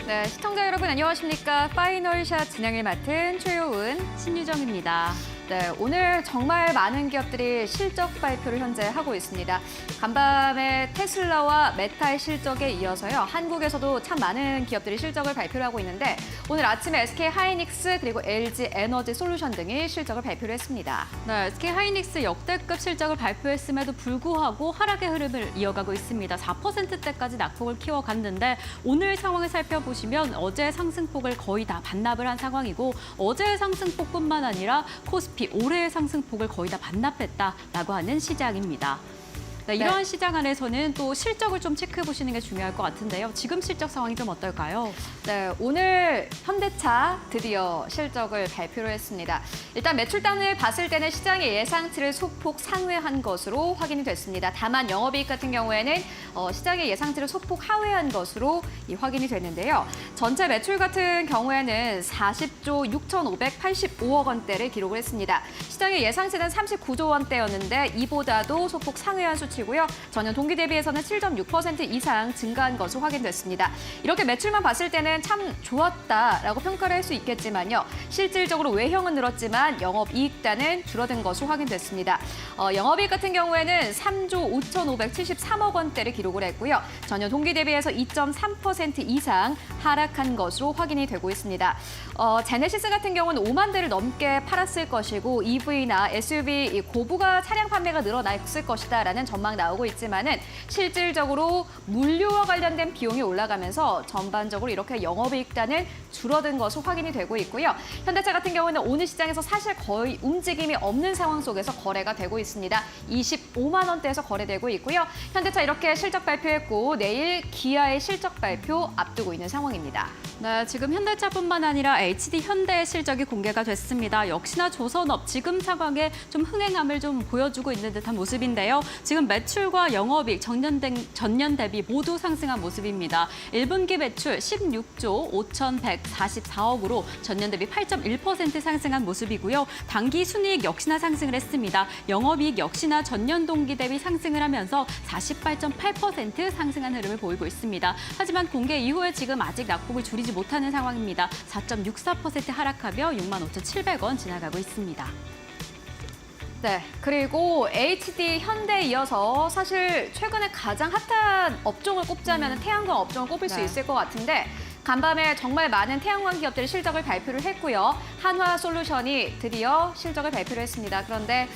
네, 시청자 여러분 안녕하십니까? 파이널샷 진행을 맡은 최효은, 신유정입니다. 네, 오늘 정말 많은 기업들이 실적 발표를 현재 하고 있습니다. 간밤에 테슬라와 메타의 실적에 이어서요. 한국에서도 참 많은 기업들이 실적을 발표를 하고 있는데 오늘 아침에 SK하이닉스 그리고 LG에너지솔루션 등이 실적을 발표를 했습니다. 네, SK하이닉스 역대급 실적을 발표했음에도 불구하고 하락의 흐름을 이어가고 있습니다. 4%대까지 낙폭을 키워갔는데 오늘 상황을 살펴보시면 어제 상승폭을 거의 다 반납을 한 상황이고 어제의 상승폭뿐만 아니라 코스피 올해의 상승폭을 거의 다 반납했다라고 하는 시장입니다. 네, 이러한 시장 안에서는 또 실적을 좀 체크해 보시는 게 중요할 것 같은데요. 지금 실적 상황이 좀 어떨까요? 네, 오늘 현대차 드디어 실적을 발표를 했습니다. 일단 매출단을 봤을 때는 시장의 예상치를 소폭 상회한 것으로 확인이 됐습니다. 다만 영업이익 같은 경우에는 시장의 예상치를 소폭 하회한 것으로 확인이 됐는데요. 전체 매출 같은 경우에는 40조 6,585억 원대를 기록을 했습니다. 시장의 예상치는 39조 원대였는데 이보다도 소폭 상회한 수치 고요. 전년 동기 대비해서는 7.6% 이상 증가한 것으로 확인됐습니다. 이렇게 매출만 봤을 때는 참 좋았다라고 평가를 할 수 있겠지만요. 실질적으로 외형은 늘었지만 영업이익단은 줄어든 것으로 확인됐습니다. 영업이익 같은 경우에는 3조 5,573억 원대를 기록을 했고요. 전년 동기 대비해서 2.3% 이상 하락한 것으로 확인이 되고 있습니다. 제네시스 같은 경우는 5만 대를 넘게 팔았을 것이고 EV나 SUV 고부가 차량 판매가 늘어났을 것이다라는 전망 나오고 있지만은 실질적으로 물류와 관련된 비용이 올라가면서 전반적으로 이렇게 영업이익단은 줄어든 것으로 확인이 되고 있고요. 현대차 같은 경우는 오늘 시장에서 사실 거의 움직임이 없는 상황 속에서 거래가 되고 있습니다. 25만 원대에서 거래되고 있고요. 현대차 이렇게 실적 발표했고 내일 기아의 실적 발표 앞두고 있는 상황입니다. 네, 지금 현대차뿐만 아니라 HD 현대의 실적이 공개가 됐습니다. 역시나 조선업 지금 상황에 좀 흥행함을 좀 보여주고 있는 듯한 모습인데요. 지금 매출과 영업이익 전년 대비 모두 상승한 모습입니다. 1분기 매출 16조 5,144억으로 전년 대비 8.1% 상승한 모습이고요. 당기 순이익 역시나 상승을 했습니다. 영업이익 역시나 전년 동기 대비 상승을 하면서 48.8% 상승한 흐름을 보이고 있습니다. 하지만 공개 이후에 지금 아직 낙폭을 줄이지 못하는 상황입니다. 4.64% 하락하며 65,700원 지나가고 있습니다. 네, 그리고 HD 현대에 이어서 사실 최근에 가장 핫한 업종을 꼽자면 태양광 업종을 꼽을 수 있을 것 같은데 간밤에 정말 많은 태양광 기업들이 실적을 발표를 했고요. 한화솔루션이 드디어 실적을 발표를 했습니다. 그런데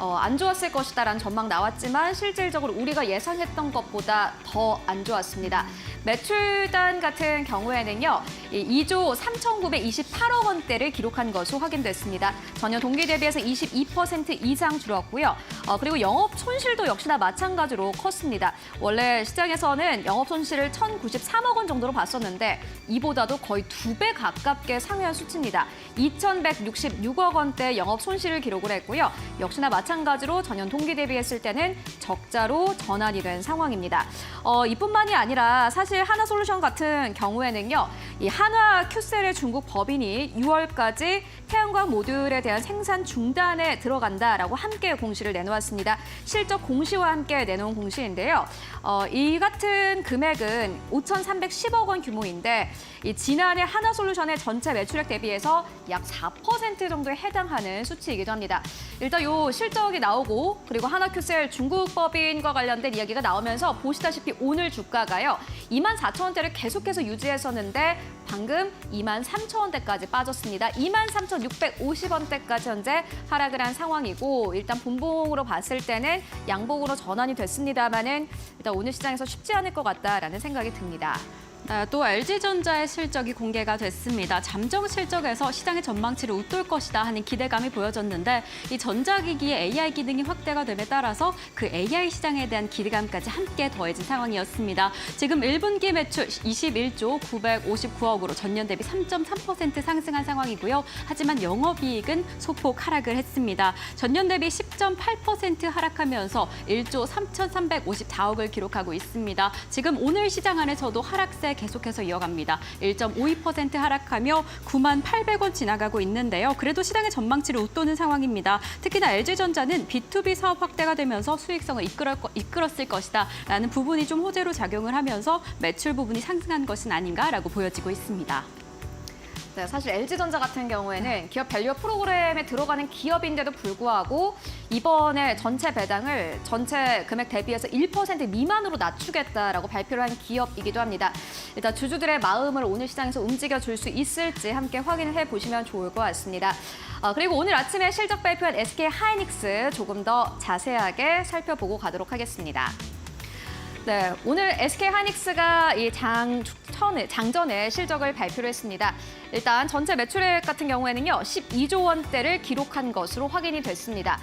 안 좋았을 것이다라는 전망 나왔지만 실질적으로 우리가 예상했던 것보다 더 안 좋았습니다. 매출단 같은 경우에는요. 2조 3,928억 원대를 기록한 것으로 확인됐습니다. 전년 동기 대비해서 22% 이상 줄었고요. 그리고 영업 손실도 역시나 마찬가지로 컸습니다. 원래 시장에서는 영업 손실을 1,093억 원 정도로 봤었는데 이보다도 거의 2배 가깝게 상회한 수치입니다. 2,166억 원대 영업 손실을 기록을 했고요. 역시나 마찬가지로 전년 동기 대비했을 때는 적자로 전환이 된 상황입니다. 이뿐만이 아니라 사실 한화솔루션 같은 경우에는요. 이 한화큐셀의 중국 법인이 6월까지 태양광 모듈에 대한 생산 중단에 들어간다라고 함께 공시를 내놓았습니다. 실적 공시와 함께 내놓은 공시인데요. 이 같은 금액은 5,310억 원 규모인데 이 지난해 한화솔루션의 전체 매출액 대비해서 약 4% 정도에 해당하는 수치이기도 합니다. 일단 요 실적이 나오고 그리고 한화큐셀 중국 법인과 관련된 이야기가 나오면서 보시다시피 오늘 주가가요. 24,000원대를 계속해서 유지했었는데 방금 23,000원대까지 빠졌습니다. 23,650원대까지 현재 하락을 한 상황이고 일단 분봉으로 봤을 때는 양봉으로 전환이 됐습니다만은 일단 오늘 시장에서 쉽지 않을 것 같다라는 생각이 듭니다. 또 LG전자의 실적이 공개가 됐습니다. 잠정 실적에서 시장의 전망치를 웃돌 것이다 하는 기대감이 보여졌는데 이 전자기기의 AI 기능이 확대가 됨에 따라서 그 AI 시장에 대한 기대감까지 함께 더해진 상황이었습니다. 지금 1분기 매출 21조 959억으로 전년 대비 3.3% 상승한 상황이고요. 하지만 영업이익은 소폭 하락을 했습니다. 전년 대비 10.8% 하락하면서 1조 3,354억을 기록하고 있습니다. 지금 오늘 시장 안에서도 하락세 추세 계속해서 이어갑니다. 1.52% 하락하며 9만 800원 지나가고 있는데요. 그래도 시장의 전망치를 웃도는 상황입니다. 특히나 LG전자는 B2B 사업 확대가 되면서 수익성을 이끌었을 것이다라는 부분이 좀 호재로 작용을 하면서 매출 부분이 상승한 것은 아닌가라고 보여지고 있습니다. 네, 사실 LG전자 같은 경우에는 기업 밸류 프로그램에 들어가는 기업인데도 불구하고 이번에 전체 배당을 전체 금액 대비해서 1% 미만으로 낮추겠다라고 발표를 한 기업이기도 합니다. 일단 주주들의 마음을 오늘 시장에서 움직여줄 수 있을지 함께 확인을 해보시면 좋을 것 같습니다. 그리고 오늘 아침에 실적 발표한 SK하이닉스 조금 더 자세하게 살펴보고 가도록 하겠습니다. 네, 오늘 SK하이닉스가 이 장전에 실적을 발표를 했습니다. 일단 전체 매출액 같은 경우에는요, 12조 원대를 기록한 것으로 확인이 됐습니다.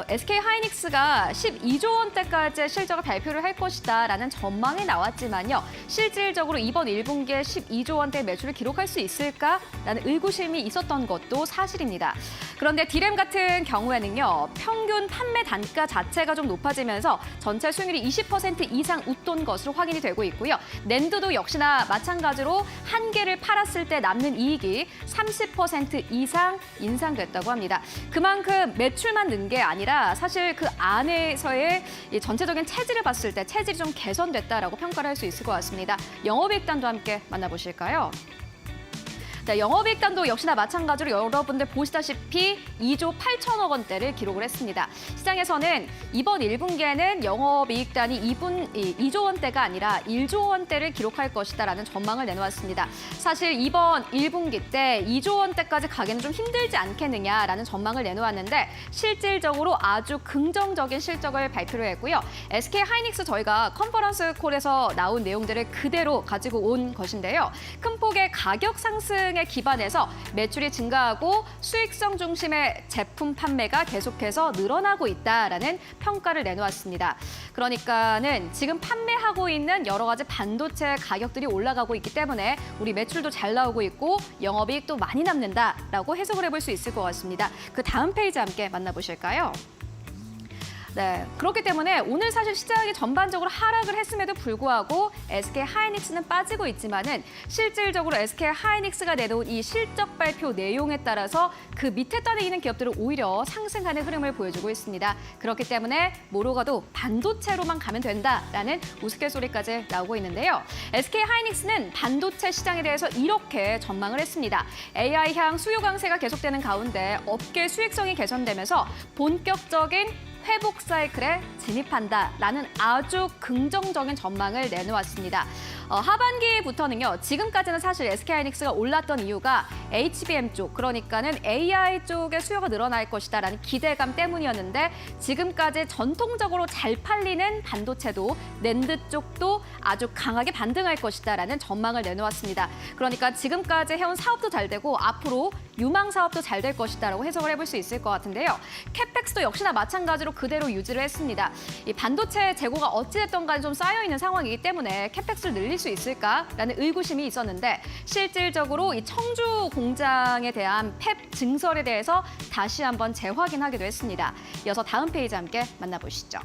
SK하이닉스가 12조 원대까지 실적을 발표를 할 것이다라는 전망이 나왔지만요, 실질적으로 이번 1분기에 12조 원대 매출을 기록할 수 있을까라는 의구심이 있었던 것도 사실입니다. 그런데 디램 같은 경우에는요, 평균 판매 단가 자체가 좀 높아지면서 전체 수익률이 20% 이상 웃돈 것으로 확인이 되고 있고요. 낸드도 역시나 마찬가지로 한 개를 팔았을 때 남는 이익이 30% 이상 인상됐다고 합니다. 그만큼 매출만 는 게 아니라 사실 그 안에서의 이 전체적인 체질을 봤을 때 체질이 좀 개선됐다라고 평가를 할 수 있을 것 같습니다. 영업이익단도 함께 만나보실까요? 네, 영업이익단도 역시나 마찬가지로 여러분들 보시다시피 2조 8천억 원대를 기록을 했습니다. 시장에서는 이번 1분기에는 영업이익단이 2조 원대가 아니라 1조 원대를 기록할 것이다라는 전망을 내놓았습니다. 사실 이번 1분기 때 2조 원대까지 가기는 좀 힘들지 않겠느냐라는 전망을 내놓았는데 실질적으로 아주 긍정적인 실적을 발표를 했고요. SK하이닉스 저희가 컨퍼런스 콜에서 나온 내용들을 그대로 가지고 온 것인데요. 큰 폭의 가격 상승 에 기반해서 매출이 증가하고 수익성 중심의 제품 판매가 계속해서 늘어나고 있다라는 평가를 내놓았습니다. 그러니까는 지금 판매하고 있는 여러 가지 반도체 가격들이 올라가고 있기 때문에 우리 매출도 잘 나오고 있고 영업이익도 많이 남는다라고 해석을 해볼 수 있을 것 같습니다. 그 다음 페이지 함께 만나보실까요? 네, 그렇기 때문에 오늘 사실 시장이 전반적으로 하락을 했음에도 불구하고 SK하이닉스는 빠지고 있지만은 실질적으로 SK하이닉스가 내놓은 이 실적 발표 내용에 따라서 그 밑에 단에 있는 기업들은 오히려 상승하는 흐름을 보여주고 있습니다. 그렇기 때문에 모르가도 반도체로만 가면 된다라는 우스갯소리까지 나오고 있는데요. SK하이닉스는 반도체 시장에 대해서 이렇게 전망을 했습니다. AI향 수요 강세가 계속되는 가운데 업계 수익성이 개선되면서 본격적인 회복 사이클에 진입한다라는 아주 긍정적인 전망을 내놓았습니다. 하반기부터는요, 지금까지는 사실 SK하이닉스가 올랐던 이유가 HBM 쪽, 그러니까는 AI 쪽의 수요가 늘어날 것이다라는 기대감 때문이었는데 지금까지 전통적으로 잘 팔리는 반도체도 낸드 쪽도 아주 강하게 반등할 것이다라는 전망을 내놓았습니다. 그러니까 지금까지 해온 사업도 잘 되고 앞으로 유망 사업도 잘 될 것이다라고 해석을 해볼 수 있을 것 같은데요. 캐펙스도 역시나 마찬가지로 그대로 유지를 했습니다. 이 반도체 재고가 어찌됐든 간에 좀 쌓여있는 상황이기 때문에 캐펙스를 늘릴 수 있을까라는 의구심이 있었는데 실질적으로 이 청주 공장에 대한 팹 증설에 대해서 다시 한번 재확인하기도 했습니다. 이어서 다음 페이지 함께 만나보시죠.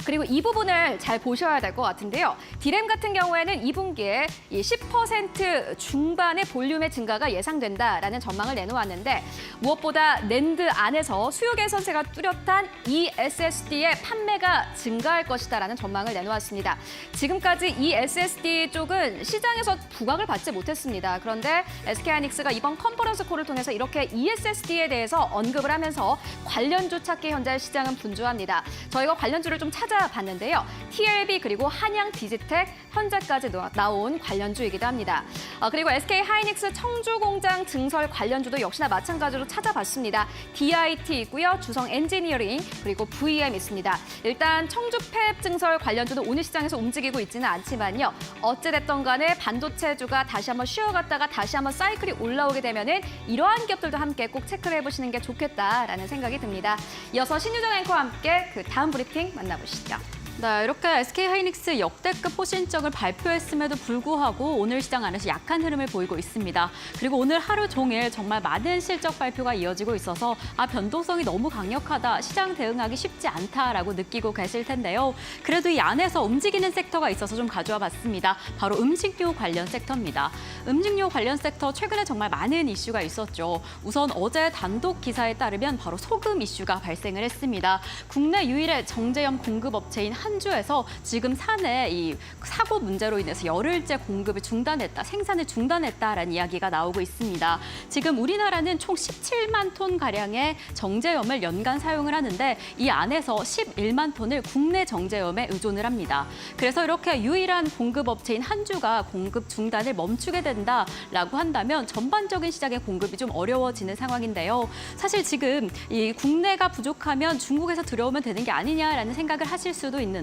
그리고 이 부분을 잘 보셔야 될 것 같은데요. 디램 같은 경우에는 2분기에 10% 중반의 볼륨의 증가가 예상된다라는 전망을 내놓았는데 무엇보다 낸드 안에서 수요 개선세가 뚜렷한 eSSD의 판매가 증가할 것이다라는 전망을 내놓았습니다. 지금까지 eSSD 쪽은 시장에서 부각을 받지 못했습니다. 그런데 SK하이닉스가 이번 컨퍼런스 콜을 통해서 이렇게 eSSD에 대해서 언급을 하면서 관련주 찾기 현재 시장은 분주합니다. 저희가 관련주를 좀 찾아봤는데요. TLB 그리고 한양 디지텍 현재까지 나온 관련주이기도 합니다. 그리고 SK하이닉스 청주 공장 증설 관련주도 역시나 마찬가지로 찾아봤습니다. DIT 있고요. 주성 엔지니어링 그리고 VM 있습니다. 일단 청주 팹 증설 관련주도 오늘 시장에서 움직이고 있지는 않지만요. 어찌됐든 간에 반도체주가 다시 한번 쉬어갔다가 다시 한번 사이클이 올라오게 되면은 이러한 기업들도 함께 꼭 체크를 해보시는 게 좋겠다라는 생각이 듭니다. 이어서 신유정 앵커와 함께 그 다음 브리핑 만나보시죠. 네, 이렇게 SK하이닉스 역대급 호신적을 발표했음에도 불구하고 오늘 시장 안에서 약한 흐름을 보이고 있습니다. 그리고 오늘 하루 종일 정말 많은 실적 발표가 이어지고 있어서 변동성이 너무 강력하다, 시장 대응하기 쉽지 않다라고 느끼고 계실 텐데요. 그래도 이 안에서 움직이는 섹터가 있어서 좀 가져와 봤습니다. 바로 음식료 관련 섹터입니다. 음식료 관련 섹터 최근에 정말 많은 이슈가 있었죠. 우선 어제 단독 기사에 따르면 바로 소금 이슈가 발생을 했습니다. 국내 유일의 정제염 공급업체인 한주에서 지금 사내 이 사고 문제로 인해서 열흘째 공급을 중단했다, 생산을 중단했다라는 이야기가 나오고 있습니다. 지금 우리나라는 총 17만 톤 가량의 정제염을 연간 사용을 하는데 이 안에서 11만 톤을 국내 정제염에 의존을 합니다. 그래서 이렇게 유일한 공급업체인 한주가 공급 중단을 멈추게 된다라고 한다면 전반적인 시장의 공급이 좀 어려워지는 상황인데요. 사실 지금 이 국내가 부족하면 중국에서 들여오면 되는 게 아니냐라는 생각을 하실 수도 있는데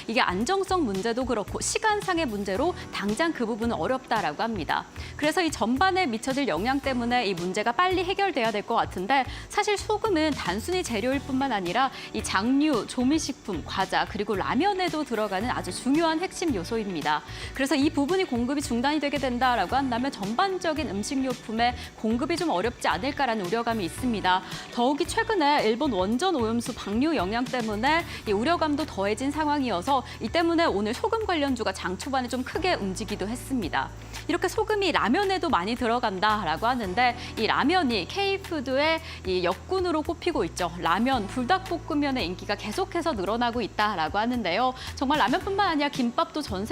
이게 안정성 문제도 그렇고 시간상의 문제로 당장 그 부분은 어렵다라고 합니다. 그래서 이 전반에 미쳐질 영향 때문에 이 문제가 빨리 해결돼야 될 것 같은데 사실 소금은 단순히 재료일 뿐만 아니라 이 장류, 조미식품, 과자 그리고 라면에도 들어가는 아주 중요한 핵심 요소입니다. 그래서 이 부분이 공급이 중단이 되게 된다라고 한다면 전반적인 음식료품의 공급이 좀 어렵지 않을까라는 우려감이 있습니다. 더욱이 최근에 일본 원전 오염수 방류 영향 때문에 이 우려감도 더해진 상황이어서 이 때문에 오늘 소금 관련주가 장 초반에 좀 크게 움직이기도 했습니다. 이렇게 소금이 라면에도 많이 들어간다라고 하는데 이 라면이 K푸드의 이 역군으로 꼽히고 있죠. 라면, 불닭볶음면의 인기가 계속해서 늘어나고 있다라고 하는데요. 정말 라면뿐만 아니라 김밥도 전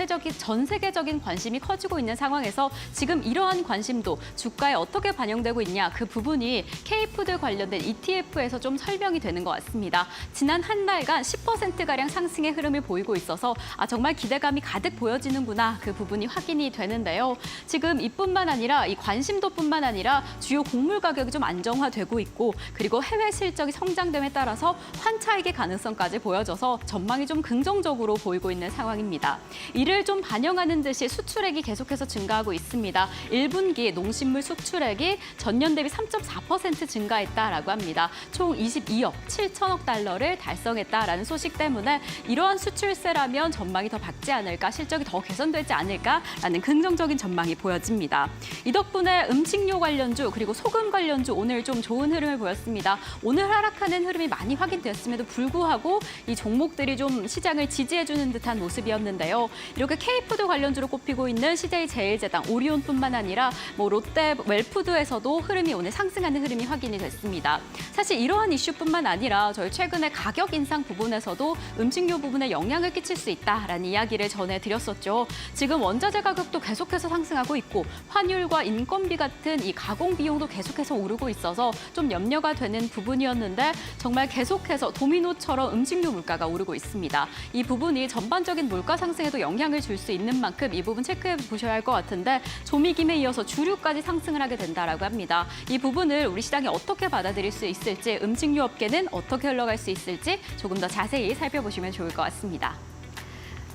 세계적인 관심이 커지고 있는 상황에서 지금 이러한 관심도 주가에 어떻게 반영되고 있냐 그 부분이 K푸드 관련된 ETF에서 좀 설명이 되는 것 같습니다. 지난 한 달간 10%가량 상승의 흐름을 보이고 있어서 정말 기대감이 가득 보여지는구나 그 부분이 확인이 되는데요. 지금 이뿐만 아니라 이 관심도뿐만 아니라 주요 곡물 가격이 좀 안정화되고 있고 그리고 해외 실적이 성장됨에 따라서 환차익의 가능성까지 보여져서 전망이 좀 긍정적으로 보이고 있는 상황입니다. 이를 좀 반영하는 듯이 수출액이 계속해서 증가하고 있습니다. 1분기 농식물 수출액이 전년 대비 3.4% 증가했다라고 합니다. 총 22억 7천억 달러를 달성했다라는 소식 때문에 이러한 수출세라면 전망이 더 밝지 않을까, 실적이 더 개선되지 않을까라는 긍정적인 전망이 보여집니다. 이 덕분에 음식료 관련주 그리고 소금 관련주 오늘 좀 좋은 흐름을 보였습니다. 오늘 하락하는 흐름이 많이 확인되었음에도 불구하고 이 종목들이 좀 시장을 지지해주는 듯한 모습이었는데요. 이렇게 K푸드 관련주로 꼽히고 있는 CJ제일제당, 오리온뿐만 아니라 롯데 웰푸드에서도 흐름이 오늘 상승하는 흐름이 확인이 됐습니다. 사실 이러한 이슈뿐만 아니라 저희 최근에 가격 인상 부분에서도 음식료 부분에 영향을 끼칠 수 있다라는 이야기를 전해드렸었죠. 지금 원자재 가격도 계속해서 상승하고 있고 환율과 인건비 같은 이 가공 비용도 계속해서 오르고 있어서 좀 염려가 되는 부분이었는데 정말 계속해서 도미노처럼 음식료 물가가 오르고 있습니다. 이 부분이 전반적인 물가 상승에도 영향을 줄 수 있는 만큼 이 부분 체크해 보셔야 할 것 같은데 조미김에 이어서 주류까지 상승을 하게 된다라고 합니다. 이 부분을 우리 시장이 어떻게 받아들일 수 있을지, 음식료 업계는 어떻게 흘러갈 수 있을지 조금 더 자세히 살펴보시면 좋을 것 같습니다.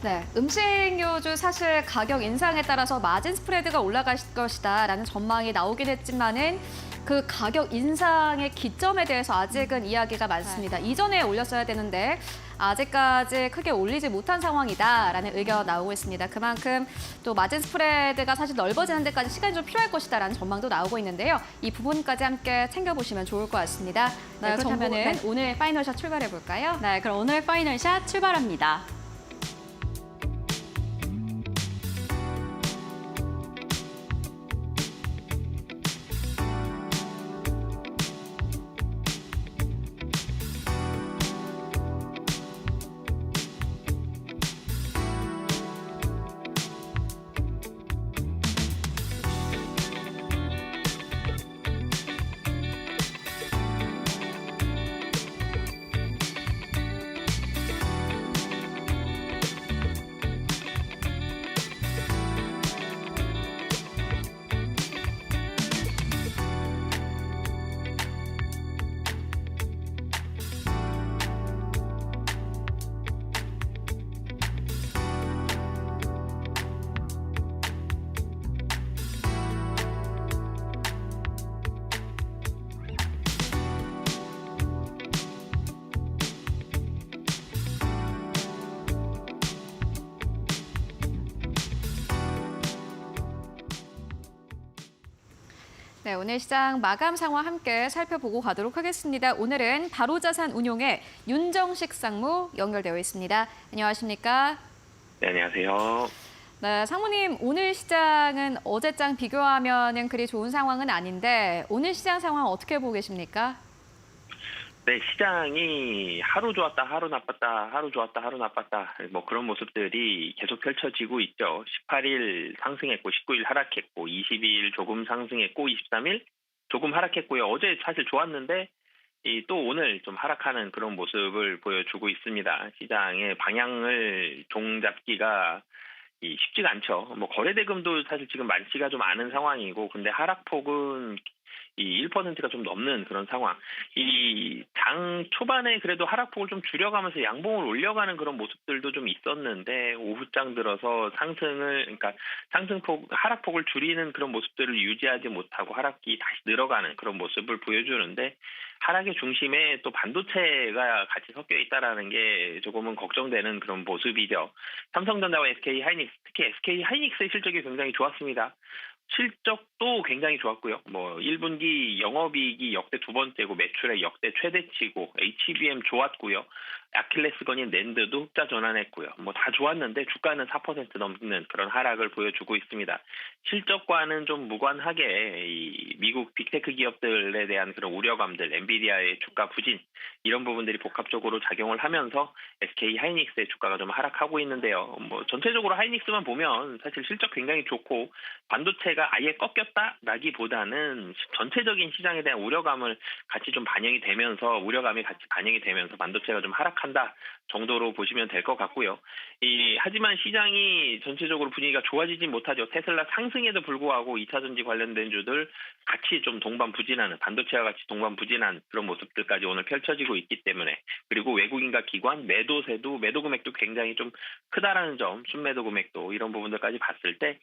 네, 음식료주 사실 가격 인상에 따라서 마진 스프레드가 올라갈 것이다라는 전망이 나오긴 했지만은 그 가격 인상의 기점에 대해서 아직은 이야기가 많습니다. 이전에 올렸어야 되는데 아직까지 크게 올리지 못한 상황이다라는 의견 나오고 있습니다. 그만큼 또 마진 스프레드가 사실 넓어지는 데까지 시간이 좀 필요할 것이다라는 전망도 나오고 있는데요. 이 부분까지 함께 챙겨보시면 좋을 것 같습니다. 네, 그렇다면 오늘 파이널샷 출발해 볼까요? 네, 그럼 오늘 파이널샷 출발합니다. 네, 오늘 시장 마감 상황 함께 살펴보고 가도록 하겠습니다. 오늘은 바로자산운용의 윤정식 상무 연결되어 있습니다. 안녕하십니까? 네, 안녕하세요. 네, 상무님, 오늘 시장은 어제장 비교하면은 그리 좋은 상황은 아닌데 오늘 시장 상황 어떻게 보고 계십니까? 네, 시장이 하루 좋았다, 하루 나빴다, 하루 좋았다, 하루 나빴다, 뭐 그런 모습들이 계속 펼쳐지고 있죠. 18일 상승했고, 19일 하락했고, 22일 조금 상승했고, 23일 조금 하락했고요. 어제 사실 좋았는데, 또 오늘 좀 하락하는 그런 모습을 보여주고 있습니다. 시장의 방향을 종잡기가 쉽지가 않죠. 뭐 거래대금도 사실 지금 많지가 좀 않은 상황이고, 근데 하락폭은 1%가 좀 넘는 그런 상황. 장 초반에 그래도 하락폭을 좀 줄여가면서 양봉을 올려가는 그런 모습들도 좀 있었는데, 오후장 들어서 그러니까 하락폭을 줄이는 그런 모습들을 유지하지 못하고 하락이 다시 늘어가는 그런 모습을 보여주는데, 하락의 중심에 또 반도체가 같이 섞여 있다라는 게 조금은 걱정되는 그런 모습이죠. 삼성전자와 SK하이닉스, 특히 SK하이닉스의 실적이 굉장히 좋았습니다. 실적도 굉장히 좋았고요. 뭐 1분기 영업이익이 역대 두 번째고 매출의 역대 최대치고 HBM 좋았고요. 아킬레스건인 낸드도 흑자 전환했고요. 뭐 다 좋았는데 주가는 4% 넘는 그런 하락을 보여주고 있습니다. 실적과는 좀 무관하게 이 미국 빅테크 기업들에 대한 그런 우려감들, 엔비디아의 주가 부진 이런 부분들이 복합적으로 작용을 하면서 SK 하이닉스의 주가가 좀 하락하고 있는데요. 뭐 전체적으로 하이닉스만 보면 사실 실적 굉장히 좋고 반도체가 아예 꺾였다라기보다는 전체적인 시장에 대한 우려감이 같이 반영이 되면서 반도체가 좀 하락한다 정도로 보시면 될 것 같고요. 하지만 시장이 전체적으로 분위기가 좋아지진 못하죠. 테슬라 상승에도 불구하고 2차전지 관련된 주들 같이 좀 동반부진하는, 반도체와 같이 동반부진한 그런 모습들까지 오늘 펼쳐지고 있기 때문에, 그리고 외국인과 기관 매도 금액도 굉장히 좀 크다라는 점, 순매도 금액도 이런 부분들까지 봤을 때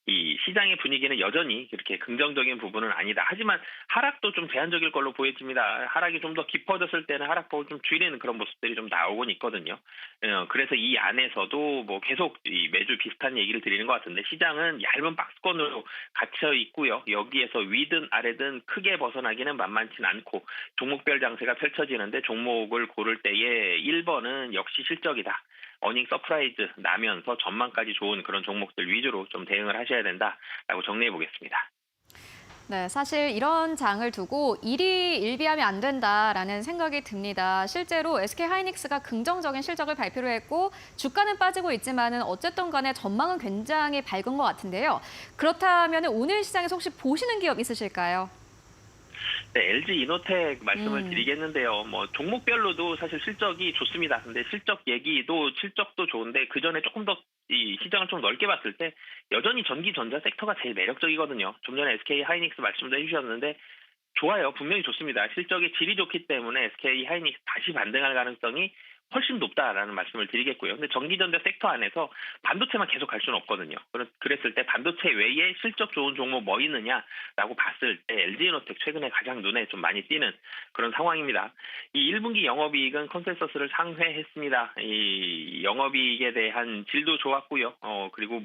이 시장의 분위기는 여전히 그렇게 긍정적인 부분은 아니다. 하지만 하락도 좀 제한적일 걸로 보여집니다. 하락이 좀 더 깊어졌을 때는 하락폭을 좀 줄이는 그런 모습들이 좀 나오곤 있거든요. 그래서 이 안에서도 뭐 계속 매주 비슷한 얘기를 드리는 것 같은데, 시장은 얇은 박스권으로 갇혀 있고요. 여기에서 위든 아래든 크게 벗어나기는 만만치는 않고 종목별 장세가 펼쳐지는데, 종목을 고를 때에 1번은 역시 실적이다. 어닝 서프라이즈 나면서 전망까지 좋은 그런 종목들 위주로 좀 대응을 하셔야 된다라고 정리해 보겠습니다. 네, 사실 이런 장을 두고 일희일비하면 안 된다라는 생각이 듭니다. 실제로 SK하이닉스가 긍정적인 실적을 발표를 했고 주가는 빠지고 있지만은 어쨌든 간에 전망은 굉장히 밝은 것 같은데요. 그렇다면 오늘 시장에서 혹시 보시는 기업 있으실까요? 네, LG 이노텍 말씀을 드리겠는데요. 뭐 종목별로도 사실 실적이 좋습니다. 근데 실적도 좋은데 그 전에 조금 더 이 시장을 좀 넓게 봤을 때 여전히 전기 전자 섹터가 제일 매력적이거든요. 좀 전에 SK 하이닉스 말씀도 해주셨는데 좋아요. 분명히 좋습니다. 실적의 질이 좋기 때문에 SK 하이닉스 다시 반등할 가능성이 훨씬 높다라는 말씀을 드리겠고요. 근데 전기전자 섹터 안에서 반도체만 계속 갈 수는 없거든요. 그랬을 때 반도체 외에 실적 좋은 종목 뭐 있느냐라고 봤을 때 LG에너텍 최근에 가장 눈에 좀 많이 띄는 그런 상황입니다. 이 1분기 영업이익은 컨센서스를 상회했습니다. 이 영업이익에 대한 질도 좋았고요. 그리고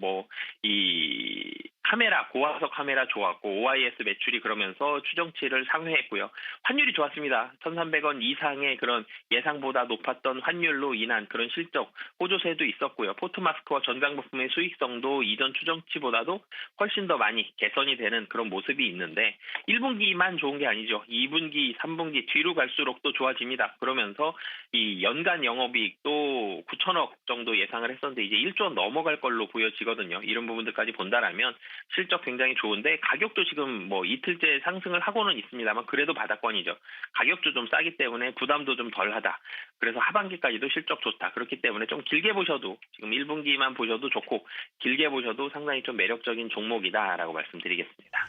고화석 카메라 좋았고 OIS 매출이 그러면서 추정치를 상회했고요. 환율이 좋았습니다. 1,300원 이상의 그런 예상보다 높았던 환율로 인한 그런 실적 호조세도 있었고요. 포트마스크와 전장 부품의 수익성도 이전 추정치보다도 훨씬 더 많이 개선이 되는 그런 모습이 있는데, 1분기만 좋은 게 아니죠. 2분기, 3분기 뒤로 갈수록 또 좋아집니다. 그러면서 이 연간 영업이익도 9천억 정도 예상을 했었는데 이제 1조 원 넘어갈 걸로 보여지거든요. 이런 부분들까지 본다라면 실적 굉장히 좋은데, 가격도 지금 뭐 이틀째 상승을 하고는 있습니다만 그래도 바닥권이죠. 가격도 좀 싸기 때문에 부담도 좀 덜하다. 그래서 하반기까지도 실적 좋다. 그렇기 때문에 좀 길게 보셔도, 지금 1분기만 보셔도 좋고 길게 보셔도 상당히 좀 매력적인 종목이다라고 말씀드리겠습니다.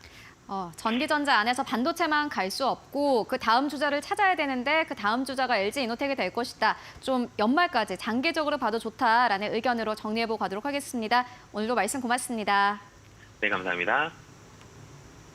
전기전자 안에서 반도체만 갈 수 없고 그 다음 주자를 찾아야 되는데 그 다음 주자가 LG 이노텍이 될 것이다. 좀 연말까지 장기적으로 봐도 좋다라는 의견으로 정리해보고 가도록 하겠습니다. 오늘도 말씀 고맙습니다. 네, 감사합니다.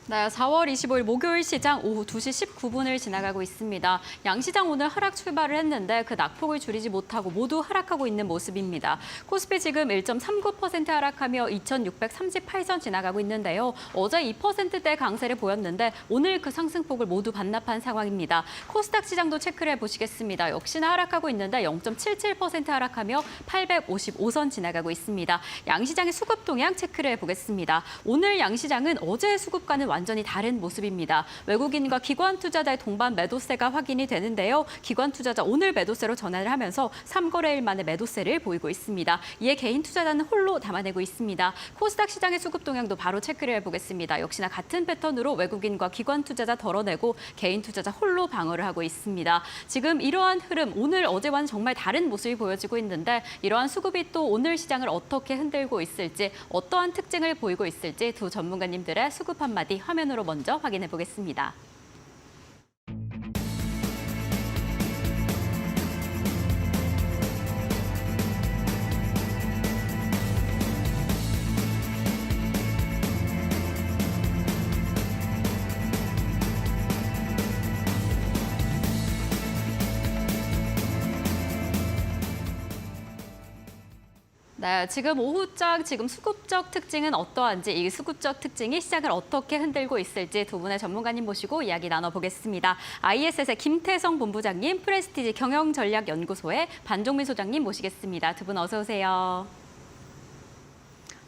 네, 4월 25일 목요일 시장 오후 2시 19분을 지나가고 있습니다. 양시장 오늘 하락 출발을 했는데 그 낙폭을 줄이지 못하고 모두 하락하고 있는 모습입니다. 코스피 지금 1.39% 하락하며 2,638선 지나가고 있는데요. 어제 2%대 강세를 보였는데 오늘 그 상승폭을 모두 반납한 상황입니다. 코스닥 시장도 체크를 해보시겠습니다. 역시나 하락하고 있는데 0.77% 하락하며 855선 지나가고 있습니다. 양시장의 수급 동향 체크를 해보겠습니다. 오늘 양시장은 어제 수급과는 완전히 다른 모습입니다. 외국인과 기관 투자자의 동반 매도세가 확인이 되는데요. 기관 투자자 오늘 매도세로 전환을 하면서 3거래일 만에 매도세를 보이고 있습니다. 이에 개인 투자자는 홀로 담아내고 있습니다. 코스닥 시장의 수급 동향도 바로 체크를 해보겠습니다. 역시나 같은 패턴으로 외국인과 기관 투자자 덜어내고 개인 투자자 홀로 방어를 하고 있습니다. 지금 이러한 흐름 오늘 어제와는 정말 다른 모습이 보여지고 있는데 이러한 수급이 또 오늘 시장을 어떻게 흔들고 있을지 어떠한 특징을 보이고 있을지 두 전문가님들의 수급 한마디 화면으로 먼저 확인해 보겠습니다. 네, 지금 오후장 지금 수급적 특징은 어떠한지 이 수급적 특징이 시장을 어떻게 흔들고 있을지 두 분의 전문가님 모시고 이야기 나눠보겠습니다. ISS의 김태성 본부장님, 프레스티지 경영전략연구소의 반종민 소장님 모시겠습니다. 두 분 어서 오세요.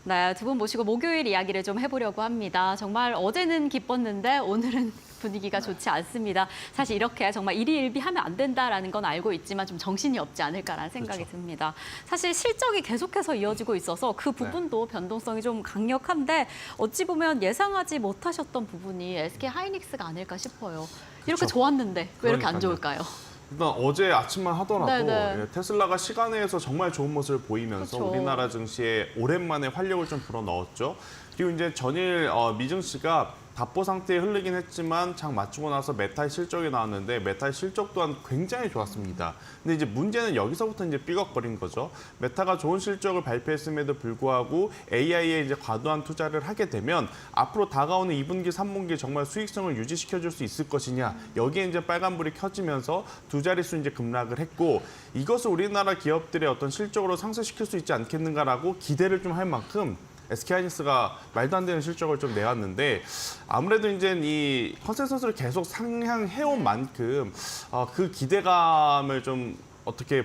네, 두 분 모시고 목요일 이야기를 좀 해보려고 합니다. 정말 어제는 기뻤는데 오늘은 분위기가 좋지 않습니다. 사실 이렇게 정말 일희일비하면 안 된다라는 건 알고 있지만 좀 정신이 없지 않을까라는 생각이 그렇죠. 듭니다. 사실 실적이 계속해서 이어지고 있어서 그 부분도 변동성이 좀 강력한데 어찌 보면 예상하지 못하셨던 부분이 SK 하이닉스가 아닐까 싶어요. 이렇게 그렇죠. 좋았는데 왜 이렇게 안 그러니까요. 좋을까요? 일단 어제 아침만 하더라도 네네. 예, 테슬라가 시간에서 정말 좋은 모습을 보이면서 그렇죠. 우리나라 증시에 오랜만에 활력을 좀 불어넣었죠. 그리고 이제 전일 미증시가 답보 상태에 흐르긴 했지만 장 맞추고 나서 메타의 실적이 나왔는데 메타의 실적 또한 굉장히 좋았습니다. 근데 이제 문제는 여기서부터 이제 삐걱거린 거죠. 메타가 좋은 실적을 발표했음에도 불구하고 AI에 이제 과도한 투자를 하게 되면 앞으로 다가오는 2분기, 3분기에 정말 수익성을 유지시켜줄 수 있을 것이냐. 여기에 이제 빨간불이 켜지면서 두 자릿수 이제 급락을 했고 이것을 우리나라 기업들의 어떤 실적으로 상쇄시킬 수 있지 않겠는가라고 기대를 좀 할 만큼 SK하이닉스가 말도 안 되는 실적을 좀 내왔는데 아무래도 이제 이 컨센서스를 계속 상향해온 만큼 그 기대감을 좀 어떻게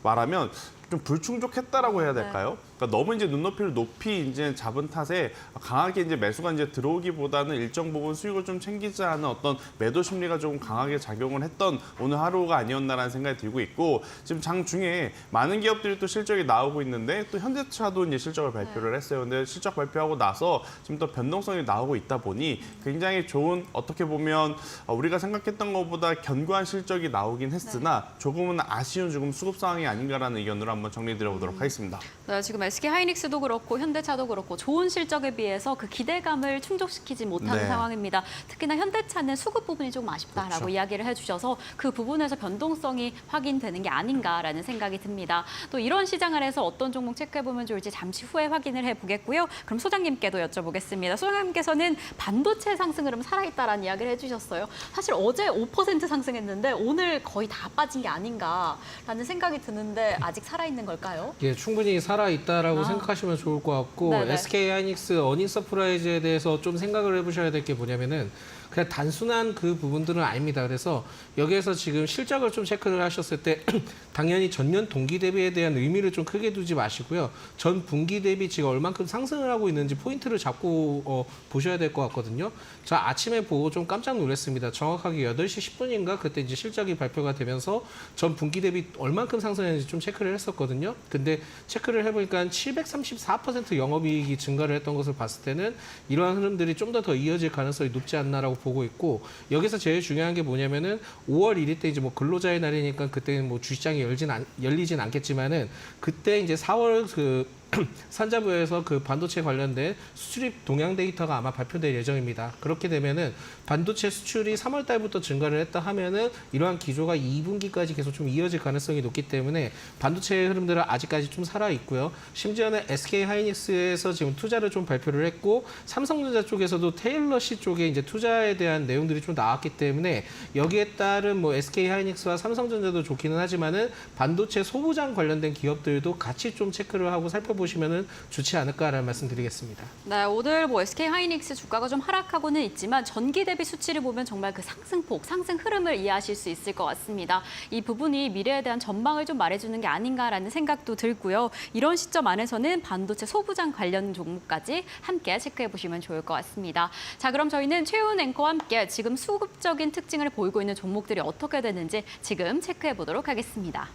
말하면 좀 불충족했다라고 해야 될까요? 그러니까 너무 이제 눈높이를 높이 이제 잡은 탓에 강하게 이제 매수가 이제 들어오기보다는 일정 부분 수익을 좀 챙기자 하는 어떤 매도 심리가 조금 강하게 작용을 했던 오늘 하루가 아니었나라는 생각이 들고 있고 지금 장 중에 많은 기업들이 또 실적이 나오고 있는데 또 현대차도 이제 실적을 발표를 했어요. 근데 실적 발표하고 나서 지금 또 변동성이 나오고 있다 보니 굉장히 좋은 어떻게 보면 우리가 생각했던 것보다 견고한 실적이 나오긴 했으나 조금은 아쉬운 조금 수급 상황이 아닌가라는 의견으로 한번 정리드려 보도록 하겠습니다. 네, 지금 SK 하이닉스도 그렇고 현대차도 그렇고 좋은 실적에 비해서 그 기대감을 충족시키지 못하는 네. 상황입니다. 특히나 현대차는 수급 부분이 조금 아쉽다라고 그렇죠. 이야기를 해주셔서 그 부분에서 변동성이 확인되는 게 아닌가라는 생각이 듭니다. 또 이런 시장 안에서 어떤 종목 체크해보면 좋을지 잠시 후에 확인을 해보겠고요. 그럼 소장님께도 여쭤보겠습니다. 소장님께서는 반도체 상승 흐름 살아있다라는 이야기를 해주셨어요. 사실 어제 5% 상승했는데 오늘 거의 다 빠진 게 아닌가라는 생각이 드는데 아직 살아있는 걸까요? 예, 충분히 살아있다라고 아. 생각하시면 좋을 것 같고 네네. SK 하이닉스 어닝 서프라이즈에 대해서 좀 생각을 해보셔야 될 게 뭐냐면은 그냥 단순한 그 부분들은 아닙니다. 그래서 여기에서 지금 실적을 좀 체크를 하셨을 때 당연히 전년 동기 대비에 대한 의미를 좀 크게 두지 마시고요. 전 분기 대비 지금 얼만큼 상승을 하고 있는지 포인트를 잡고 보셔야 될 것 같거든요. 저 아침에 보고 좀 깜짝 놀랐습니다. 정확하게 8시 10분인가 그때 이제 실적이 발표가 되면서 전 분기 대비 얼만큼 상승했는지 좀 체크를 했었거든요. 근데 체크를 해보니까 734% 영업이익이 증가를 했던 것을 봤을 때는 이러한 흐름들이 좀 더 이어질 가능성이 높지 않나라고 보고 있고 여기서 제일 중요한 게 뭐냐면은 5월 1일 때 이제 뭐 근로자의 날이니까 그때는 뭐 주식장이 열리진 않겠지만은 그때 이제 4월 그 산자부에서 그 반도체 관련된 수출입 동향 데이터가 아마 발표될 예정입니다. 그렇게 되면은 반도체 수출이 3월 달부터 증가를 했다 하면은 이러한 기조가 2분기까지 계속 좀 이어질 가능성이 높기 때문에 반도체 흐름들은 아직까지 좀 살아 있고요. 심지어는 SK 하이닉스에서 지금 투자를 좀 발표를 했고 삼성전자 쪽에서도 테일러시 쪽에 이제 투자에 대한 내용들이 좀 나왔기 때문에 여기에 따른 뭐 SK 하이닉스와 삼성전자도 좋기는 하지만은 반도체 소부장 관련된 기업들도 같이 좀 체크를 하고 살펴보시면은 좋지 않을까라는 말씀드리겠습니다. 네, 오늘 뭐 SK 하이닉스 주가가 좀 하락하고는 있지만 전기 대비 수치를 보면 정말 그 상승폭, 상승 흐름을 이해하실 수 있을 것 같습니다. 이 부분이 미래에 대한 전망을 좀 말해주는 게 아닌가라는 생각도 들고요. 이런 시점 안에서는 반도체 소부장 관련 종목까지 함께 체크해 보시면 좋을 것 같습니다. 자, 그럼 저희는 최훈 앵커와 함께 지금 수급적인 특징을 보이고 있는 종목들이 어떻게 되는지 지금 체크해 보도록 하겠습니다.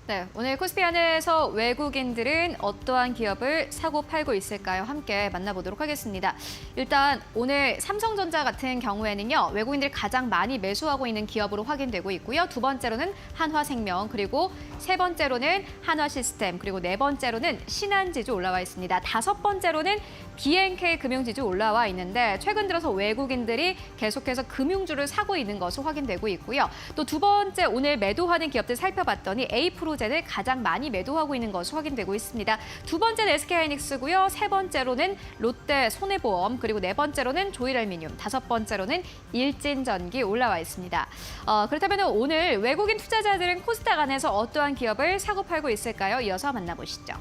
네, 오늘 코스피 안에서 외국인들은 어떠한 기업을 사고 팔고 있을까요? 함께 만나보도록 하겠습니다. 일단 오늘 삼성전자 같은 경우에는요, 외국인들이 가장 많이 매수하고 있는 기업으로 확인되고 있고요. 두 번째로는 한화생명, 그리고 세 번째로는 한화시스템, 그리고 네 번째로는 신한지주 올라와 있습니다. 다섯 번째로는 BNK 금융지주 올라와 있는데 최근 들어서 외국인들이 계속해서 금융주를 사고 있는 것으로 확인되고 있고요. 또 두 번째 오늘 매도하는 기업들 살펴봤더니 A프로젠을 가장 많이 매도하고 있는 것으로 확인되고 있습니다. 두 번째는 SK하이닉스고요. 세 번째로는 롯데 손해보험, 그리고 네 번째로는 조일알미늄, 다섯 번째로는 일진전기 올라와 있습니다. 그렇다면 오늘 외국인 투자자들은 코스닥 안에서 어떠한 기업을 사고 팔고 있을까요? 이어서 만나보시죠.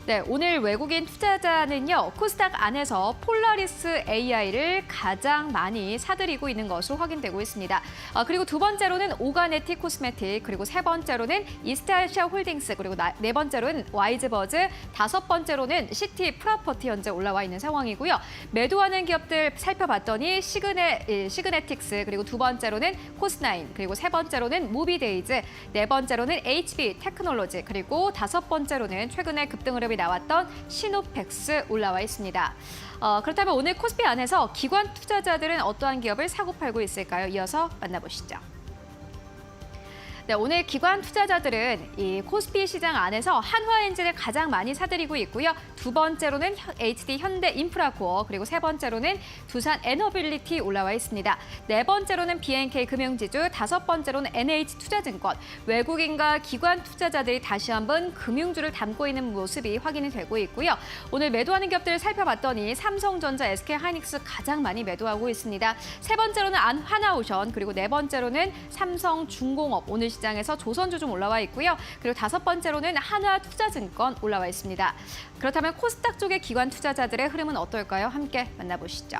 네, 오늘 외국인 투자자는요, 코스닥 안에서 폴라리스 AI를 가장 많이 사들이고 있는 것으로 확인되고 있습니다. 그리고 두 번째로는 오가네틱 코스메틱, 그리고 세 번째로는 이스타시아 홀딩스, 그리고 네 번째로는 와이즈버즈, 다섯 번째로는 시티 프로퍼티 현재 올라와 있는 상황이고요. 매도하는 기업들 살펴봤더니 시그네틱스, 그리고 두 번째로는 코스나인, 그리고 세 번째로는 무비데이즈, 네 번째로는 HB 테크놀로지, 그리고 다섯 번째로는 최근에 급등 흐름이 나왔던 시노펙스 올라와 있습니다. 그렇다면 오늘 코스피 안에서 기관 투자자들은 어떠한 기업을 사고 팔고 있을까요? 이어서 만나보시죠. 네, 오늘 기관 투자자들은 이 코스피 시장 안에서 한화엔진을 가장 많이 사들이고 있고요. 두 번째로는 HD 현대인프라코어, 그리고 세 번째로는 두산 에너빌리티 올라와 있습니다. 네 번째로는 BNK 금융지주, 다섯 번째로는 NH투자증권. 외국인과 기관 투자자들이 다시 한번 금융주를 담고 있는 모습이 확인이 되고 있고요. 오늘 매도하는 기업들을 살펴봤더니 삼성전자, SK하이닉스 가장 많이 매도하고 있습니다. 세 번째로는 한화오션, 그리고 네 번째로는 삼성중공업, 오늘 시장에서 조선주 좀 올라와 있고요. 그리고 다섯 번째로는 한화투자증권 올라와 있습니다. 그렇다면 코스닥 쪽의 기관 투자자들의 흐름은 어떨까요? 함께 만나보시죠.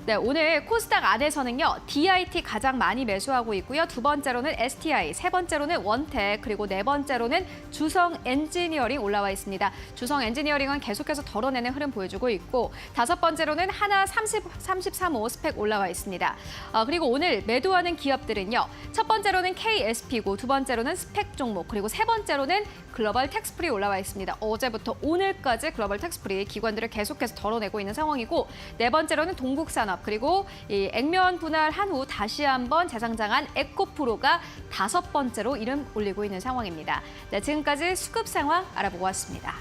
네, 오늘 코스닥 안에서는요, DIT 가장 많이 매수하고 있고요. 두 번째로는 STI, 세 번째로는 원택, 그리고 네 번째로는 주성 엔지니어링 올라와 있습니다. 주성 엔지니어링은 계속해서 덜어내는 흐름 보여주고 있고, 다섯 번째로는 하나 33호 스펙 올라와 있습니다. 그리고 오늘 매도하는 기업들은요, 첫 번째로는 KSP고, 두 번째로는 스펙 종목, 그리고 세 번째로는 글로벌 텍스프리 올라와 있습니다. 어제부터 오늘까지 글로벌 텍스프리 기관들을 계속해서 덜어내고 있는 상황이고, 네 번째로는 동국산업, 그리고 이 액면 분할한 후 다시 한번 재상장한 에코프로가 다섯 번째로 이름 올리고 있는 상황입니다. 네, 지금까지 수급 상황 알아보고 왔습니다.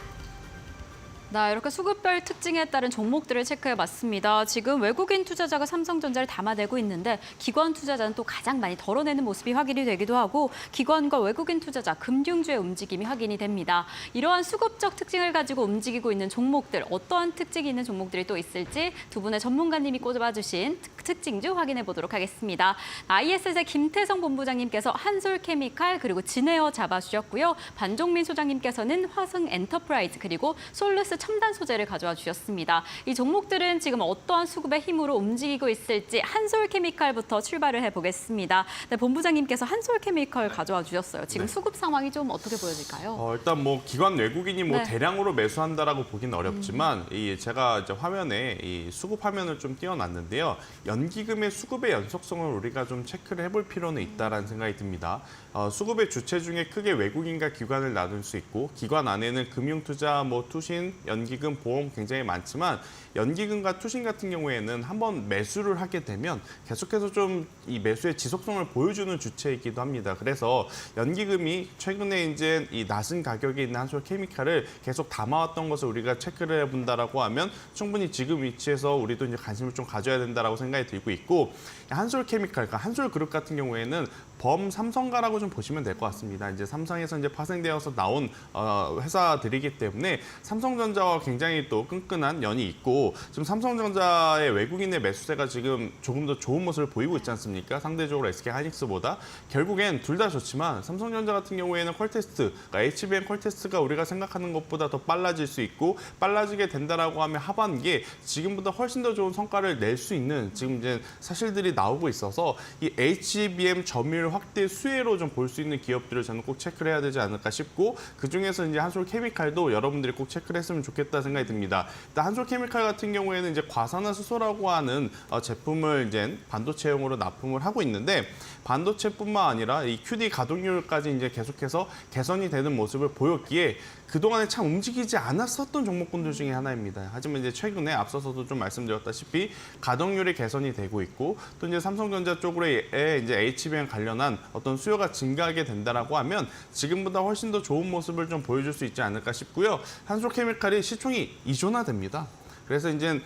네, 이렇게 수급별 특징에 따른 종목들을 체크해봤습니다. 지금 외국인 투자자가 삼성전자를 담아내고 있는데 기관 투자자는 또 가장 많이 덜어내는 모습이 확인이 되기도 하고 기관과 외국인 투자자, 금융주의 움직임이 확인이 됩니다. 이러한 수급적 특징을 가지고 움직이고 있는 종목들, 어떠한 특징이 있는 종목들이 또 있을지 두 분의 전문가님이 꼽아주신 특징주 확인해 보도록 하겠습니다. ISS의 김태성 본부장님께서 한솔케미칼 그리고 진에어 잡아주셨고요. 반종민 소장님께서는 화승엔터프라이즈 그리고 솔루스 첨단 소재를 가져와 주셨습니다. 이 종목들은 지금 어떠한 수급의 힘으로 움직이고 있을지 한솔케미칼부터 출발을 해보겠습니다. 네, 본부장님께서 한솔케미칼 가져와 주셨어요. 지금 수급 상황이 좀 어떻게 보여질까요? 일단 뭐 기관 외국인이 뭐 네. 대량으로 매수한다라고 보기는 어렵지만 제가 이제 화면에 이 수급 화면을 좀 띄워놨는데요. 연기금의 수급의 연속성을 우리가 좀 체크를 해볼 필요는 있다라는 생각이 듭니다. 수급의 주체 중에 크게 외국인과 기관을 나눌 수 있고 기관 안에는 금융투자, 투신, 연기금, 보험 굉장히 많지만 연기금과 투신 같은 경우에는 한번 매수를 하게 되면 계속해서 좀 이 매수의 지속성을 보여주는 주체이기도 합니다. 그래서 연기금이 최근에 이제 이 낮은 가격에 있는 한솔케미칼을 계속 담아왔던 것을 우리가 체크를 해본다라고 하면 충분히 지금 위치에서 우리도 이제 관심을 좀 가져야 된다라고 생각이 들고 있고 한솔케미칼, 그러니까 한솔그룹 같은 경우에는 삼성가라고 좀 보시면 될 것 같습니다. 이제 삼성에서 이제 파생되어서 나온 회사들이기 때문에 삼성전자와 굉장히 또 끈끈한 연이 있고 지금 삼성전자의 외국인의 매수세가 지금 조금 더 좋은 모습을 보이고 있지 않습니까? 상대적으로 SK하이닉스보다 결국엔 둘 다 좋지만 삼성전자 같은 경우에는 퀄테스트, 그러니까 HBM 퀄테스트가 우리가 생각하는 것보다 더 빨라질 수 있고 빨라지게 된다라고 하면 하반기에 지금보다 훨씬 더 좋은 성과를 낼 수 있는 지금 이제 사실들이 나오고 있어서 이 HBM 점유율 확대 수혜로 좀 볼 수 있는 기업들을 저는 꼭 체크를 해야 되지 않을까 싶고 그중에서 이제 한솔케미칼도 여러분들이 꼭 체크를 했으면 좋겠다 생각이 듭니다. 일단 한솔케미칼 같은 경우에는 이제 과산화수소라고 하는 제품을 이제 반도체용으로 납품을 하고 있는데 반도체뿐만 아니라 이 QD 가동률까지 이제 계속해서 개선이 되는 모습을 보였기에 그동안에 참 움직이지 않았었던 종목군들 중에 하나입니다. 하지만 이제 최근에 앞서서도 좀 말씀드렸다시피 가동률이 개선이 되고 있고 또 이제 삼성전자 쪽으로의 이제 HBM 관련한 어떤 수요가 증가하게 된다라고 하면 지금보다 훨씬 더 좋은 모습을 좀 보여줄 수 있지 않을까 싶고요. 한솔케미칼이 시총이 2조나 됩니다. 그래서 이제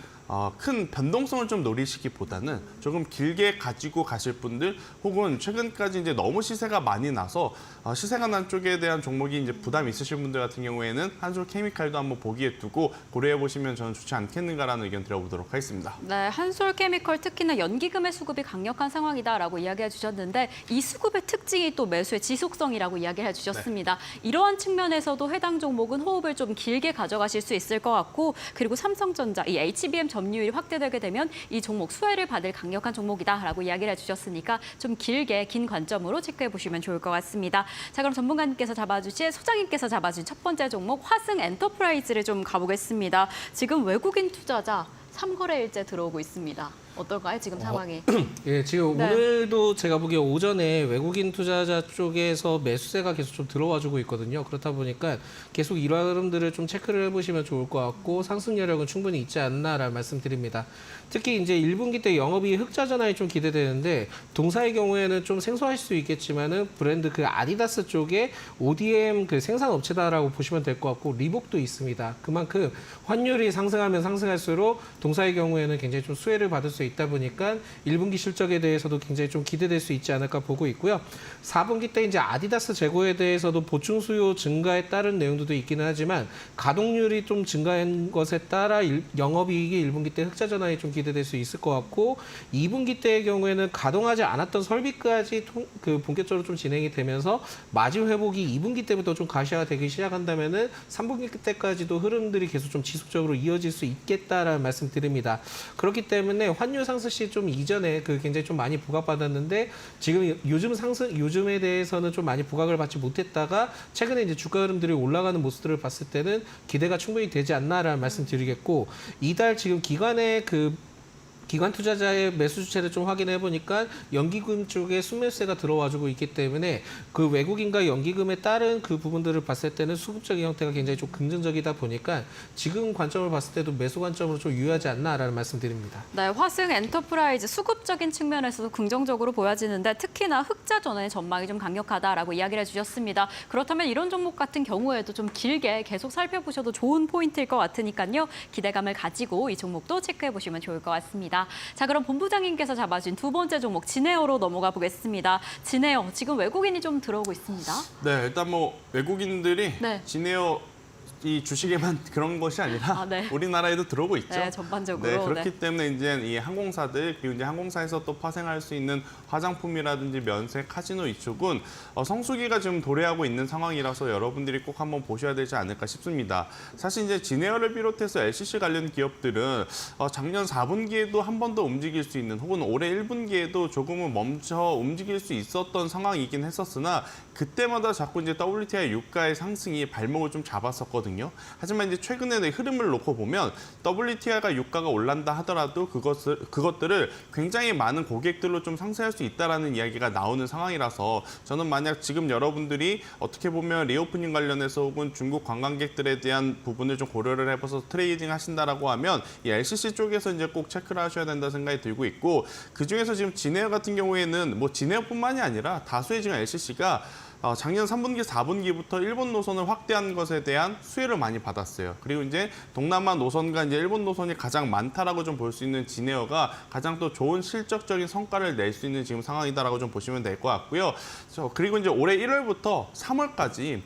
큰 변동성을 좀 노리시기보다는 조금 길게 가지고 가실 분들 혹은 최근까지 이제 너무 시세가 많이 나서 시세가 난 쪽에 대한 종목이 이제 부담이 있으신 분들 같은 경우에는 한솔케미칼도 한번 보기에 두고 고려해 보시면 저는 좋지 않겠는가라는 의견 드려보도록 하겠습니다. 네, 한솔케미칼 특히나 연기금의 수급이 강력한 상황이다라고 이야기해 주셨는데 이 수급의 특징이 또 매수의 지속성이라고 이야기해 주셨습니다. 이러한 측면에서도 해당 종목은 호흡을 좀 길게 가져가실 수 있을 것 같고 그리고 삼성전자, 이 HBM 점유율이 확대되게 되면 이 종목 수혜를 받을 강력한 종목이다라고 이야기를 해주셨으니까 좀 길게 긴 관점으로 체크해 보시면 좋을 것 같습니다. 자, 그럼 전문가님께서 잡아주신 소장님께서 잡아준 첫 번째 종목 화승 엔터프라이즈를 좀 가보겠습니다. 지금 외국인 투자자 3거래일째 들어오고 있습니다. 어떨까요, 지금 상황이? 예, 지금 네. 오늘도 제가 보기에 오전에 외국인 투자자 쪽에서 매수세가 계속 좀 들어와주고 있거든요. 그렇다 보니까 계속 이러한 흐름들을 좀 체크를 해보시면 좋을 것 같고 상승 여력은 충분히 있지 않나라는 말씀드립니다. 특히 이제 1분기 때 영업이익 흑자 전환이 좀 기대되는데 동사의 경우에는 좀 생소하실 수 있겠지만은 브랜드 그 아디다스 쪽에 ODM 그 생산 업체다라고 보시면 될 것 같고 리복도 있습니다. 그만큼 환율이 상승하면 상승할수록 동사의 경우에는 굉장히 좀 수혜를 받을 수 있다 보니까 1분기 실적에 대해서도 굉장히 좀 기대될 수 있지 않을까 보고 있고요. 4분기 때 이제 아디다스 재고에 대해서도 보충 수요 증가에 따른 내용도 있기는 하지만 가동률이 좀 증가한 것에 따라 영업이익이 1분기 때 흑자 전환이 좀 기대될 수 있을 것 같고 2분기 때의 경우에는 가동하지 않았던 설비까지 본격적으로 좀 진행이 되면서 마진 회복이 2분기 때부터 좀 가시화가 되기 시작한다면은 3분기 때까지도 흐름들이 계속 좀 지속적으로 이어질 수 있겠다라는 말씀드립니다. 그렇기 때문에 환율 상승 시 좀 이전에 굉장히 좀 많이 부각받았는데 지금 요즘에 대해서는 좀 많이 부각을 받지 못했다가 최근에 이제 주가 흐름들이 올라가는 모습들을 봤을 때는 기대가 충분히 되지 않나라는 말씀드리겠고 이달 지금 기관 투자자의 매수 주체를 좀 확인해 보니까 연기금 쪽에 순매수세가 들어와주고 있기 때문에 그 외국인과 연기금에 따른 그 부분들을 봤을 때는 수급적인 형태가 굉장히 좀 긍정적이다 보니까 지금 관점을 봤을 때도 매수 관점으로 좀 유효하지 않나라는 말씀드립니다. 네, 화승 엔터프라이즈 수급적인 측면에서도 긍정적으로 보여지는데 특히나 흑자 전환의 전망이 좀 강력하다라고 이야기를 해주셨습니다. 그렇다면 이런 종목 같은 경우에도 좀 길게 계속 살펴보셔도 좋은 포인트일 것 같으니까요. 기대감을 가지고 이 종목도 체크해 보시면 좋을 것 같습니다. 자, 그럼 본부장님께서 잡아준 두 번째 종목 진에어로 넘어가 보겠습니다. 진에어 지금 외국인이 좀 들어오고 있습니다. 네, 일단 외국인들이 네. 진에어 이 주식에만 그런 것이 아니라 네. 우리나라에도 들어오고 있죠. 네, 전반적으로. 네, 그렇기 때문에 이제 이 항공사들 그리고 이제 항공사에서 또 파생할 수 있는 화장품이라든지 면세, 카지노 이쪽은 성수기가 지금 도래하고 있는 상황이라서 여러분들이 꼭 한번 보셔야 되지 않을까 싶습니다. 사실 이제 진에어를 비롯해서 LCC 관련 기업들은 작년 4분기에도 한 번 더 움직일 수 있는 혹은 올해 1분기에도 조금은 멈춰 움직일 수 있었던 상황이긴 했었으나 그때마다 자꾸 이제 WTI 유가의 상승이 발목을 좀 잡았었거든요. 있거든요. 하지만 이제 최근의 흐름을 놓고 보면 WTI가 유가가 올란다 하더라도 그것들을 굉장히 많은 고객들로 좀 상쇄할 수 있다라는 이야기가 나오는 상황이라서 저는 만약 지금 여러분들이 어떻게 보면 리오프닝 관련해서 혹은 중국 관광객들에 대한 부분을 좀 고려를 해봐서 트레이딩 하신다라고 하면 이 LCC 쪽에서 이제 꼭 체크를 하셔야 된다 생각이 들고 있고 그중에서 지금 진에어 같은 경우에는 뭐 진에어뿐만이 아니라 다수의 지금 LCC가 작년 3분기, 4분기부터 일본 노선을 확대한 것에 대한 수혜를 많이 받았어요. 그리고 이제 동남아 노선과 이제 일본 노선이 가장 많다라고 좀 볼 수 있는 진에어가 가장 또 좋은 실적적인 성과를 낼 수 있는 지금 상황이다라고 좀 보시면 될 것 같고요. 그리고 이제 올해 1월부터 3월까지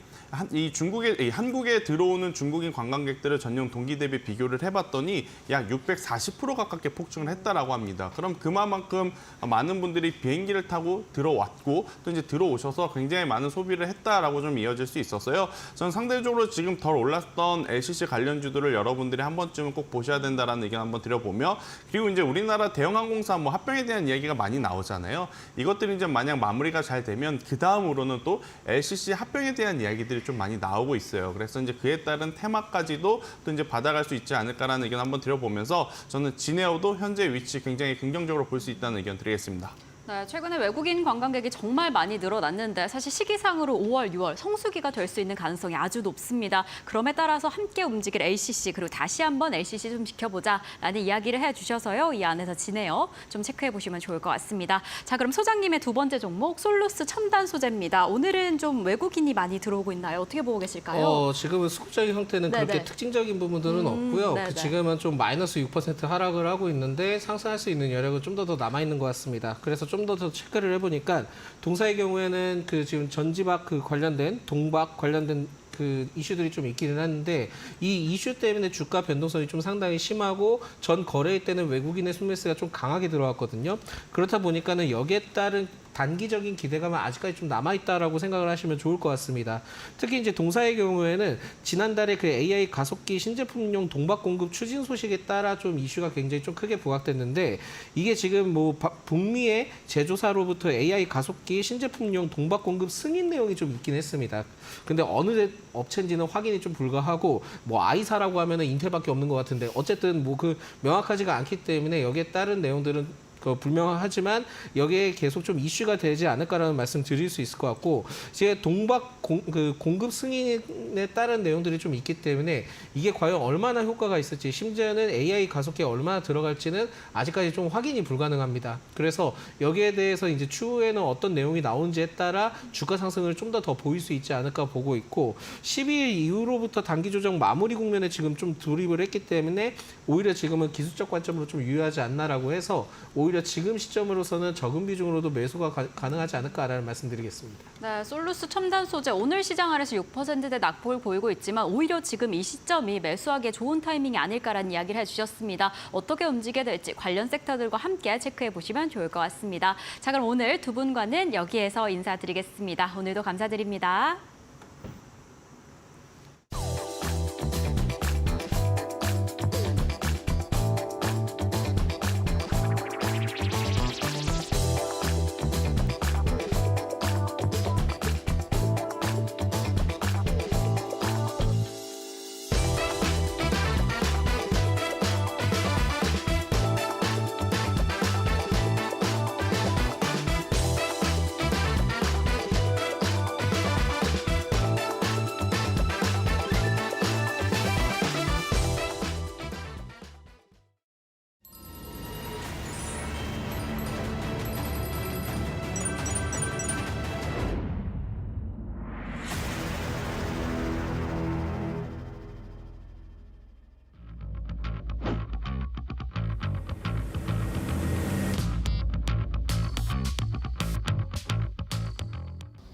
한국에 들어오는 중국인 관광객들을 전년 동기 대비 비교를 해봤더니 약 640% 가깝게 폭증을 했다라고 합니다. 그럼 그만큼 많은 분들이 비행기를 타고 들어왔고 또 이제 들어오셔서 굉장히 많은 소비를 했다라고 좀 이어질 수 있었어요. 저는 상대적으로 지금 덜 올랐던 LCC 관련주들을 여러분들이 한 번쯤은 꼭 보셔야 된다라는 의견 한번 드려보며 그리고 이제 우리나라 대형항공사 뭐 합병에 대한 이야기가 많이 나오잖아요. 이것들이 이제 만약 마무리가 잘 되면 그 다음으로는 또 LCC 합병에 대한 이야기들이 좀 많이 나오고 있어요. 그래서 이제 그에 따른 테마까지도 또 이제 받아갈 수 있지 않을까라는 의견 한번 드려보면서 저는 진에어도 현재 위치 굉장히 긍정적으로 볼 수 있다는 의견 드리겠습니다. 네, 최근에 외국인 관광객이 정말 많이 늘어났는데 사실 시기상으로 5월, 6월 성수기가 될 수 있는 가능성이 아주 높습니다. 그럼에 따라서 함께 움직일 LCC 그리고 다시 한번 LCC 좀 지켜보자라는 이야기를 해주셔서요. 이 안에서 지네요. 좀 체크해보시면 좋을 것 같습니다. 자, 그럼 소장님의 두 번째 종목 솔루스 첨단 소재입니다. 오늘은 좀 외국인이 많이 들어오고 있나요? 어떻게 보고 계실까요? 지금은 수급적인 형태는 네네. 그렇게 특징적인 부분들은 없고요. 네네. 지금은 좀 마이너스 6% 하락을 하고 있는데 상승할 수 있는 여력은 좀 더 남아있는 것 같습니다. 그래서 좀 더 체크를 해보니까 동사의 경우에는 그 지금 전지박 그 관련된 동박 관련된 그 이슈들이 좀 있기는 한데 이 이슈 때문에 주가 변동성이 좀 상당히 심하고 전 거래일 때는 외국인의 순매수가 좀 강하게 들어왔거든요. 그렇다 보니까는 여기에 따른 단기적인 기대감은 아직까지 좀 남아있다라고 생각을 하시면 좋을 것 같습니다. 특히 이제 동사의 경우에는 지난달에 그 AI 가속기 신제품용 동박 공급 추진 소식에 따라 좀 이슈가 굉장히 좀 크게 부각됐는데 이게 지금 뭐 북미의 제조사로부터 AI 가속기 신제품용 동박 공급 승인 내용이 좀 있긴 했습니다. 근데 어느 업체인지는 확인이 좀 불가하고 뭐 아이사라고 하면은 인텔밖에 없는 것 같은데 어쨌든 뭐 그 명확하지가 않기 때문에 여기에 따른 내용들은 불명하지만 여기에 계속 좀 이슈가 되지 않을까라는 말씀 드릴 수 있을 것 같고 제 동박 공급 승인에 따른 내용들이 좀 있기 때문에 이게 과연 얼마나 효과가 있을지 심지어는 AI 가속기에 얼마나 들어갈지는 아직까지 좀 확인이 불가능합니다. 그래서 여기에 대해서 이제 추후에는 어떤 내용이 나오는지에 따라 주가 상승을 좀 더 보일 수 있지 않을까 보고 있고 12일 이후로부터 단기 조정 마무리 국면에 지금 좀 돌입을 했기 때문에 오히려 지금은 기술적 관점으로 좀 유효하지 않나라고 해서 오히려 지금 시점으로서는 적은 비중으로도 매수가 가능하지 않을까라는 말씀드리겠습니다. 네, 솔루스 첨단 소재 오늘 시장 아래서 6%대 낙폭을 보이고 있지만 오히려 지금 이 시점이 매수하기에 좋은 타이밍이 아닐까라는 이야기를 해주셨습니다. 어떻게 움직여야 될지 관련 섹터들과 함께 체크해 보시면 좋을 것 같습니다. 자, 그럼 오늘 두 분과는 여기에서 인사드리겠습니다. 오늘도 감사드립니다.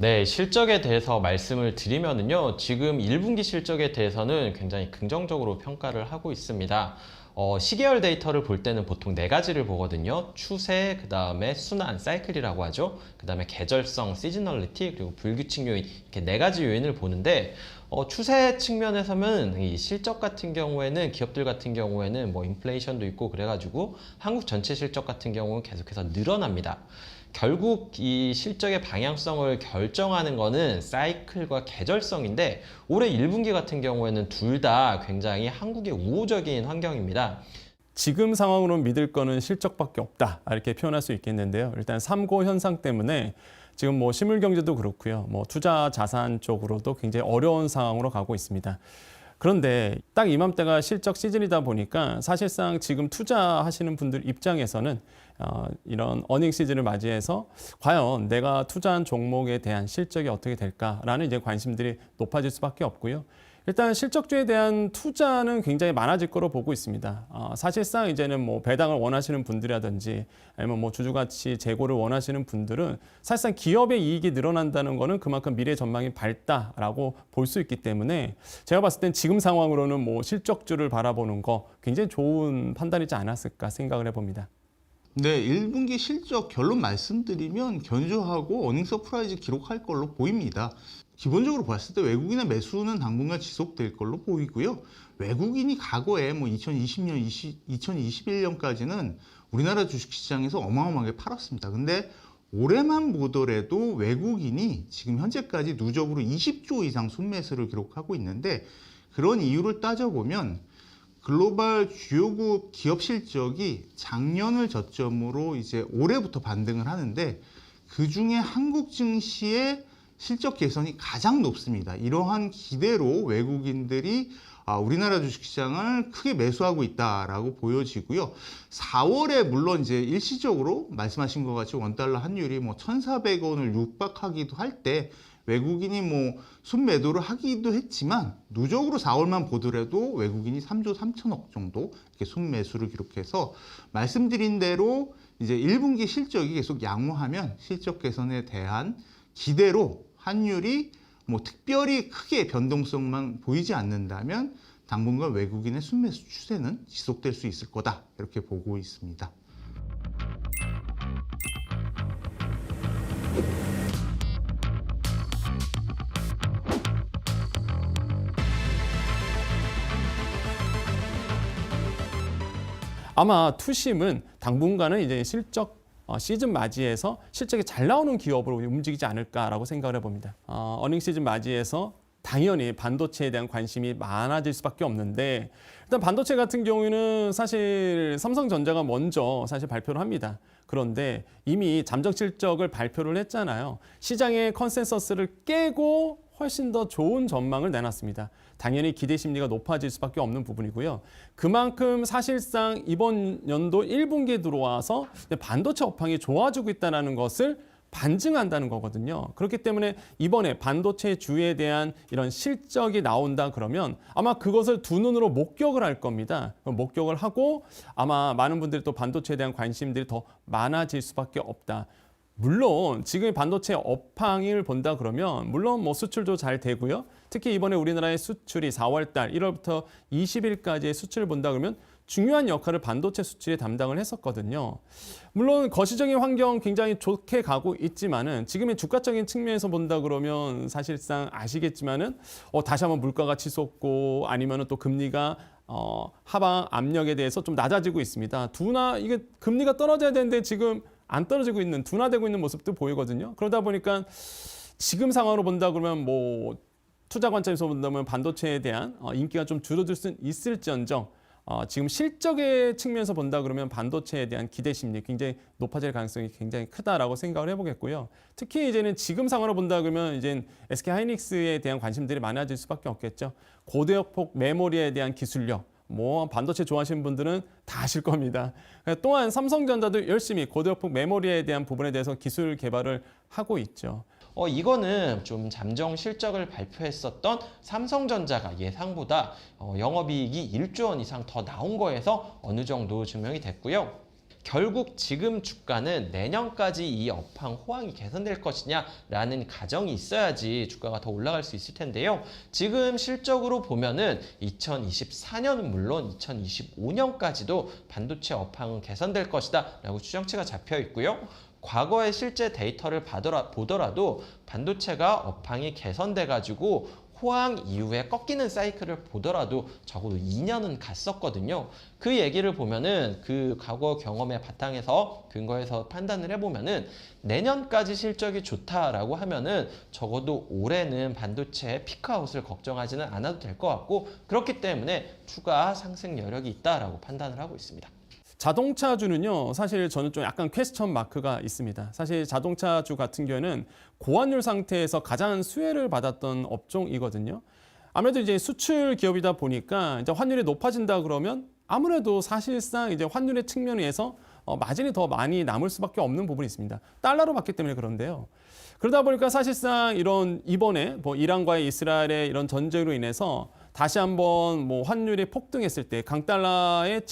네, 실적에 대해서 말씀을 드리면은요, 지금 1분기 실적에 대해서는 굉장히 긍정적으로 평가를 하고 있습니다. 시계열 데이터를 볼 때는 보통 4가지를 보거든요. 추세, 그 다음에 순환, 사이클이라고 하죠. 그 다음에 계절성, 시즈널리티, 그리고 불규칙 요인, 이렇게 4가지 요인을 보는데 추세 측면에서는 이 실적 같은 경우에는 기업들 같은 경우에는 뭐 인플레이션도 있고 그래가지고 한국 전체 실적 같은 경우는 계속해서 늘어납니다. 결국 이 실적의 방향성을 결정하는 거는 사이클과 계절성인데 올해 1분기 같은 경우에는 둘 다 굉장히 한국의 우호적인 환경입니다. 지금 상황으로는 믿을 거는 실적밖에 없다 이렇게 표현할 수 있겠는데요. 일단 3고 현상 때문에 지금 뭐 실물 경제도 그렇고요. 뭐 투자 자산 쪽으로도 굉장히 어려운 상황으로 가고 있습니다. 그런데 딱 이맘때가 실적 시즌이다 보니까 사실상 지금 투자하시는 분들 입장에서는 이런 어닝 시즌을 맞이해서 과연 내가 투자한 종목에 대한 실적이 어떻게 될까라는 이제 관심들이 높아질 수밖에 없고요. 일단 실적주에 대한 투자는 굉장히 많아질 거로 보고 있습니다. 사실상 이제는 뭐 배당을 원하시는 분들이라든지 아니면 뭐 주주가치 재고를 원하시는 분들은 사실상 기업의 이익이 늘어난다는 거는 그만큼 미래 전망이 밝다라고 볼 수 있기 때문에 제가 봤을 땐 지금 상황으로는 뭐 실적주를 바라보는 거 굉장히 좋은 판단이지 않았을까 생각을 해봅니다. 네, 1분기 실적 결론 말씀드리면 견조하고 어닝 서프라이즈 기록할 걸로 보입니다. 기본적으로 봤을 때 외국인의 매수는 당분간 지속될 걸로 보이고요. 외국인이 과거에 뭐 2020년, 2021년까지는 우리나라 주식시장에서 어마어마하게 팔았습니다. 근데 올해만 보더라도 외국인이 지금 현재까지 누적으로 20조 이상 순매수를 기록하고 있는데 그런 이유를 따져보면 글로벌 주요국 기업 실적이 작년을 저점으로 이제 올해부터 반등을 하는데 그 중에 한국 증시의 실적 개선이 가장 높습니다. 이러한 기대로 외국인들이 우리나라 주식시장을 크게 매수하고 있다라고 보여지고요. 4월에 물론 이제 일시적으로 말씀하신 것 같이 원달러 환율이 뭐 1,400원을 육박하기도 할 때 외국인이 뭐 순매도를 하기도 했지만 누적으로 4월만 보더라도 외국인이 3조 3천억 정도 이렇게 순매수를 기록해서 말씀드린 대로 이제 1분기 실적이 계속 양호하면 실적 개선에 대한 기대로 환율이 뭐 특별히 크게 변동성만 보이지 않는다면 당분간 외국인의 순매수 추세는 지속될 수 있을 거다 이렇게 보고 있습니다. 아마 투심은 당분간은 이제 실적 시즌 맞이해서 실적이 잘 나오는 기업으로 움직이지 않을까라고 생각을 해봅니다. 어닝 시즌 맞이해서 당연히 반도체에 대한 관심이 많아질 수밖에 없는데 일단 반도체 같은 경우에는 사실 삼성전자가 먼저 사실 발표를 합니다. 그런데 이미 잠정 실적을 발표를 했잖아요. 시장의 컨센서스를 깨고 훨씬 더 좋은 전망을 내놨습니다. 당연히 기대 심리가 높아질 수밖에 없는 부분이고요. 그만큼 사실상 이번 연도 1분기에 들어와서 반도체 업황이 좋아지고 있다는 것을 반증한다는 거거든요. 그렇기 때문에 이번에 반도체 주에 대한 이런 실적이 나온다 그러면 아마 그것을 두 눈으로 목격을 할 겁니다. 목격을 하고 아마 많은 분들이 또 반도체에 대한 관심들이 더 많아질 수밖에 없다. 물론 지금 반도체 업황을 본다 그러면 물론 뭐 수출도 잘 되고요. 특히 이번에 우리나라의 수출이 4월 달 1월부터 20일까지의 수출을 본다 그러면 중요한 역할을 반도체 수출에 담당을 했었거든요. 물론 거시적인 환경 굉장히 좋게 가고 있지만은 지금의 주가적인 측면에서 본다 그러면 사실상 아시겠지만은 다시 한번 물가가 치솟고 아니면은 또 금리가 하방 압력에 대해서 좀 낮아지고 있습니다. 이게 금리가 떨어져야 되는데 지금 안 떨어지고 있는 둔화되고 있는 모습도 보이거든요. 그러다 보니까 지금 상황으로 본다 그러면 뭐 투자 관점에서 본다면 반도체에 대한 인기가 좀 줄어들 수 있을지언정 지금 실적의 측면에서 본다 그러면 반도체에 대한 기대 심리 굉장히 높아질 가능성이 굉장히 크다라고 생각을 해보겠고요. 특히 이제는 지금 상황으로 본다 그러면 이제 SK 하이닉스에 대한 관심들이 많아질 수밖에 없겠죠. 고대역폭 메모리에 대한 기술력. 뭐 반도체 좋아하시는 분들은 다 아실 겁니다. 또한 삼성전자도 열심히 고대역폭 메모리에 대한 부분에 대해서 기술 개발을 하고 있죠. 이거는 좀 잠정 실적을 발표했었던 삼성전자가 예상보다 영업이익이 1조 원 이상 더 나온 거에서 어느 정도 증명이 됐고요. 결국 지금 주가는 내년까지 이 업황 호황이 개선될 것이냐라는 가정이 있어야지 주가가 더 올라갈 수 있을 텐데요. 지금 실적으로 보면은 2024년은 물론 2025년까지도 반도체 업황은 개선될 것이다라고 추정치가 잡혀 있고요. 과거의 실제 데이터를 보더라도 반도체가 업황이 개선돼가지고 호황 이후에 꺾이는 사이클을 보더라도 적어도 2년은 갔었거든요. 그 얘기를 보면은 그 과거 경험의 바탕에서 근거해서 판단을 해보면은 내년까지 실적이 좋다라고 하면은 적어도 올해는 반도체 피크아웃을 걱정하지는 않아도 될 것 같고, 그렇기 때문에 추가 상승 여력이 있다라고 판단을 하고 있습니다. 자동차주는요, 사실 저는 좀 약간 퀘스천 마크가 있습니다. 사실 자동차주 같은 경우에는 고환율 상태에서 가장 수혜를 받았던 업종이거든요. 아무래도 이제 수출 기업이다 보니까 이제 환율이 높아진다 그러면 아무래도 사실상 이제 환율의 측면에서 마진이 더 많이 남을 수밖에 없는 부분이 있습니다. 달러로 받기 때문에 그런데요. 그러다 보니까 사실상 이런 이번에 뭐 이란과의 이스라엘의 이런 전쟁으로 인해서 다시 한번 뭐 환율이 폭등했을 때 강달러의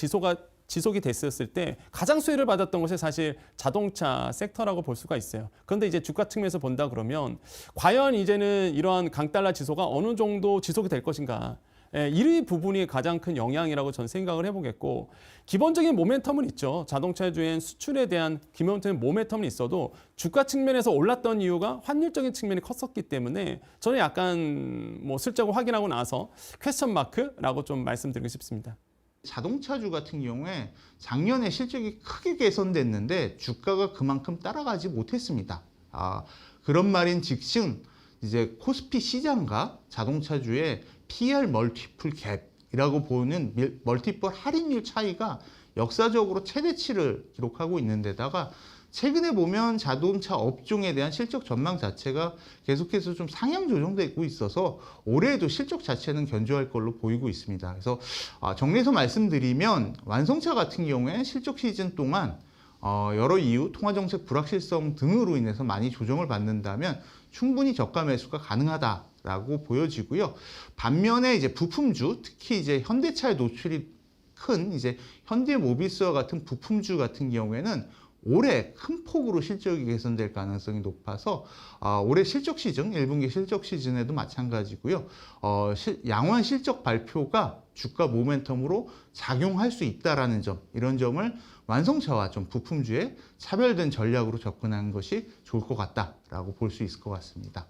지속이 됐었을 때 가장 수혜를 받았던 것이 사실 자동차 섹터라고 볼 수가 있어요. 그런데 이제 주가 측면에서 본다 그러면 과연 이제는 이러한 강달러 지소가 어느 정도 지속이 될 것인가? 이 부분이 가장 큰 영향이라고 저는 생각을 해보겠고, 기본적인 모멘텀은 있죠. 자동차주엔 수출에 대한 기본적인 모멘텀은 있어도 주가 측면에서 올랐던 이유가 환율적인 측면이 컸었기 때문에 저는 약간 뭐 슬쩍 확인하고 나서 퀘스천 마크라고 좀 말씀드리고 싶습니다. 자동차주 같은 경우에 작년에 실적이 크게 개선됐는데 주가가 그만큼 따라가지 못했습니다. 그런 말인 즉슨 이제 코스피 시장과 자동차주의 PR 멀티플 갭이라고 보는 멀티플 할인율 차이가 역사적으로 최대치를 기록하고 있는 데다가 최근에 보면 자동차 업종에 대한 실적 전망 자체가 계속해서 좀 상향 조정되고 있어서 올해에도 실적 자체는 견조할 걸로 보이고 있습니다. 그래서 정리해서 말씀드리면 완성차 같은 경우에 실적 시즌 동안 여러 이유, 통화정책 불확실성 등으로 인해서 많이 조정을 받는다면 충분히 저가 매수가 가능하다라고 보여지고요. 반면에 이제 부품주, 특히 이제 현대차에 노출이 큰 이제 현대모비스와 같은 부품주 같은 경우에는 올해 큰 폭으로 실적이 개선될 가능성이 높아서 올해 실적 시즌, 1분기 실적 시즌에도 마찬가지고요. 양호한 실적 발표가 주가 모멘텀으로 작용할 수 있다라는 점, 이런 점을 완성차와 좀 부품주의 차별된 전략으로 접근하는 것이 좋을 것 같다라고 볼 수 있을 것 같습니다.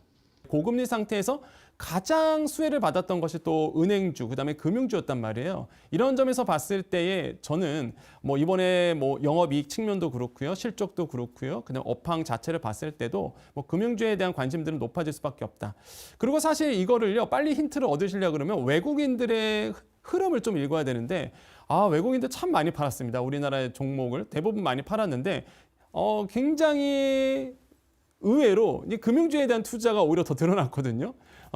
고금리 상태에서 가장 수혜를 받았던 것이 또 은행주, 그다음에 금융주였단 말이에요. 이런 점에서 봤을 때에 저는 뭐 이번에 뭐 영업이익 측면도 그렇고요, 실적도 그렇고요, 그다음 업황 자체를 봤을 때도 뭐 금융주에 대한 관심들은 높아질 수밖에 없다. 그리고 사실 이거를요, 빨리 힌트를 얻으시려 그러면 외국인들의 흐름을 좀 읽어야 되는데, 외국인들 참 많이 팔았습니다. 우리나라의 종목을 대부분 많이 팔았는데 굉장히 의외로 이 금융주에 대한 투자가 오히려 더 늘어났거든요.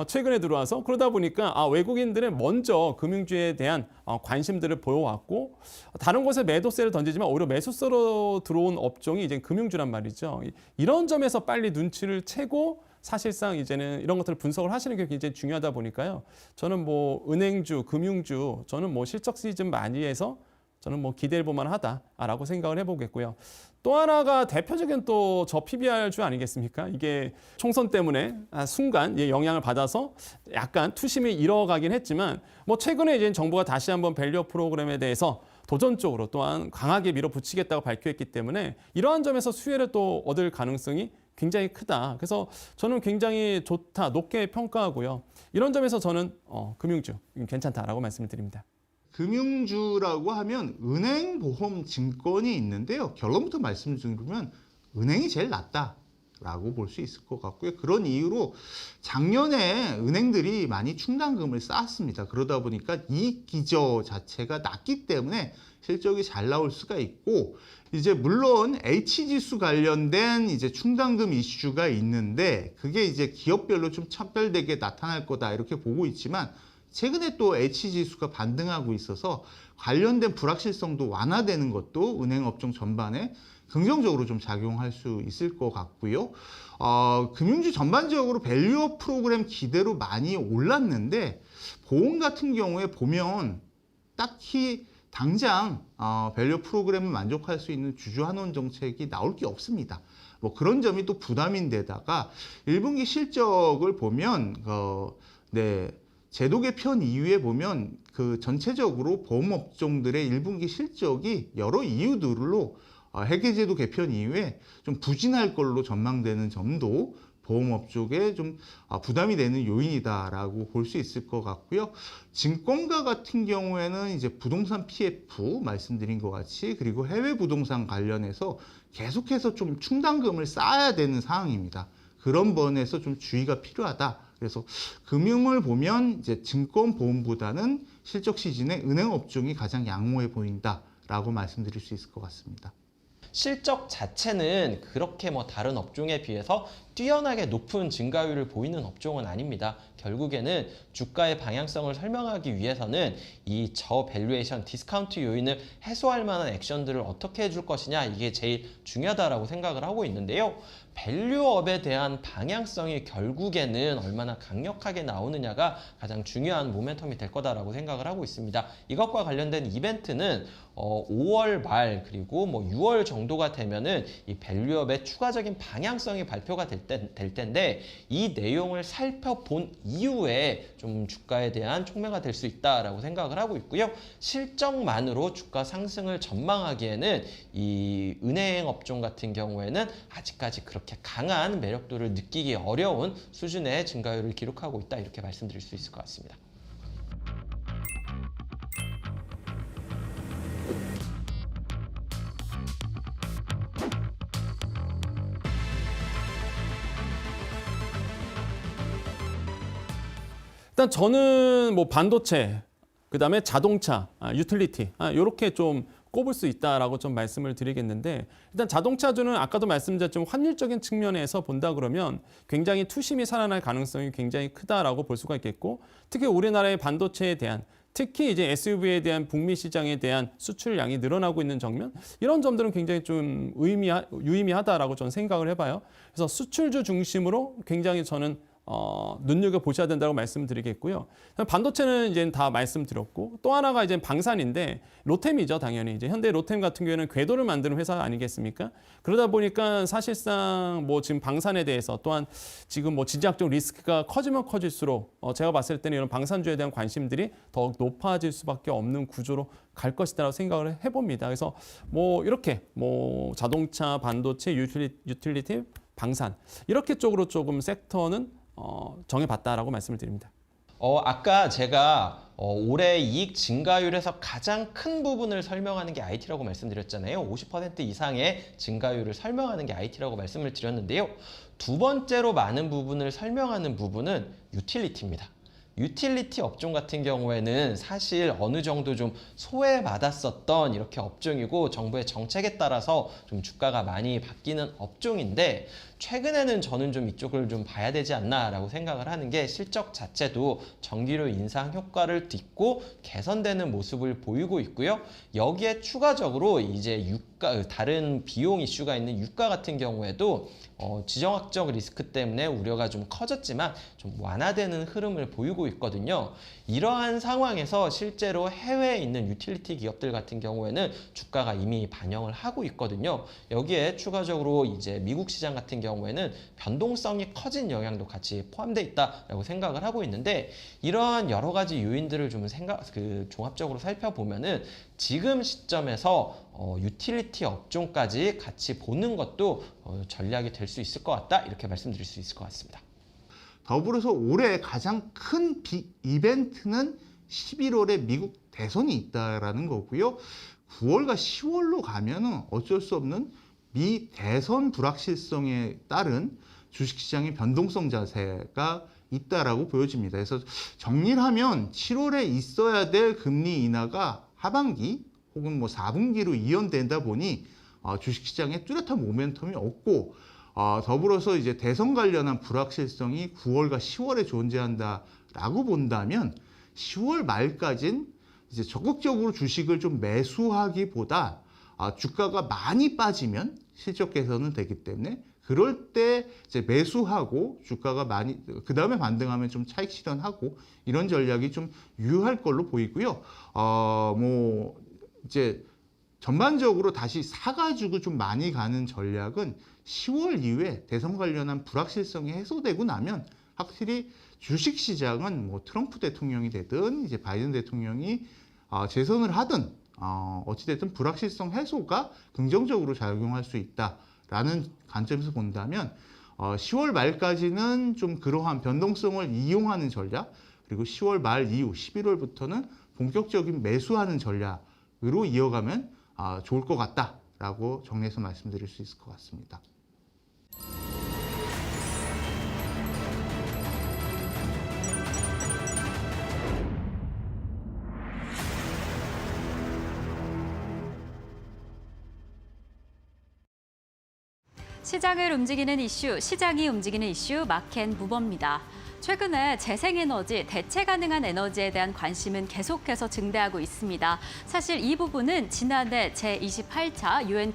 최근에 들어와서. 그러다 보니까 외국인들은 먼저 금융주에 대한 관심들을 보여왔고, 다른 곳에 매도세를 던지지만 오히려 매수세로 들어온 업종이 이제 금융주란 말이죠. 이런 점에서 빨리 눈치를 채고 사실상 이제는 이런 것들을 분석을 하시는 게 굉장히 중요하다 보니까요. 저는 뭐 은행주, 금융주, 저는 뭐 실적 시즌 맞이해서 저는 뭐 기대해 볼 만하다라고 생각을 해보겠고요. 또 하나가 대표적인 또 저 PBR주 아니겠습니까? 이게 총선 때문에 순간 영향을 받아서 약간 투심이 잃어가긴 했지만, 뭐 최근에 이제 정부가 다시 한번 밸류 프로그램에 대해서 도전적으로 또한 강하게 밀어붙이겠다고 발표했기 때문에 이러한 점에서 수혜를 또 얻을 가능성이 굉장히 크다. 그래서 저는 굉장히 좋다, 높게 평가하고요. 이런 점에서 저는 금융주 괜찮다라고 말씀을 드립니다. 금융주라고 하면 은행, 보험, 증권이 있는데요. 결론부터 말씀드리면 은행이 제일 낫다라고 볼 수 있을 것 같고요. 그런 이유로 작년에 은행들이 많이 충당금을 쌓았습니다. 그러다 보니까 이익 기저 자체가 낮기 때문에 실적이 잘 나올 수가 있고, 이제 물론 H지수 관련된 이제 충당금 이슈가 있는데 그게 이제 기업별로 좀 차별되게 나타날 거다 이렇게 보고 있지만, 최근에 또 H지수가 반등하고 있어서 관련된 불확실성도 완화되는 것도 은행 업종 전반에 긍정적으로 좀 작용할 수 있을 것 같고요. 금융주 전반적으로 밸류업 프로그램 기대로 많이 올랐는데, 보험 같은 경우에 보면 딱히 당장 밸류 프로그램을 만족할 수 있는 주주 환원 정책이 나올 게 없습니다. 뭐 그런 점이 또 부담인데다가 1분기 실적을 보면 제도 개편 이후에 보면 그 전체적으로 보험업종들의 1분기 실적이 여러 이유들로 회계제도 개편 이후에 좀 부진할 걸로 전망되는 점도 보험업 쪽에 좀 부담이 되는 요인이다라고 볼 수 있을 것 같고요. 증권가 같은 경우에는 이제 부동산 PF 말씀드린 것 같이 그리고 해외 부동산 관련해서 계속해서 좀 충당금을 쌓아야 되는 상황입니다. 그런 번에서 좀 주의가 필요하다. 그래서 금융을 보면 이제 증권 보험보다는 실적 시즌에 은행 업종이 가장 양호해 보인다라고 말씀드릴 수 있을 것 같습니다. 실적 자체는 그렇게 뭐 다른 업종에 비해서 뛰어나게 높은 증가율을 보이는 업종은 아닙니다. 결국에는 주가의 방향성을 설명하기 위해서는 이 저밸류에이션 디스카운트 요인을 해소할 만한 액션들을 어떻게 해줄 것이냐, 이게 제일 중요하다고 생각을 하고 있는데요. 밸류업에 대한 방향성이 결국에는 얼마나 강력하게 나오느냐가 가장 중요한 모멘텀이 될 거다라고 생각을 하고 있습니다. 이것과 관련된 이벤트는 5월 말 그리고 뭐 6월 정도가 되면은 이 밸류업의 추가적인 방향성이 발표가 될 텐데, 이 내용을 살펴본 이후에 좀 주가에 대한 촉매가 될 수 있다라고 생각을 하고 있고요. 실적만으로 주가 상승을 전망하기에는 이 은행 업종 같은 경우에는 아직까지 그렇게 강한 매력도를 느끼기 어려운 수준의 증가율을 기록하고 있다, 이렇게 말씀드릴 수 있을 것 같습니다. 일단 저는 뭐 반도체, 그다음에 자동차, 유틸리티 이렇게 좀 꼽을 수 있다라고 좀 말씀을 드리겠는데, 일단 자동차주는 아까도 말씀드렸지만 환율적인 측면에서 본다 그러면 굉장히 투심이 살아날 가능성이 굉장히 크다라고 볼 수가 있겠고, 특히 우리나라의 반도체에 대한, 특히 이제 SUV에 대한 북미 시장에 대한 수출량이 늘어나고 있는 정면, 이런 점들은 굉장히 좀 유의미하다라고 저는 생각을 해봐요. 그래서 수출주 중심으로 굉장히 저는 눈여겨보셔야 된다고 말씀드리겠고요. 반도체는 이제 다 말씀드렸고, 또 하나가 이제 방산인데 로템이죠, 당연히. 이제 현대 로템 같은 경우에는 궤도를 만드는 회사 아니겠습니까? 그러다 보니까 사실상 뭐 지금 방산에 대해서, 또한 지금 뭐 지정학적 리스크가 커지면 커질수록 제가 봤을 때는 이런 방산주에 대한 관심들이 더욱 높아질 수밖에 없는 구조로 갈 것이다라고 생각을 해봅니다. 그래서 뭐 이렇게 뭐 자동차, 반도체, 유틸리티, 방산 이렇게 쪽으로 조금 섹터는 정해봤다라고 말씀을 드립니다. 아까 제가 올해 이익 증가율에서 가장 큰 부분을 설명하는 게 IT라고 말씀드렸잖아요. 50% 이상의 증가율을 설명하는 게 IT라고 말씀을 드렸는데요. 두 번째로 많은 부분을 설명하는 부분은 유틸리티입니다. 유틸리티 업종 같은 경우에는 사실 어느 정도 좀 소외받았었던 이렇게 업종이고, 정부의 정책에 따라서 좀 주가가 많이 바뀌는 업종인데, 최근에는 저는 좀 이쪽을 좀 봐야 되지 않나라고 생각을 하는 게, 실적 자체도 전기료 인상 효과를 딛고 개선되는 모습을 보이고 있고요. 여기에 추가적으로 이제 유가, 다른 비용 이슈가 있는 유가 같은 경우에도 지정학적 리스크 때문에 우려가 좀 커졌지만 좀 완화되는 흐름을 보이고 있거든요. 이러한 상황에서 실제로 해외에 있는 유틸리티 기업들 같은 경우에는 주가가 이미 반영을 하고 있거든요. 여기에 추가적으로 이제 미국 시장 같은 경우에는 변동성이 커진 영향도 같이 포함되어 있다라고 생각을 하고 있는데, 이러한 여러 가지 요인들을 좀 종합적으로 살펴보면은 지금 시점에서 유틸리티 업종까지 같이 보는 것도 전략이 될 수 있을 것 같다, 이렇게 말씀드릴 수 있을 것 같습니다. 더불어서 올해 가장 큰 이벤트는 11월에 미국 대선이 있다라는 거고요. 9월과 10월로 가면은 어쩔 수 없는 미 대선 불확실성에 따른 주식시장의 변동성 자세가 있다라고 보여집니다. 그래서 정리를 하면 7월에 있어야 될 금리 인하가 하반기 혹은 뭐 4분기로 이연된다 보니 주식시장에 뚜렷한 모멘텀이 없고, 더불어서 이제 대선 관련한 불확실성이 9월과 10월에 존재한다라고 본다면 10월 말까지는 이제 적극적으로 주식을 좀 매수하기보다 주가가 많이 빠지면 실적 개선은 되기 때문에 그럴 때 이제 매수하고 주가가 많이 그 다음에 반등하면 좀 차익 실현하고, 이런 전략이 좀 유효할 걸로 보이고요. 뭐 이제 전반적으로 다시 사가지고 좀 많이 가는 전략은 10월 이후에 대선 관련한 불확실성이 해소되고 나면 확실히 주식시장은 뭐 트럼프 대통령이 되든 이제 바이든 대통령이 재선을 하든 어찌됐든 불확실성 해소가 긍정적으로 작용할 수 있다라는 관점에서 본다면 10월 말까지는 좀 그러한 변동성을 이용하는 전략, 그리고 10월 말 이후 11월부터는 본격적인 매수하는 전략으로 이어가면 좋을 것 같다라고 정리해서 말씀드릴 수 있을 것 같습니다. 시장을 움직이는 이슈, 시장이 움직이는 이슈 마켓 무버입니다. 최근에 재생에너지, 대체 가능한 에너지에 대한 관심은 계속해서 증대하고 있습니다. 사실 이 부분은 지난해 제28차 UN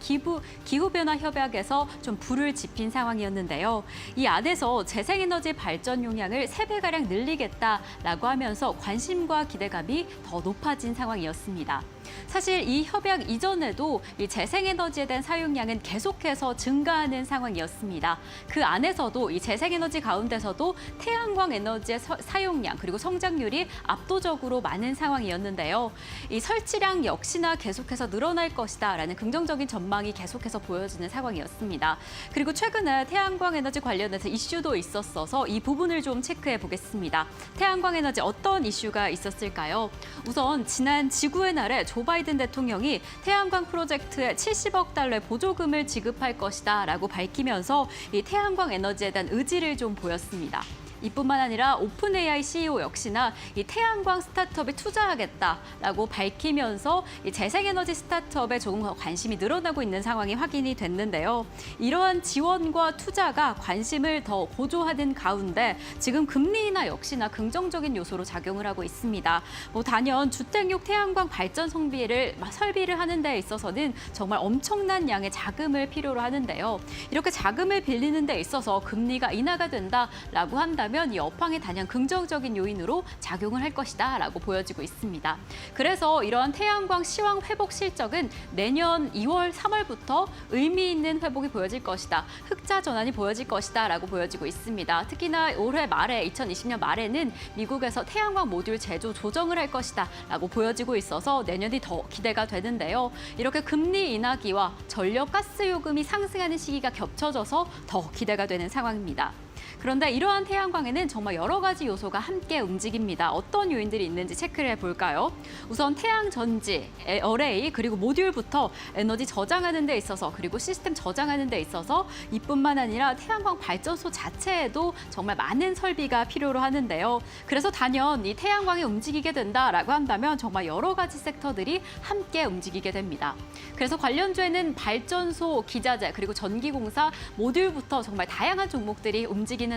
기후변화 협약에서 좀 불을 지핀 상황이었는데요. 이 안에서 재생에너지 발전 용량을 3배가량 늘리겠다라고 하면서 관심과 기대감이 더 높아진 상황이었습니다. 사실 이 협약 이전에도 이 재생에너지에 대한 사용량은 계속해서 증가하는 상황이었습니다. 그 안에서도 이 재생에너지 가운데서도 태양광 에너지의 사용량 그리고 성장률이 압도적으로 많은 상황이었는데요. 이 설치량 역시나 계속해서 늘어날 것이다라는 긍정적인 전망이 계속해서 보여지는 상황이었습니다. 그리고 최근에 태양광 에너지 관련해서 이슈도 있었어서 이 부분을 좀 체크해 보겠습니다. 태양광 에너지 어떤 이슈가 있었을까요? 우선 지난 지구의 날에 조 바이든 대통령이 태양광 프로젝트에 70억 달러의 보조금을 지급할 것이다라고 밝히면서 이 태양광 에너지에 대한 의지를 좀 보였습니다. 이뿐만 아니라 오픈 AI CEO 역시나 이 태양광 스타트업에 투자하겠다라고 밝히면서 이 재생에너지 스타트업에 조금 더 관심이 늘어나고 있는 상황이 확인이 됐는데요. 이러한 지원과 투자가 관심을 더 고조하는 가운데 지금 금리 인하 역시나 긍정적인 요소로 작용을 하고 있습니다. 단연 주택용 태양광 발전 설비를 하는 데 있어서는 정말 엄청난 양의 자금을 필요로 하는데요. 이렇게 자금을 빌리는 데 있어서 금리가 인하가 된다라고 한다면 이 업황에 단연 긍정적인 요인으로 작용을 할 것이다라고 보여지고 있습니다. 그래서 이러한 태양광 시황 회복 실적은 내년 2월, 3월부터 의미 있는 회복이 보여질 것이다. 흑자 전환이 보여질 것이다라고 보여지고 있습니다. 특히나 올해 말에 2020년 말에는 미국에서 태양광 모듈 제조 조정을 할 것이다라고 보여지고 있어서 내년이 더 기대가 되는데요. 이렇게 금리 인하기와 전력 가스 요금이 상승하는 시기가 겹쳐져서 더 기대가 되는 상황입니다. 그런데 이러한 태양광에는 정말 여러 가지 요소가 함께 움직입니다. 어떤 요인들이 있는지 체크를 해볼까요? 우선 태양 전지, 어레이, 그리고 모듈부터 에너지 저장하는 데 있어서 그리고 시스템 저장하는 데 있어서 이뿐만 아니라 태양광 발전소 자체에도 정말 많은 설비가 필요로 하는데요. 그래서 단연 이 태양광이 움직이게 된다라고 한다면 정말 여러 가지 섹터들이 함께 움직이게 됩니다. 그래서 관련주에는 발전소, 기자재, 그리고 전기공사, 모듈부터 정말 다양한 종목들이 움직이는데요.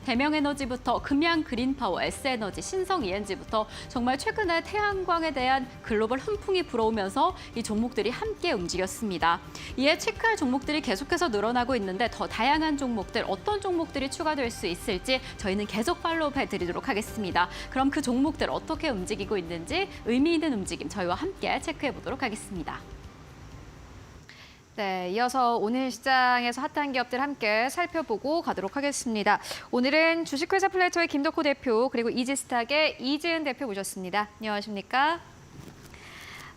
대명에너지부터 금양 그린파워, S에너지, 신성 ENG부터 정말 최근에 태양광에 대한 글로벌 훈풍이 불어오면서 이 종목들이 함께 움직였습니다. 이에 체크할 종목들이 계속해서 늘어나고 있는데 더 다양한 종목들, 어떤 종목들이 추가될 수 있을지 저희는 계속 팔로우 해드리도록 하겠습니다. 그럼 그 종목들 어떻게 움직이고 있는지 의미 있는 움직임 저희와 함께 체크해 보도록 하겠습니다. 네, 이어서 오늘 시장에서 핫한 기업들 함께 살펴보고 가도록 하겠습니다. 오늘은 주식회사 플래터의 김덕호 대표 그리고 이지스탁의 이지은 대표 모셨습니다. 안녕하십니까?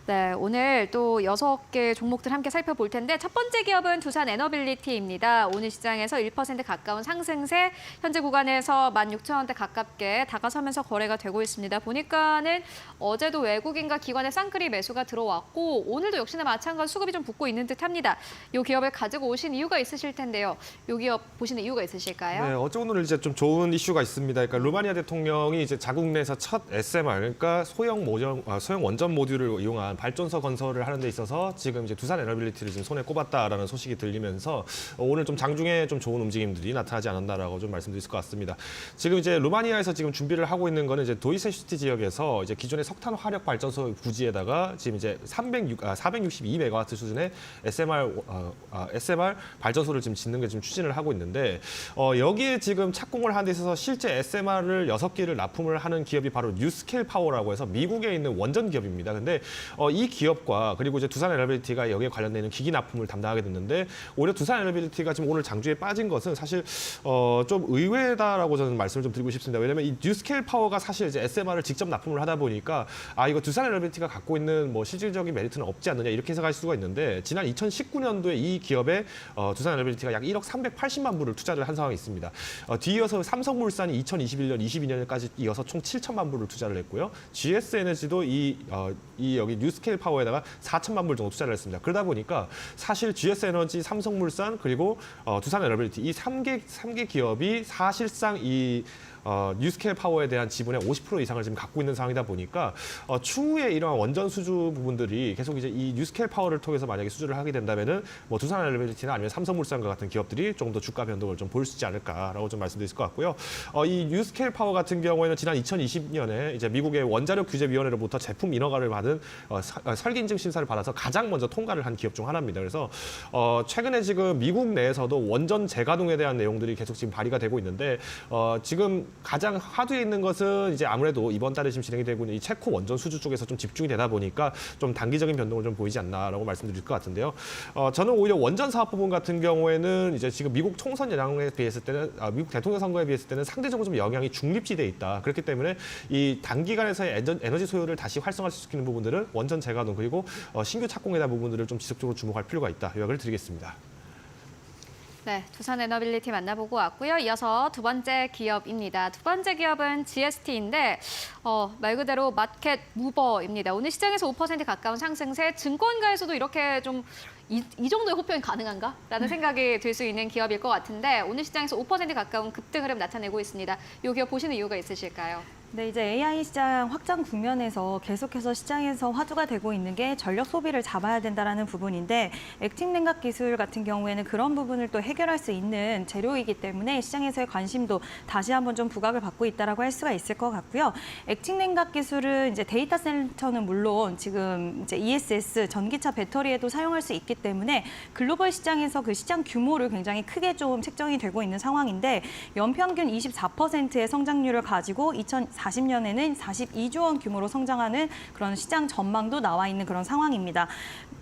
네, 오늘 또 6개 종목들 함께 살펴볼 텐데 첫 번째 기업은 두산 에너빌리티입니다. 오늘 시장에서 1% 가까운 상승세, 현재 구간에서 16,000원대 가깝게 다가서면서 거래가 되고 있습니다. 보니까는 어제도 외국인과 기관의 쌍끌이 매수가 들어왔고 오늘도 역시나 마찬가지 수급이 좀 붙고 있는 듯합니다. 이 기업을 가지고 오신 이유가 있으실 텐데요. 이 기업 보시는 이유가 있으실까요? 네, 어제 오늘 이제 좀 좋은 이슈가 있습니다. 그러니까 루마니아 대통령이 이제 자국 내에서 첫 SMR, 그러니까 소형 원전 모듈을 이용한 발전소 건설을 하는 데 있어서 지금 이제 두산 에너빌리티를 지금 손에 꼽았다라는 소식이 들리면서 오늘 좀 장중에 좀 좋은 움직임들이 나타나지 않았나라고 좀 말씀드릴 수 같습니다. 지금 이제 루마니아에서 지금 준비를 하고 있는 거는 이제 도이세슈티 지역에서 이제 기존의 석탄 화력 발전소 부지에다가 지금 이제 462메가와트 수준의 SMR 발전소를 지금 짓는 게 지금 추진을 하고 있는데 여기에 지금 착공을 하는 데 있어서 실제 SMR을 6개를 납품을 하는 기업이 바로 뉴스케일 파워라고 해서 미국에 있는 원전 기업입니다. 근데 이 기업과 그리고 이제 두산 에너빌리티가 여기에 관련되는 기기 납품을 담당하게 됐는데 오히려 두산 에너빌리티가 지금 오늘 장주에 빠진 것은 사실 좀 의외다라고 저는 말씀을 좀 드리고 싶습니다. 왜냐하면 이 뉴스케일 파워가 사실 이제 SMR을 직접 납품을 하다 보니까 이거 두산 에너빌리티가 갖고 있는 뭐 실질적인 메리트는 없지 않느냐 이렇게 해석할 수가 있는데 지난 2019년도에 이 기업에 두산 에너빌리티가 약 1억 380만 불을 투자를 한 상황이 있습니다. 뒤이어서 삼성물산이 2021년, 22년까지 이어서 총 7천만 불을 투자를 했고요. GS에너지도 여기 뉴스케일 파워에다가 4천만 불 정도 투자를 했습니다. 그러다 보니까 사실 GS에너지, 삼성물산 그리고 두산 에너빌리티 이 3개 기업이 사실상 이 뉴스케일 파워에 대한 지분의 50% 이상을 지금 갖고 있는 상황이다 보니까 추후에 이러한 원전 수주 부분들이 계속 이제 이 뉴스케일 파워를 통해서 만약에 수주를 하게 된다면은 뭐 두산 에너빌리티나 아니면 삼성물산과 같은 기업들이 좀 더 주가 변동을 좀 볼 수 있지 않을까라고 좀 말씀드릴 것 같고요. 이 뉴스케일 파워 같은 경우에는 지난 2020년에 이제 미국의 원자력 규제위원회로부터 제품 인허가를 받은 설계 인증 심사를 받아서 가장 먼저 통과를 한 기업 중 하나입니다. 그래서 최근에 지금 미국 내에서도 원전 재가동에 대한 내용들이 계속 지금 발의가 되고 있는데 지금 가장 화두에 있는 것은 이제 아무래도 이번 달에 지금 진행이 되고 있는 이 체코 원전 수주 쪽에서 좀 집중이 되다 보니까 좀 단기적인 변동을 좀 보이지 않나라고 말씀드릴 것 같은데요. 저는 오히려 원전 사업 부분 같은 경우에는 이제 지금 미국 총선 여당에 비했을 때는 미국 대통령 선거에 비했을 때는 상대적으로 좀 영향이 중립지대에 있다. 그렇기 때문에 이 단기간에서의 에너지 소요를 다시 활성화시키는 부분들은 원전 재가동 그리고 신규 착공에 대한 부분들을 좀 지속적으로 주목할 필요가 있다. 요약을 드리겠습니다. 네, 두산 에너빌리티 만나보고 왔고요. 이어서 두 번째 기업입니다. 두 번째 기업은 GST인데 말 그대로 마켓 무버입니다. 오늘 시장에서 5% 가까운 상승세, 증권가에서도 이렇게 좀 이 정도의 호평이 가능한가? 라는 생각이 들 수 있는 기업일 것 같은데 오늘 시장에서 5% 가까운 급등 흐름 나타내고 있습니다. 이 기업 보시는 이유가 있으실까요? 네, 이제 AI 시장 확장 국면에서 계속해서 시장에서 화두가 되고 있는 게 전력 소비를 잡아야 된다라는 부분인데 액팅 냉각 기술 같은 경우에는 그런 부분을 또 해결할 수 있는 재료이기 때문에 시장에서의 관심도 다시 한번 좀 부각을 받고 있다라고 할 수가 있을 것 같고요. 액팅 냉각 기술은 이제 데이터 센터는 물론 지금 이제 ESS 전기차 배터리에도 사용할 수 있기 때문에 글로벌 시장에서 그 시장 규모를 굉장히 크게 좀 책정이 되고 있는 상황인데 연평균 24%의 성장률을 가지고 2040년에는 42조 원 규모로 성장하는 그런 시장 전망도 나와 있는 그런 상황입니다.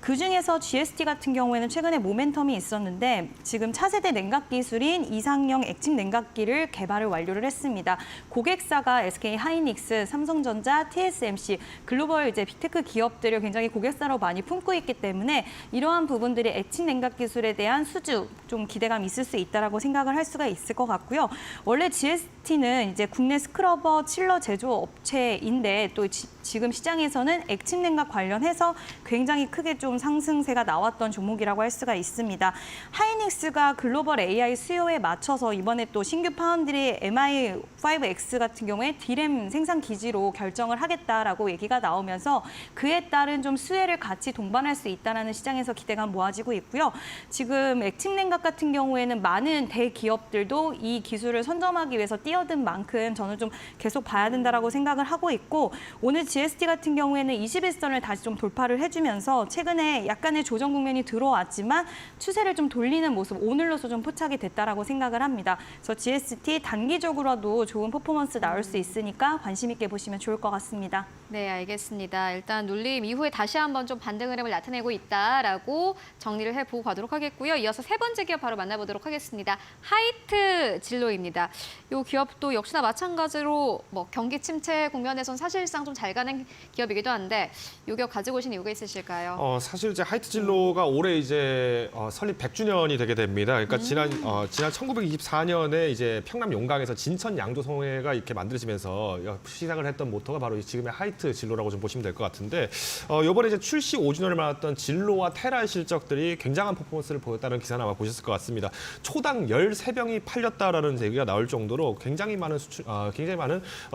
그중에서 GST 같은 경우에는 최근에 모멘텀이 있었는데 지금 차세대 냉각 기술인 이상형 액침 냉각기를 개발을 완료를 했습니다. 고객사가 SK 하이닉스, 삼성전자, TSMC 글로벌 이제 빅테크 기업들을 굉장히 고객사로 많이 품고 있기 때문에 이러한 부분들이 액침 냉각 기술에 대한 수주 좀 기대감 있을 수 있다라고 생각을 할 수가 있을 것 같고요. 원래 GST는 이제 국내 스크러버 칠러 제조 업체인데 또 지금 시장에서는 액침 냉각 관련해서 굉장히 크게 좀 상승세가 나왔던 종목이라고 할 수가 있습니다. 하이닉스가 글로벌 AI 수요에 맞춰서 이번에 또 신규 파운드리 MI5X 같은 경우에 디램 생산 기지로 결정을 하겠다라고 얘기가 나오면서 그에 따른 좀 수혜를 같이 동반할 수 있다는 시장에서 기대가 모아지고 있고요. 지금 액침 냉각 같은 경우에는 많은 대기업들도 이 기술을 선점하기 위해서 뛰어든 만큼 저는 좀 계속 봐야 된다라고 생각을 하고 있고 오늘 GST 같은 경우에는 21선을 다시 좀 돌파를 해주면서 최근에 약간의 조정 국면이 들어왔지만 추세를 좀 돌리는 모습 오늘로서 좀 포착이 됐다라고 생각을 합니다. 그래서 GST 단기적으로도 좋은 퍼포먼스 나올 수 있으니까 관심 있게 보시면 좋을 것 같습니다. 네, 알겠습니다. 일단 눌림 이후에 다시 한번 좀 반등 흐름을 나타내고 있다라고 정리를 해보고 가도록 하겠고요. 이어서 세 번째 기업 바로 만나보도록 하겠습니다. 하이트 진로입니다. 이 기업도 역시나 마찬가지로 뭐 경기 침체 국면에선 사실상 좀 잘 가는 기업이기도 한데 이 기업 가지고 오신 이유가 있으실까요? 사실 이제 하이트 진로가 올해 이제 설립 100주년이 되게 됩니다. 그러니까 지난 1924년에 이제 평남 용강에서 진천 양조성회가 이렇게 만들어지면서 시작을 했던 모토가 바로 지금의 하이트 진로라고 좀 보시면 될 것 같은데 이번에 이제 출시 5주년을 맞았던 진로와 테라의 실적들이 굉장한 퍼포먼스를 보였다는 기사는 아마 보셨을 것 같습니다. 초당 13병이 팔렸다라는 얘기가 나올 정도로 굉장히 많은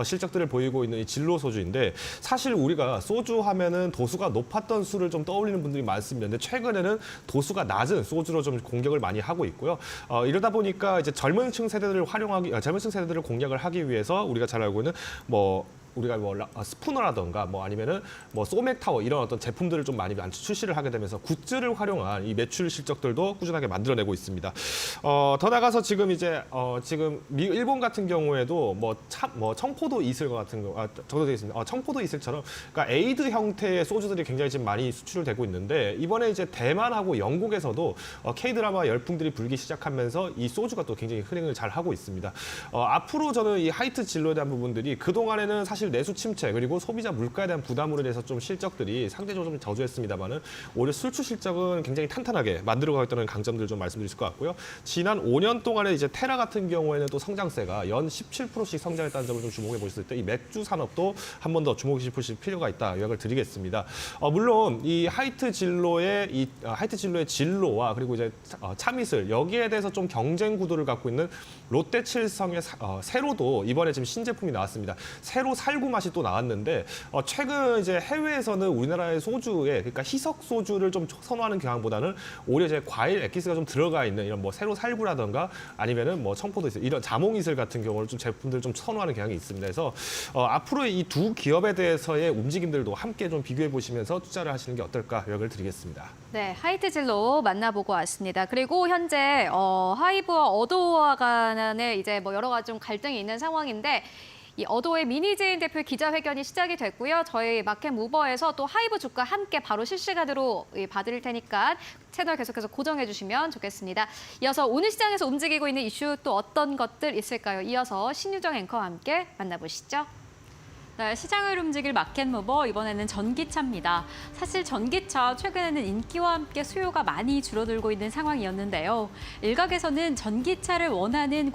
실적들을 보이고 있는 이 진로 소주인데 사실 우리가 소주 하면은 도수가 높았던 술을 좀 떠올리는 분들이 많습니다. 근데 최근에는 도수가 낮은 소주로 좀 공격을 많이 하고 있고요. 이러다 보니까 이제 젊은 층 세대들을 공략을 하기 위해서 우리가 잘 알고 있는 뭐 우리가 뭐 스푸너라던가 뭐 아니면은 뭐 소맥 타워 이런 어떤 제품들을 좀 많이 출시를 하게 되면서 굿즈를 활용한 이 매출 실적들도 꾸준하게 만들어내고 있습니다. 더 나가서 지금 이제 지금 일본 같은 경우에도 뭐 청포도 이슬 같은 거 적어져 있습니다. 청포도 이슬처럼 그러니까 에이드 형태의 소주들이 굉장히 지금 많이 수출을 되고 있는데 이번에 이제 대만하고 영국에서도 K-드라마 열풍들이 불기 시작하면서 이 소주가 또 굉장히 흥행을 잘 하고 있습니다. 앞으로 저는 이 하이트 진로에 대한 부분들이 그동안에는 사실 내수 침체 그리고 소비자 물가에 대한 부담으로 인해서 좀 실적들이 상대적으로 좀 저조했습니다만은 오히려 수출 실적은 굉장히 탄탄하게 만들어가고 있다는 강점들 좀 말씀드릴 수 있을 것 같고요. 지난 5년 동안에 이제 테라 같은 경우에는 또 성장세가 연 17%씩 성장했다는 점을 좀 주목해 보셨을 때 이 맥주 산업도 한 번 더 주목해 보실 필요가 있다 요약을 드리겠습니다. 물론 이 하이트 진로의 진로와 그리고 이제 참이슬 여기에 대해서 좀 경쟁 구도를 갖고 있는 롯데칠성의 세로도 이번에 지금 신제품이 나왔습니다. 세로 살구 맛이 또 나왔는데 최근 이제 해외에서는 우리나라의 소주에 그러니까 희석 소주를 좀 선호하는 경향보다는 오히려 이제 과일 엑기스가 좀 들어가 있는 이런 뭐 세로 살구라던가 아니면은 뭐 청포도 이슬 이런 자몽 이슬 같은 경우를 좀 제품들을 좀 선호하는 경향이 있습니다. 그래서 앞으로 이 두 기업에 대해서의 움직임들도 함께 좀 비교해 보시면서 투자를 하시는 게 어떨까 요약을 드리겠습니다. 네, 하이트 진로 만나보고 왔습니다. 그리고 현재 하이브와 어도어 간에 이제 뭐 여러 가지 좀 갈등이 있는 상황인데 이 어도의 민희재인 대표 기자회견이 시작이 됐고요. 저희 마켓 무버에서 또 하이브 주가 함께 바로 실시간으로 받을 테니까 채널 계속해서 고정해 주시면 좋겠습니다. 이어서 오늘 시장에서 움직이고 있는 이슈 또 어떤 것들 있을까요? 이어서 신유정 앵커와 함께 만나보시죠. 네, 시장을 움직일 마켓무버 이번에는 전기차입니다. 사실 전기차 최근에는 인기와 함께 수요가 많이 줄어들고 있는 상황이었는데요. 일각에서는 전기차를 원하는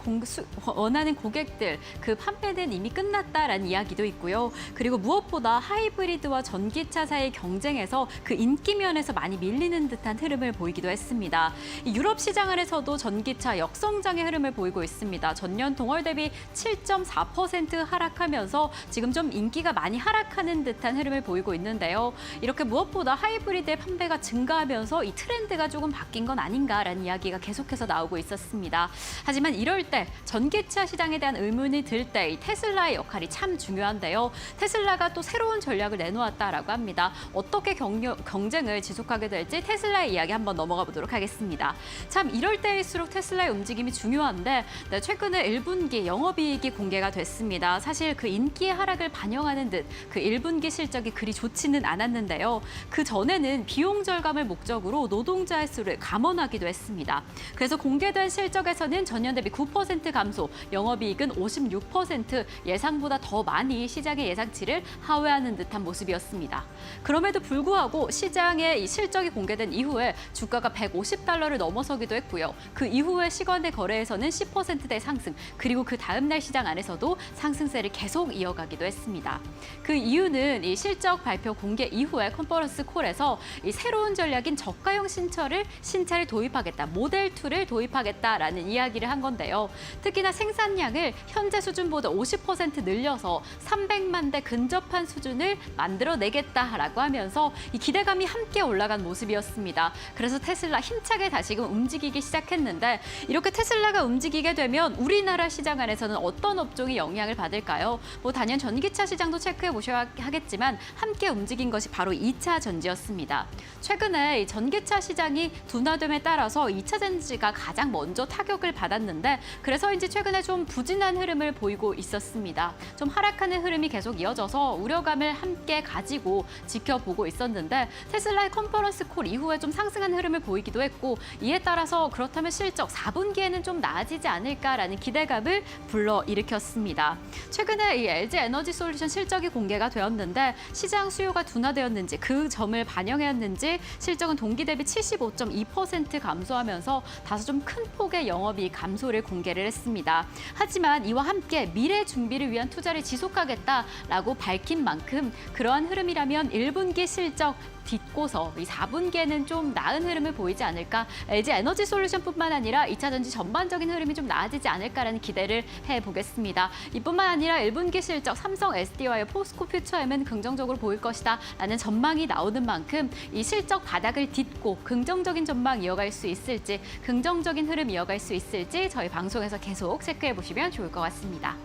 고객들 그 판매는 이미 끝났다라는 이야기도 있고요. 그리고 무엇보다 하이브리드와 전기차 사이의 경쟁에서 그 인기 면에서 많이 밀리는 듯한 흐름을 보이기도 했습니다. 유럽 시장 안에서도 전기차 역성장의 흐름을 보이고 있습니다. 전년 동월 대비 7.4% 하락하면서 지금 좀 인기가 많이 하락하는 듯한 흐름을 보이고 있는데요. 이렇게 무엇보다 하이브리드의 판매가 증가하면서 이 트렌드가 조금 바뀐 건 아닌가라는 이야기가 계속해서 나오고 있었습니다. 하지만 이럴 때 전기차 시장에 대한 의문이 들 때 이 테슬라의 역할이 참 중요한데요. 테슬라가 또 새로운 전략을 내놓았다라고 합니다. 어떻게 경쟁을 지속하게 될지 테슬라의 이야기 한번 넘어가 보도록 하겠습니다. 참 이럴 때일수록 테슬라의 움직임이 중요한데 최근에 1분기 영업이익이 공개가 됐습니다. 사실 그 인기의 하락을 반영하는 듯 그 1분기 실적이 그리 좋지는 않았는데요. 그 전에는 비용 절감을 목적으로 노동자의 수를 감원하기도 했습니다. 그래서 공개된 실적에서는 전년 대비 9% 감소, 영업이익은 56% 예상보다 더 많이 시장의 예상치를 하회하는 듯한 모습이었습니다. 그럼에도 불구하고 시장의 이 실적이 공개된 이후에 주가가 $150를 넘어서기도 했고요. 그 이후에 시간의 거래에서는 10%대 상승, 그리고 그 다음 날 시장 안에서도 상승세를 계속 이어가기도 했습니다. 그 이유는 이 실적 발표 공개 이후에 컨퍼런스 콜에서 이 새로운 전략인 저가형 신차를 도입하겠다, 모델 2를 도입하겠다라는 이야기를 한 건데요. 특히나 생산량을 현재 수준보다 50% 늘려서 300만 대 근접한 수준을 만들어내겠다라고 하면서 이 기대감이 함께 올라간 모습이었습니다. 그래서 테슬라 힘차게 다시금 움직이기 시작했는데 이렇게 테슬라가 움직이게 되면 우리나라 시장 안에서는 어떤 업종이 영향을 받을까요? 단연 전기차 시장도 체크해 보셔야 하겠지만 함께 움직인 것이 바로 2차 전지였습니다. 최근에 이 전기차 시장이 둔화됨에 따라서 2차 전지가 가장 먼저 타격을 받았는데 그래서인지 최근에 좀 부진한 흐름을 보이고 있었습니다. 좀 하락하는 흐름이 계속 이어져서 우려감을 함께 가지고 지켜보고 있었는데 테슬라의 컨퍼런스 콜 이후에 좀 상승한 흐름을 보이기도 했고 이에 따라서 그렇다면 실적 4분기에는 좀 나아지지 않을까라는 기대감을 불러일으켰습니다. 최근에 이 LG 에너지 솔루션 실적이 공개가 되었는데 시장 수요가 둔화되었는지 그 점을 반영했는지 실적은 동기 대비 75.2% 감소하면서 다소 좀 큰 폭의 영업이익 감소를 공개를 했습니다. 하지만 이와 함께 미래 준비를 위한 투자를 지속하겠다라고 밝힌 만큼 그러한 흐름이라면 1분기 실적 딛고서 이 4분기에는 좀 나은 흐름을 보이지 않을까, LG 에너지 솔루션뿐만 아니라 2차 전지 전반적인 흐름이 좀 나아지지 않을까라는 기대를 해보겠습니다. 이뿐만 아니라 1분기 실적 삼성 SDI와 포스코 퓨처엠은 긍정적으로 보일 것이다 라는 전망이 나오는 만큼 이 실적 바닥을 딛고 긍정적인 전망 이어갈 수 있을지, 긍정적인 흐름 이어갈 수 있을지 저희 방송에서 계속 체크해 보시면 좋을 것 같습니다.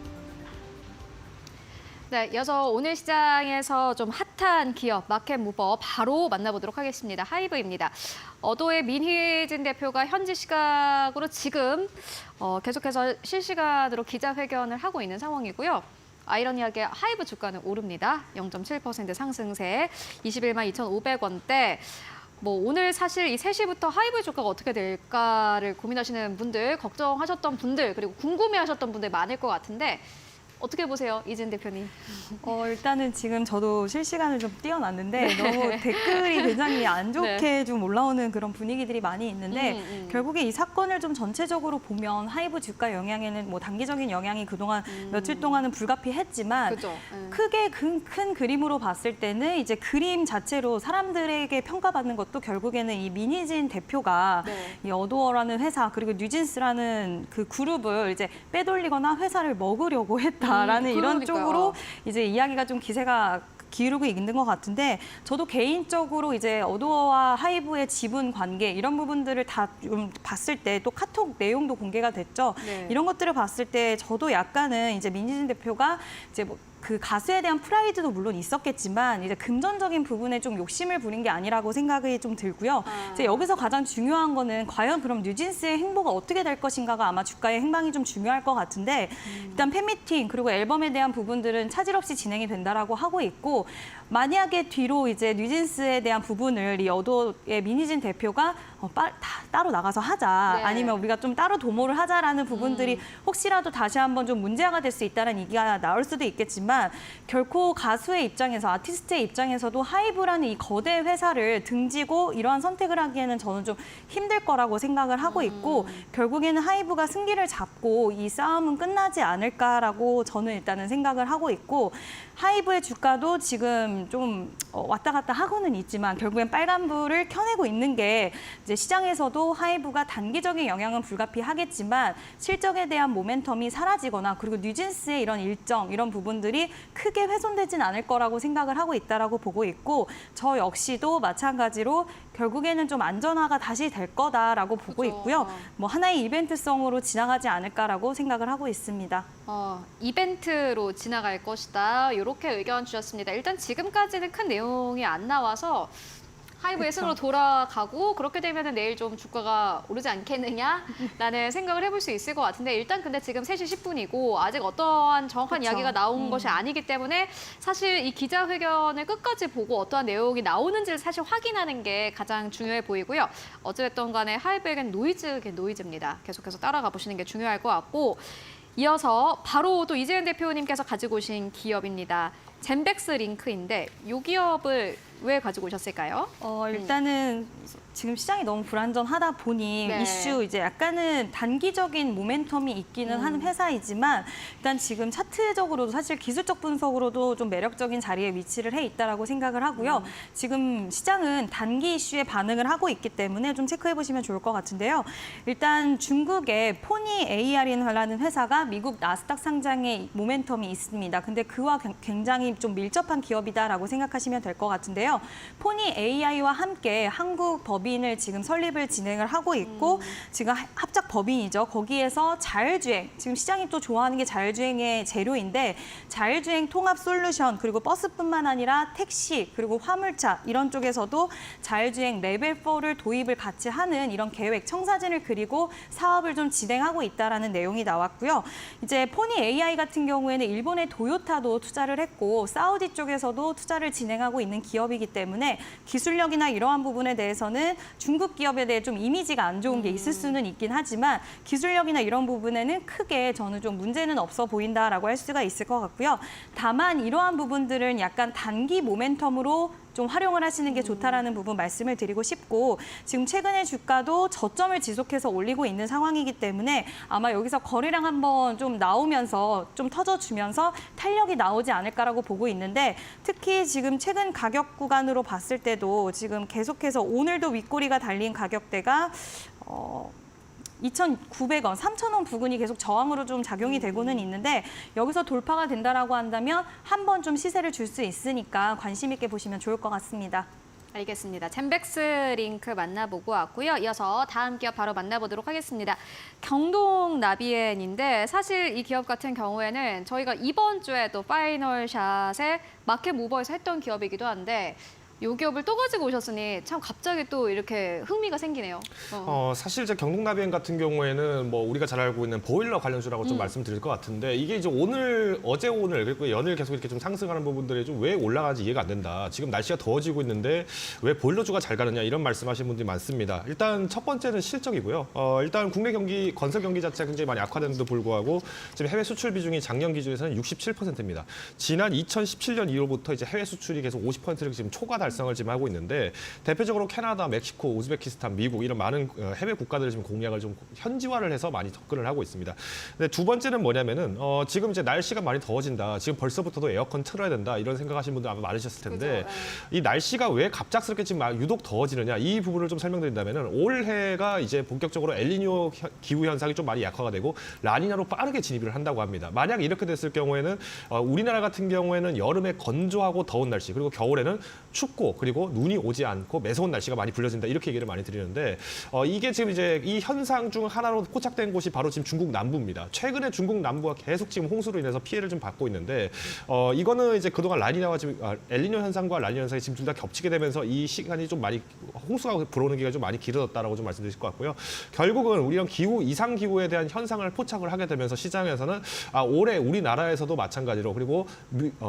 네, 이어서 오늘 시장에서 좀 핫한 기업 마켓 무버 바로 만나보도록 하겠습니다. 하이브입니다. 어도의 민희진 대표가 현지 시각으로 지금 계속해서 실시간으로 기자회견을 하고 있는 상황이고요. 아이러니하게 하이브 주가는 오릅니다. 0.7% 상승세 21만 2,500원대. 오늘 사실 이 3시부터 하이브 주가가 어떻게 될까를 고민하시는 분들, 걱정하셨던 분들, 그리고 궁금해하셨던 분들 많을 것 같은데 어떻게 보세요, 이진 대표님? 일단은 지금 저도 실시간을 좀 띄워놨는데 너무 댓글이 굉장히 안 좋게 좀 올라오는 그런 분위기들이 많이 있는데 결국에 이 사건을 좀 전체적으로 보면 하이브 주가 영향에는 단기적인 영향이 그동안 며칠 동안은 불가피했지만 그죠. 크게 큰 그림으로 봤을 때는 이제 그림 자체로 사람들에게 평가받는 것도 결국에는 이 민희진 대표가 이 어도어라는 회사 그리고 뉴진스라는 그 그룹을 이제 빼돌리거나 회사를 먹으려고 했다. 라는 이런 그러니까요. 쪽으로 이제 이야기가 좀 기세가 기울고 있는 것 같은데 저도 개인적으로 이제 어도어와 하이브의 지분 관계 이런 부분들을 다 좀 봤을 때 또 카톡 내용도 공개가 됐죠. 네. 이런 것들을 봤을 때 저도 약간은 이제 민희진 대표가 이제 그 가수에 대한 프라이드도 물론 있었겠지만 이제 금전적인 부분에 좀 욕심을 부린 게 아니라고 생각이 좀 들고요. 이제 여기서 가장 중요한 거는 과연 그럼 뉴진스의 행보가 어떻게 될 것인가가 아마 주가의 행방이 좀 중요할 것 같은데 일단 팬미팅 그리고 앨범에 대한 부분들은 차질 없이 진행이 된다라고 하고 있고 만약에 뒤로 이제 뉴진스에 대한 부분을 이 어도의 민희진 대표가 따로 나가서 하자 네. 아니면 우리가 좀 따로 도모를 하자라는 부분들이 혹시라도 다시 한번 좀 문제화가 될 수 있다는 얘기가 나올 수도 있겠지만 결코 가수의 입장에서 아티스트의 입장에서도 하이브라는 이 거대 회사를 등지고 이러한 선택을 하기에는 저는 좀 힘들 거라고 생각을 하고 있고 결국에는 하이브가 승기를 잡고 이 싸움은 끝나지 않을까라고 저는 일단은 생각을 하고 있고 하이브의 주가도 지금 좀 왔다 갔다 하고는 있지만 결국엔 빨간불을 켜내고 있는 게 이제 시장에서도 하이브가 단기적인 영향은 불가피하겠지만 실적에 대한 모멘텀이 사라지거나 그리고 뉴진스의 이런 일정 이런 부분들이 크게 훼손되진 않을 거라고 생각을 하고 있다라고 보고 있고 저 역시도 마찬가지로 결국에는 좀 안전화가 다시 될 거다라고 보고 그죠. 있고요. 하나의 이벤트성으로 지나가지 않을까라고 생각을 하고 있습니다. 이벤트로 지나갈 것이다. 이렇게 의견 주셨습니다. 일단 지금까지는 큰 내용이 안 나와서 하이브의 승으로 돌아가고 그렇게 되면 내일 좀 주가가 오르지 않겠느냐라는 생각을 해볼 수 있을 것 같은데 일단 근데 지금 3시 10분이고 아직 어떠한 정확한 그쵸. 이야기가 나온 것이 아니기 때문에 사실 이 기자회견을 끝까지 보고 어떠한 내용이 나오는지를 사실 확인하는 게 가장 중요해 보이고요. 어찌됐든 간에 하이브에겐 노이즈입니다. 계속해서 따라가 보시는 게 중요할 것 같고 이어서 바로 또 이재현 대표님께서 가지고 오신 기업입니다. 젠백스 링크인데 이 기업을 왜 가지고 오셨을까요? 일단은 지금 시장이 너무 불안정하다 보니 네. 이슈 이제 약간은 단기적인 모멘텀이 있기는 한 회사이지만 일단 지금 차트적으로도 사실 기술적 분석으로도 좀 매력적인 자리에 위치를 해 있다라고 생각을 하고요. 지금 시장은 단기 이슈에 반응을 하고 있기 때문에 좀 체크해 보시면 좋을 것 같은데요. 일단 중국의 포니 AR이라는 회사가 미국 나스닥 상장에 모멘텀이 있습니다. 근데 그와 굉장히 좀 밀접한 기업이다라고 생각하시면 될 것 같은데요. 포니 AI와 함께 한국 법인을 지금 설립을 진행을 하고 있고 지금 합작 법인이죠. 거기에서 자율주행, 지금 시장이 또 좋아하는 게 자율주행의 재료인데 자율주행 통합 솔루션 그리고 버스뿐만 아니라 택시 그리고 화물차 이런 쪽에서도 자율주행 레벨 4를 도입을 같이 하는 이런 계획, 청사진을 그리고 사업을 좀 진행하고 있다라는 내용이 나왔고요. 이제 포니 AI 같은 경우에는 일본의 도요타도 투자를 했고 사우디 쪽에서도 투자를 진행하고 있는 기업이기 때문에 기술력이나 이러한 부분에 대해서는 중국 기업에 대해 좀 이미지가 안 좋은 게 있을 수는 있긴 하지만 기술력이나 이런 부분에는 크게 저는 좀 문제는 없어 보인다라고 할 수가 있을 것 같고요. 다만 이러한 부분들은 약간 단기 모멘텀으로 좀 활용을 하시는 게 좋다라는 부분 말씀을 드리고 싶고 지금 최근에 주가도 저점을 지속해서 올리고 있는 상황이기 때문에 아마 여기서 거래량 한번 좀 나오면서 좀 터져주면서 탄력이 나오지 않을까라고 보고 있는데 특히 지금 최근 가격 구간으로 봤을 때도 지금 계속해서 오늘도 윗꼬리가 달린 가격대가 2,900원, 3,000원 부근이 계속 저항으로 좀 작용이 되고는 있는데 여기서 돌파가 된다라고 한다면 한 번 좀 시세를 줄 수 있으니까 관심 있게 보시면 좋을 것 같습니다. 알겠습니다. 젠백스 링크 만나보고 왔고요. 이어서 다음 기업 바로 만나보도록 하겠습니다. 경동나비엔인데 사실 이 기업 같은 경우에는 저희가 이번 주에 또 파이널샷에 마켓 무버에서 했던 기업이기도 한데 이 기업을 또 가지고 오셨으니 참 갑자기 또 이렇게 흥미가 생기네요. 사실 이제 경동나비엔 같은 경우에는 뭐 우리가 잘 알고 있는 보일러 관련주라고 좀 말씀드릴 것 같은데 이게 이제 어제 오늘 그리고 연일 계속 이렇게 좀 상승하는 부분들이 좀 왜 올라가는지 이해가 안 된다. 지금 날씨가 더워지고 있는데 왜 보일러주가 잘 가느냐 이런 말씀하시는 분들이 많습니다. 일단 첫 번째는 실적이고요. 일단 국내 경기 건설 경기 자체가 굉장히 많이 악화되는데도 불구하고 지금 해외 수출 비중이 작년 기준에서는 67%입니다. 지난 2017년 2월부터 이제 해외 수출이 계속 50%를 지금 초과 달성을 지금 하고 있는데 대표적으로 캐나다, 멕시코, 우즈베키스탄, 미국 이런 많은 해외 국가들을 지금 공략을 좀 현지화를 해서 많이 접근을 하고 있습니다. 근데 두 번째는 뭐냐면은 지금 이제 날씨가 많이 더워진다. 지금 벌써부터도 에어컨 틀어야 된다. 이런 생각하시는 분들 아마 많으셨을 텐데 이 날씨가 왜 갑작스럽게 지금 유독 더워지느냐 이 부분을 좀 설명드린다면은 올해가 이제 본격적으로 엘니뇨 기후 현상이 좀 많이 약화가 되고 라니냐로 빠르게 진입을 한다고 합니다. 만약 이렇게 됐을 경우에는 우리나라 같은 경우에는 여름에 건조하고 더운 날씨 그리고 겨울에는 춥고 그리고 눈이 오지 않고 매서운 날씨가 많이 불려진다 이렇게 얘기를 많이 드리는데 이게 지금 이제 이 현상 중 하나로 포착된 곳이 바로 지금 중국 남부입니다. 최근에 중국 남부가 계속 지금 홍수로 인해서 피해를 좀 받고 있는데 이거는 이제 그동안 라니냐와 지금 엘니뇨 현상과 라니냐 현상이 지금 둘 다 겹치게 되면서 이 시간이 좀 많이 홍수가 불어오는 기간이 좀 많이 길어졌다라고 좀 말씀드릴 것 같고요. 결국은 우리 이런 기후 이상 기후에 대한 현상을 포착을 하게 되면서 시장에서는 올해 우리나라에서도 마찬가지로 그리고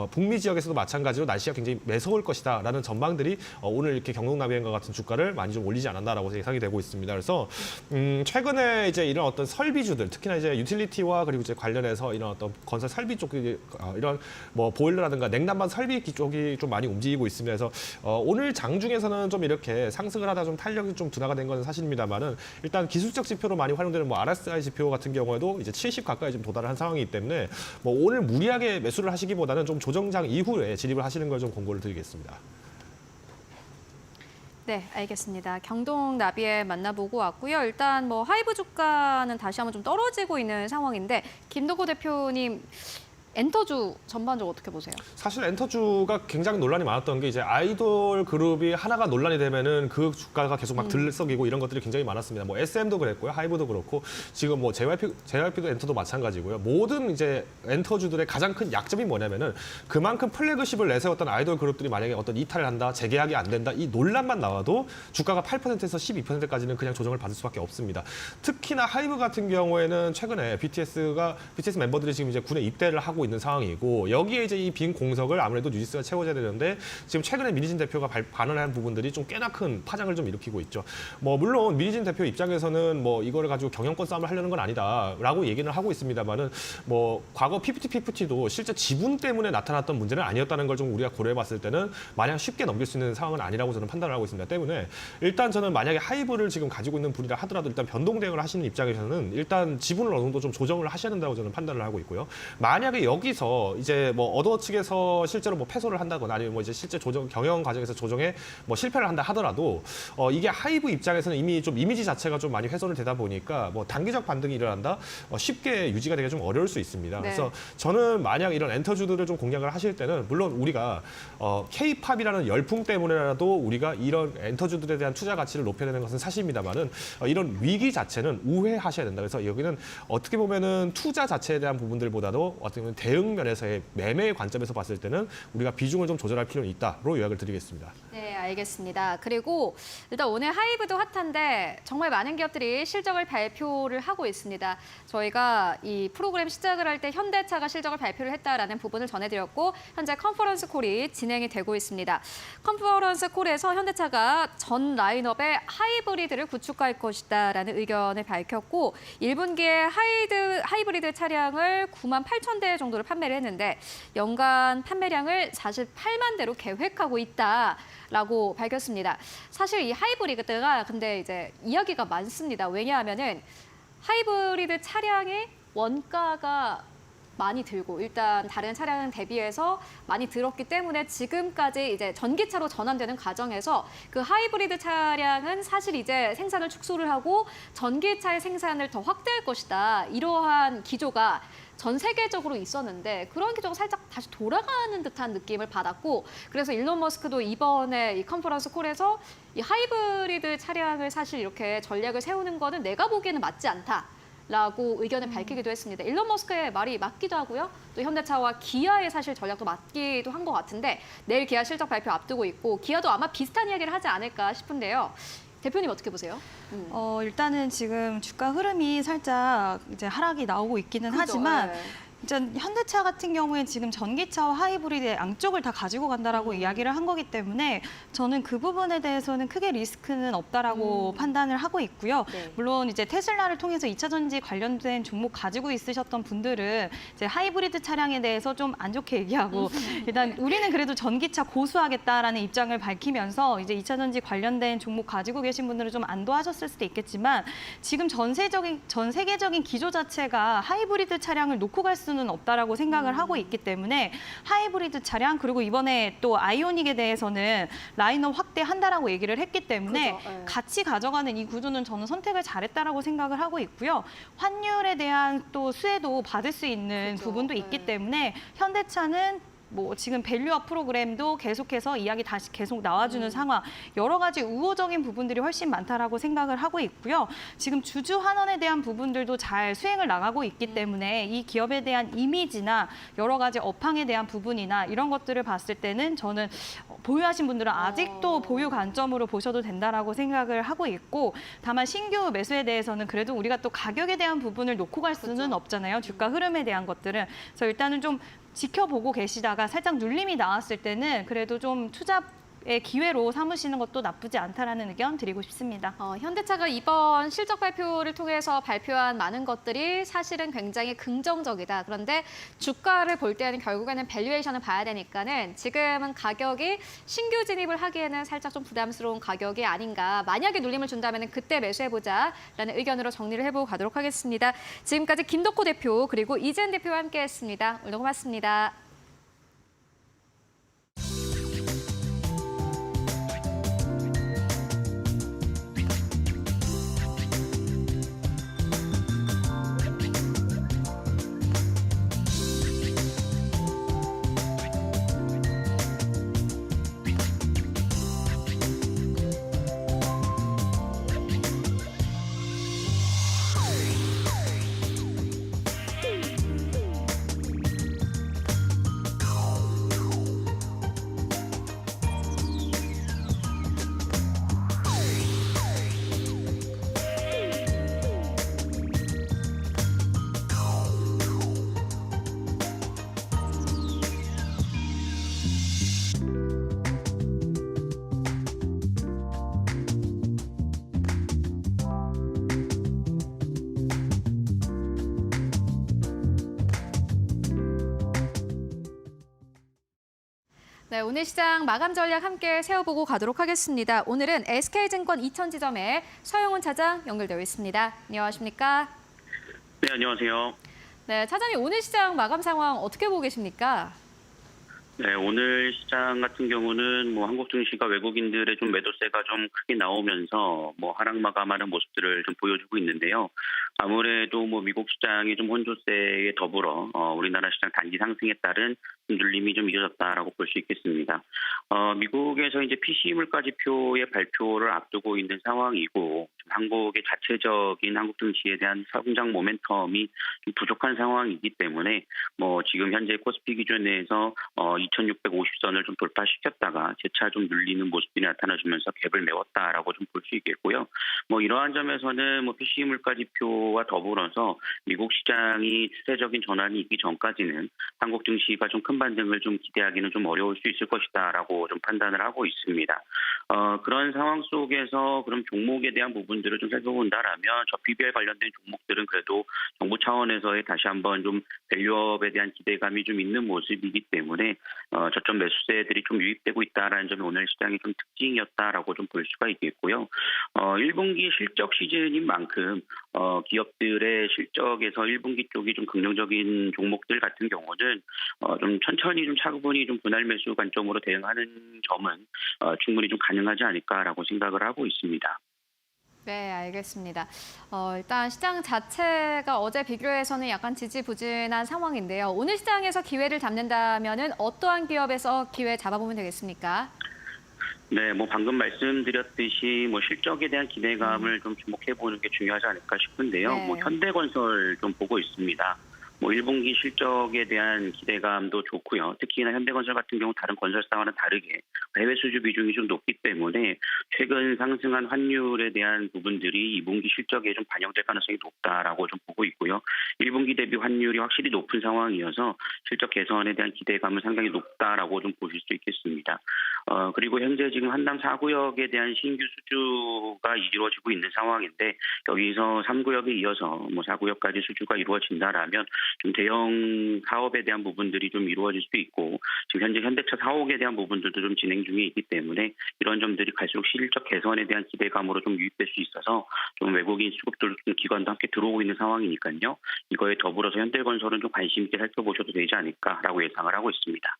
북미 지역에서도 마찬가지로 날씨가 굉장히 매서울 것이다라는 전망들이 오늘 이렇게 경동나비엔과 같은 주가를 많이 좀 올리지 않았나라고 예상이 되고 있습니다. 그래서 최근에 이제 이런 어떤 설비주들 특히나 이제 유틸리티와 그리고 이제 관련해서 이런 어떤 건설 설비 쪽 이런 뭐 보일러라든가 냉난방 설비 쪽이 좀 많이 움직이고 있습니다. 그래서 오늘 장중에서는 좀 이렇게 상승을 하다 좀 탄력이 좀 둔화가 된 건 사실입니다만은 일단 기술적 지표로 많이 활용되는 뭐 RSI 지표 같은 경우에도 이제 70 가까이 좀 도달을 한 상황이기 때문에 뭐 오늘 무리하게 매수를 하시기보다는 좀 조정장 이후에 진입을 하시는 걸 좀 권고를 드리겠습니다. 네, 알겠습니다. 경동나비엔 만나보고 왔고요. 일단 뭐 하이브 주가는 다시 한번 좀 떨어지고 있는 상황인데 김도구 대표님 엔터주 전반적으로 어떻게 보세요? 사실 엔터주가 굉장히 논란이 많았던 게 이제 아이돌 그룹이 하나가 논란이 되면은 그 주가가 계속 막 들썩이고 이런 것들이 굉장히 많았습니다. 뭐 SM도 그랬고요, 하이브도 그렇고 지금 뭐 JYP도 엔터도 마찬가지고요. 모든 이제 엔터주들의 가장 큰 약점이 뭐냐면은 그만큼 플래그십을 내세웠던 아이돌 그룹들이 만약에 어떤 이탈을 한다, 재계약이 안 된다 이 논란만 나와도 주가가 8%에서 12%까지는 그냥 조정을 받을 수밖에 없습니다. 특히나 하이브 같은 경우에는 최근에 BTS 멤버들이 지금 이제 군에 입대를 하고 있는 상황이고 여기에 이제 이 빈 공석을 아무래도 뉴지스가 채워줘야 되는데 지금 최근에 민희진 대표가 반응한 부분들이 좀 꽤나 큰 파장을 좀 일으키고 있죠. 뭐 물론 민희진 대표 입장에서는 뭐 이거를 가지고 경영권 싸움을 하려는 건 아니다라고 얘기는 하고 있습니다만은 뭐 과거 PPT도 실제 지분 때문에 나타났던 문제는 아니었다는 걸 좀 우리가 고려해봤을 때는 마냥 쉽게 넘길 수 있는 상황은 아니라고 저는 판단을 하고 있습니다. 때문에 일단 저는 만약에 하이브를 지금 가지고 있는 분이라 하더라도 일단 변동 대응을 하시는 입장에서는 일단 지분을 어느 정도 좀 조정을 하셔야 된다고 저는 판단을 하고 있고요. 만약에 여기서 이제 뭐 어더 측에서 실제로 뭐 패소를 한다거나 아니면 뭐 이제 실제 경영 과정에서 조정에 뭐 실패를 한다 하더라도 이게 하이브 입장에서는 이미 좀 이미지 자체가 좀 많이 훼손을 되다 보니까 뭐 단기적 반등이 일어난다 쉽게 유지가 되기가 좀 어려울 수 있습니다. 네. 그래서 저는 만약 이런 엔터주들을 좀 공략을 하실 때는 물론 우리가 K-팝이라는 열풍 때문에라도 우리가 이런 엔터주들에 대한 투자 가치를 높여야 되는 것은 사실입니다만은 이런 위기 자체는 우회하셔야 된다. 그래서 여기는 어떻게 보면은 투자 자체에 대한 부분들보다도 어떻게 보면 대응 면에서의 매매의 관점에서 봤을 때는 우리가 비중을 좀 조절할 필요는 있다로 요약을 드리겠습니다. 네, 알겠습니다. 그리고 일단 오늘 하이브도 핫한데 정말 많은 기업들이 실적을 발표를 하고 있습니다. 저희가 이 프로그램 시작을 할 때 현대차가 실적을 발표를 했다라는 부분을 전해드렸고 현재 컨퍼런스 콜이 진행이 되고 있습니다. 컨퍼런스 콜에서 현대차가 전 라인업에 하이브리드를 구축할 것이다라는 의견을 밝혔고 1분기에 하이브리드 차량을 9만 8천 대 정도를 판매를 했는데 연간 판매량을 48만 대로 계획하고 있다라고 밝혔습니다. 사실 이 하이브리드가 근데 이제 이야기가 많습니다. 왜냐하면은 하이브리드 차량의 원가가 많이 들고 일단 다른 차량 대비해서 많이 들었기 때문에 지금까지 이제 전기차로 전환되는 과정에서 그 하이브리드 차량은 사실 이제 생산을 축소를 하고 전기차의 생산을 더 확대할 것이다. 이러한 기조가 전 세계적으로 있었는데 그런 기조가 살짝 다시 돌아가는 듯한 느낌을 받았고 그래서 일론 머스크도 이번에 이 컨퍼런스 콜에서 이 하이브리드 차량을 사실 이렇게 전략을 세우는 거는 내가 보기에는 맞지 않다라고 의견을 밝히기도 했습니다. 일론 머스크의 말이 맞기도 하고요. 또 현대차와 기아의 사실 전략도 맞기도 한 것 같은데 내일 기아 실적 발표 앞두고 있고 기아도 아마 비슷한 이야기를 하지 않을까 싶은데요. 대표님 어떻게 보세요? 일단은 지금 주가 흐름이 살짝 이제 하락이 나오고 있기는 그죠, 하지만 예. 일단 현대차 같은 경우에 지금 전기차와 하이브리드 양쪽을 다 가지고 간다라고 이야기를 한 거기 때문에 저는 그 부분에 대해서는 크게 리스크는 없다라고 판단을 하고 있고요. 네. 물론 이제 테슬라를 통해서 2차 전지 관련된 종목 가지고 있으셨던 분들은 이제 하이브리드 차량에 대해서 좀 안 좋게 얘기하고 일단 우리는 그래도 전기차 고수하겠다라는 입장을 밝히면서 이제 2차 전지 관련된 종목 가지고 계신 분들은 좀 안도하셨을 수도 있겠지만 지금 전 세계적인 기조 자체가 하이브리드 차량을 놓고 갈 수는 없다라고 생각을 하고 있기 때문에 하이브리드 차량 그리고 이번에 또 아이오닉에 대해서는 라인업 확대한다라고 얘기를 했기 때문에 그죠, 예. 같이 가져가는 이 구조는 저는 선택을 잘했다라고 생각을 하고 있고요. 환율에 대한 또 수혜도 받을 수 있는 그죠, 부분도 있기 예. 때문에 현대차는 뭐 지금 밸류업 프로그램도 계속해서 이야기 다시 계속 나와주는 상황, 여러 가지 우호적인 부분들이 훨씬 많다라고 생각을 하고 있고요. 지금 주주 환원에 대한 부분들도 잘 수행을 나가고 있기 때문에 이 기업에 대한 이미지나 여러 가지 업황에 대한 부분이나 이런 것들을 봤을 때는 저는 보유하신 분들은 아직도 보유 관점으로 보셔도 된다라고 생각을 하고 있고 다만 신규 매수에 대해서는 그래도 우리가 또 가격에 대한 부분을 놓고 갈 수는 없잖아요. 주가 흐름에 대한 것들은. 그래서 일단은 좀 지켜보고 계시다가 살짝 눌림이 나왔을 때는 그래도 좀 투자의 기회로 삼으시는 것도 나쁘지 않다라는 의견 드리고 싶습니다. 현대차가 이번 실적 발표를 통해서 발표한 많은 것들이 사실은 굉장히 긍정적이다. 그런데 주가를 볼 때는 결국에는 밸류에이션을 봐야 되니까는 지금은 가격이 신규 진입을 하기에는 살짝 좀 부담스러운 가격이 아닌가. 만약에 눌림을 준다면 그때 매수해보자라는 의견으로 정리를 해보고 가도록 하겠습니다. 지금까지 김덕호 대표 그리고 이재은 대표와 함께했습니다. 오늘 고맙습니다. 네, 오늘 시장 마감 전략 함께 세워보고 가도록 하겠습니다. 오늘은 SK증권 2000지점에 서영훈 차장 연결되어 있습니다. 안녕하십니까? 네, 안녕하세요. 네, 차장님 오늘 시장 마감 상황 어떻게 보고 계십니까? 네, 오늘 시장 같은 경우는 뭐 한국 증시가 외국인들의 좀 매도세가 좀 크게 나오면서 뭐 하락 마감하는 모습들을 좀 보여주고 있는데요. 아무래도 뭐 미국 시장이 좀 혼조세에 더불어 우리나라 시장 단기 상승에 따른 눌림이 좀 이어졌다라고 볼 수 있겠습니다. 미국에서 이제 PCE 물가지표의 발표를 앞두고 있는 상황이고 한국의 자체적인 한국 증시에 대한 성장 모멘텀이 좀 부족한 상황이기 때문에 뭐 지금 현재 코스피 기준에서 2,650선을 좀 돌파시켰다가 재차 좀 눌리는 모습이 나타나주면서 갭을 메웠다라고 좀 볼 수 있겠고요. 뭐 이러한 점에서는 뭐 PCE 물가지표와 더불어서 미국 시장이 추세적인 전환이 있기 전까지는 한국 증시가 좀 큰 반등을 좀 기대하기는 좀 어려울 수 있을 것이다라고 좀 판단을 하고 있습니다. 그런 상황 속에서 그럼 종목에 대한 부분들을 좀 살펴본다라면 저 PBR 관련된 종목들은 그래도 정부 차원에서의 다시 한번 좀 밸류업에 대한 기대감이 좀 있는 모습이기 때문에 저점 매수세들이 좀 유입되고 있다라는 점이 오늘 시장의 좀 특징이었다라고 좀 볼 수가 있겠고요. 1분기 실적 시즌인 만큼 기업들의 실적에서 1분기 쪽이 좀 긍정적인 종목들 같은 경우는 좀 천천히 좀 차분히 좀 분할 매수 관점으로 대응하는 점은 충분히 좀 가능하지 않을까라고 생각을 하고 있습니다. 네, 알겠습니다. 일단 시장 자체가 어제 비교해서는 약간 지지부진한 상황인데요. 오늘 시장에서 기회를 잡는다면은 어떠한 기업에서 기회 잡아보면 되겠습니까? 네, 뭐 방금 말씀드렸듯이 뭐 실적에 대한 기대감을 좀 주목해 보는 게 중요하지 않을까 싶은데요. 네. 뭐 현대건설 좀 보고 있습니다. 뭐 1분기 실적에 대한 기대감도 좋고요. 특히나 현대건설 같은 경우 다른 건설사와는 다르게 해외 수주 비중이 좀 높기 때문에 최근 상승한 환율에 대한 부분들이 2분기 실적에 좀 반영될 가능성이 높다라고 좀 보고 있고요. 1분기 대비 환율이 확실히 높은 상황이어서 실적 개선에 대한 기대감은 상당히 높다라고 좀 보실 수 있겠습니다. 그리고 현재 지금 한남 4구역에 대한 신규 수주가 이루어지고 있는 상황인데 여기서 3구역에 이어서 뭐 4구역까지 수주가 이루어진다라면 좀 대형 사업에 대한 부분들이 좀 이루어질 수 있고 지금 현재 현대차 사옥에 대한 부분들도 좀 진행 중에 있기 때문에 이런 점들이 갈수록 실적 개선에 대한 기대감으로 좀 유입될 수 있어서 좀 외국인 수급들 기관도 함께 들어오고 있는 상황이니까요. 이거에 더불어서 현대건설은 좀 관심 있게 살펴보셔도 되지 않을까라고 예상을 하고 있습니다.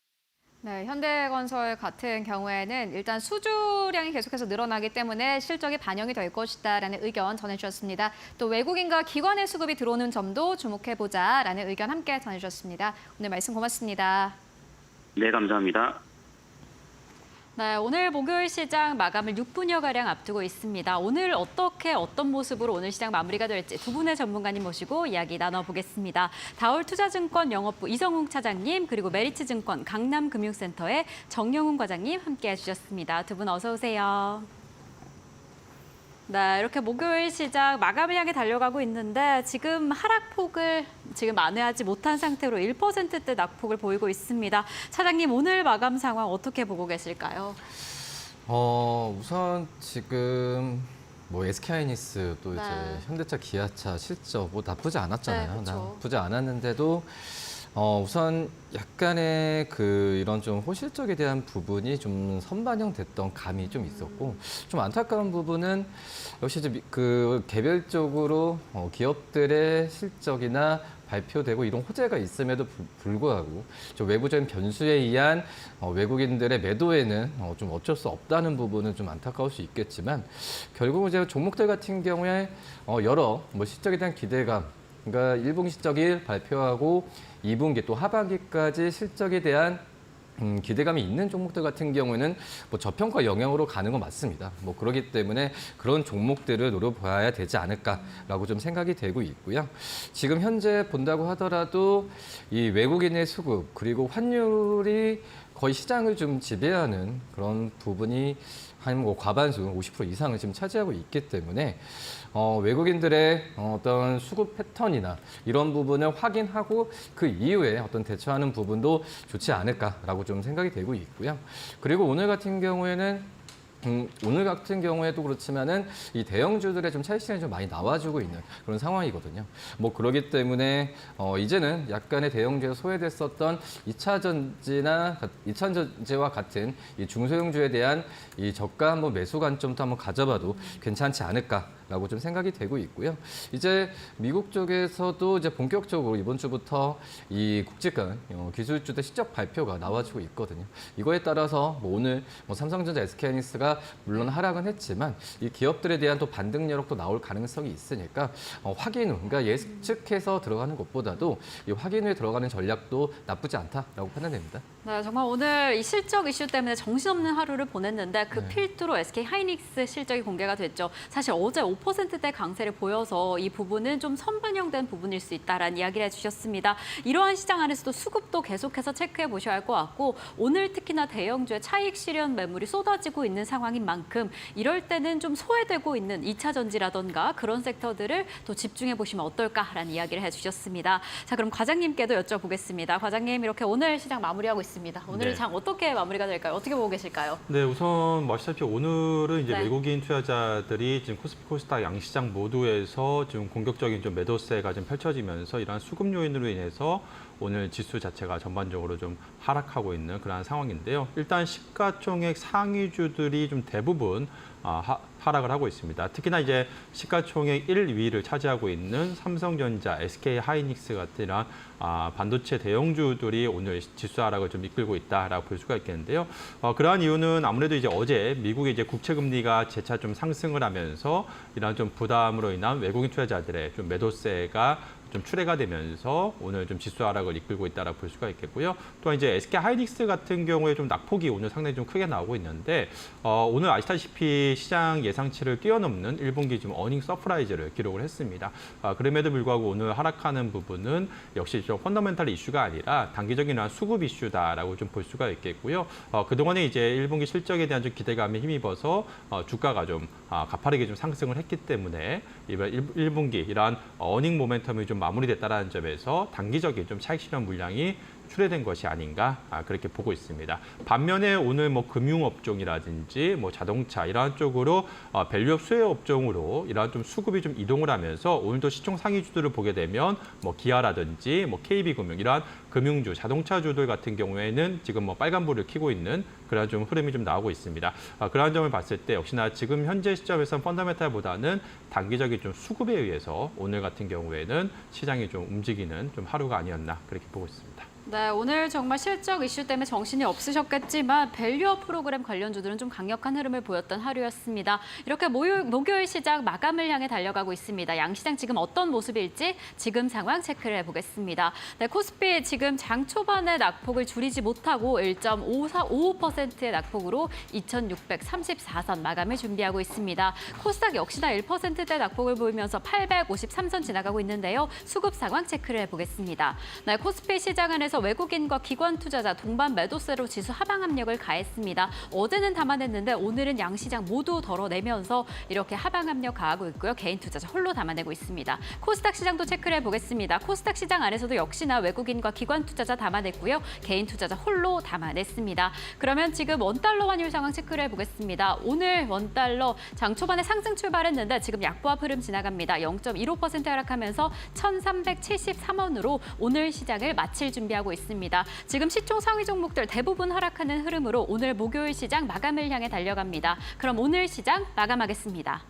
네, 현대건설 같은 경우에는 일단 수주량이 계속해서 늘어나기 때문에 실적이 반영이 될 것이다라는 의견 전해주셨습니다. 또 외국인과 기관의 수급이 들어오는 점도 주목해보자라는 의견 함께 전해주셨습니다. 오늘 말씀 고맙습니다. 네, 감사합니다. 네, 오늘 목요일 시장 마감을 6분여가량 앞두고 있습니다. 오늘 어떤 모습으로 오늘 시장 마무리가 될지 두 분의 전문가님 모시고 이야기 나눠보겠습니다. 다올투자증권 영업부 이성웅 차장님, 그리고 메리츠증권 강남금융센터의 정영훈 과장님 함께해 주셨습니다. 두 분 어서 오세요. 네, 이렇게 목요일 시장 마감을 향해 달려가고 있는데 지금 하락폭을 지금 만회하지 못한 상태로 1%대 낙폭을 보이고 있습니다. 차장님, 오늘 마감 상황 어떻게 보고 계실까요? 우선 지금 뭐 SK하이닉스 또 네. 이제 현대차, 기아차 실적 뭐 나쁘지 않았잖아요. 네, 그렇죠. 나쁘지 않았는데도 우선 약간의 이런 좀 호실적에 대한 부분이 좀 선반영됐던 감이 좀 있었고 좀 안타까운 부분은 역시 이제 개별적으로 기업들의 실적이나 발표되고 이런 호재가 있음에도 불구하고 좀 외부적인 변수에 의한 외국인들의 매도에는 좀 어쩔 수 없다는 부분은 좀 안타까울 수 있겠지만 결국은 이제 종목들 같은 경우에 여러 뭐 실적에 대한 기대감, 그러니까 1분기 실적이 발표하고 2분기 또 하반기까지 실적에 대한 기대감이 있는 종목들 같은 경우에는 뭐 저평가 영향으로 가는 건 맞습니다. 뭐 그렇기 때문에 그런 종목들을 노려봐야 되지 않을까라고 좀 생각이 되고 있고요. 지금 현재 본다고 하더라도 이 외국인의 수급 그리고 환율이 거의 시장을 좀 지배하는 그런 부분이 한 뭐 과반수 50% 이상을 지금 차지하고 있기 때문에 외국인들의 어떤 수급 패턴이나 이런 부분을 확인하고 그 이후에 어떤 대처하는 부분도 좋지 않을까라고 좀 생각이 되고 있고요. 그리고 오늘 같은 경우에도 그렇지만은 이 대형주들의 좀 차익 시장이 좀 많이 나와주고 있는 그런 상황이거든요. 뭐 그러기 때문에 이제는 약간의 대형주에서 소외됐었던 2차 전지와 같은 이 중소형주에 대한 이 저가 한번 매수 관점도 한번 가져봐도 괜찮지 않을까라고 좀 생각이 되고 있고요. 이제 미국 쪽에서도 이제 본격적으로 이번 주부터 이 국제간 기술주들 실적 발표가 나와주고 있거든요. 이거에 따라서 뭐 오늘 뭐 삼성전자, SK하이닉스가 물론 하락은 했지만 이 기업들에 대한 또 반등 여력도 나올 가능성이 있으니까 확인 후, 그러니까 예측해서 들어가는 것보다도 이 확인 후에 들어가는 전략도 나쁘지 않다라고 판단됩니다. 네, 정말 오늘 이 실적 이슈 때문에 정신없는 하루를 보냈는데 그 필두로 SK하이닉스 실적이 공개가 됐죠. 사실 어제 5%대 강세를 보여서 이 부분은 좀 선반영된 부분일 수 있다라는 이야기를 해주셨습니다. 이러한 시장 안에서도 수급도 계속해서 체크해 보셔야 할 것 같고 오늘 특히나 대형주의 차익 실현 매물이 쏟아지고 있는 상황인 만큼 이럴 때는 좀 소외되고 있는 2차 전지라던가 그런 섹터들을 또 집중해 보시면 어떨까라는 이야기를 해주셨습니다. 자, 그럼 과장님께도 여쭤보겠습니다. 과장님, 이렇게 오늘 시장 마무리하고 있습니다. 오늘 네. 장 어떻게 마무리가 될까요? 어떻게 보고 계실까요? 네, 우선 아시다시피 오늘은 이제 네. 외국인 투자자들이 지금 코스피 코스닥 양시장 모두에서 지금 공격적인 좀 매도세가 좀 펼쳐지면서 이러한 수급 요인으로 인해서 오늘 지수 자체가 전반적으로 좀 하락하고 있는 그러한 상황인데요. 일단 시가총액 상위주들이 좀 대부분 하락을 하고 있습니다. 특히나 이제 시가총액 1위를 차지하고 있는 삼성전자, SK하이닉스 같은 이런 반도체 대형주들이 오늘 지수 하락을 좀 이끌고 있다라고 볼 수가 있겠는데요. 그러한 이유는 아무래도 이제 어제 미국의 이제 국채 금리가 재차 좀 상승을 하면서 이런 좀 부담으로 인한 외국인 투자자들의 좀 매도세가 좀 출회가 되면서 오늘 좀 지수 하락을 이끌고 있다라고 볼 수가 있겠고요. 또한 이제 SK하이닉스 같은 경우에 좀 낙폭이 오늘 상당히 좀 크게 나오고 있는데 오늘 아시다시피 시장 예상치를 뛰어넘는 1분기 좀 어닝 서프라이즈를 기록을 했습니다. 그럼에도 불구하고 오늘 하락하는 부분은 역시 좀 펀더멘탈 이슈가 아니라 단기적인 수급 이슈다라고 좀 볼 수가 있겠고요. 그동안에 이제 1분기 실적에 대한 좀 기대감에 힘입어서 주가가 좀 가파르게 좀 상승을 했기 때문에 이번 1분기 이러한 어닝 모멘텀이 좀 마무리됐다는 점에서 단기적인 좀 차익 실현 물량이 출회된 것이 아닌가 그렇게 보고 있습니다. 반면에 오늘 뭐 금융업종이라든지 뭐 자동차 이러한 쪽으로 밸류업 수혜 업종으로 이러한 좀 수급이 좀 이동을 하면서 오늘도 시총 상위주들을 보게 되면 뭐 기아라든지 뭐 KB금융 이러한 금융주, 자동차주들 같은 경우에는 지금 뭐 빨간불을 켜고 있는 그런 좀 흐름이 좀 나오고 있습니다. 그러한 점을 봤을 때 역시나 지금 현재 시점에서는 펀더멘탈보다는 단기적인 좀 수급에 의해서 오늘 같은 경우에는 시장이 좀 움직이는 좀 하루가 아니었나 그렇게 보고 있습니다. 네, 오늘 정말 실적 이슈 때문에 정신이 없으셨겠지만 밸류업 프로그램 관련주들은 좀 강력한 흐름을 보였던 하루였습니다. 이렇게 목요일 시장 마감을 향해 달려가고 있습니다. 양시장 지금 어떤 모습일지 지금 상황 체크를 해보겠습니다. 네, 코스피 지금 장 초반에 낙폭을 줄이지 못하고 1.55%의 낙폭으로 2,634선 마감을 준비하고 있습니다. 코스닥 역시나 1%대 낙폭을 보이면서 853선 지나가고 있는데요. 수급 상황 체크를 해보겠습니다. 네, 코스피 시장 안에서 외국인과 기관 투자자 동반 매도세로 지수 하방 압력을 가했습니다. 어제는 담아냈는데 오늘은 양시장 모두 덜어내면서 이렇게 하방 압력 가하고 있고요. 개인 투자자 홀로 담아내고 있습니다. 코스닥 시장도 체크를 해보겠습니다. 코스닥 시장 안에서도 역시나 외국인과 기관 투자자 담아냈고요. 개인 투자자 홀로 담아냈습니다. 그러면 지금 원달러 환율 상황 체크를 해보겠습니다. 오늘 원달러 장 초반에 상승 출발했는데 지금 약보합 흐름 지나갑니다. 0.15% 하락하면서 1,373원으로 오늘 시장을 마칠 준비하고 있습니다. 지금 시총 상위 종목들 대부분 하락하는 흐름으로 오늘 목요일 시장 마감을 향해 달려갑니다. 그럼 오늘 시장 마감하겠습니다.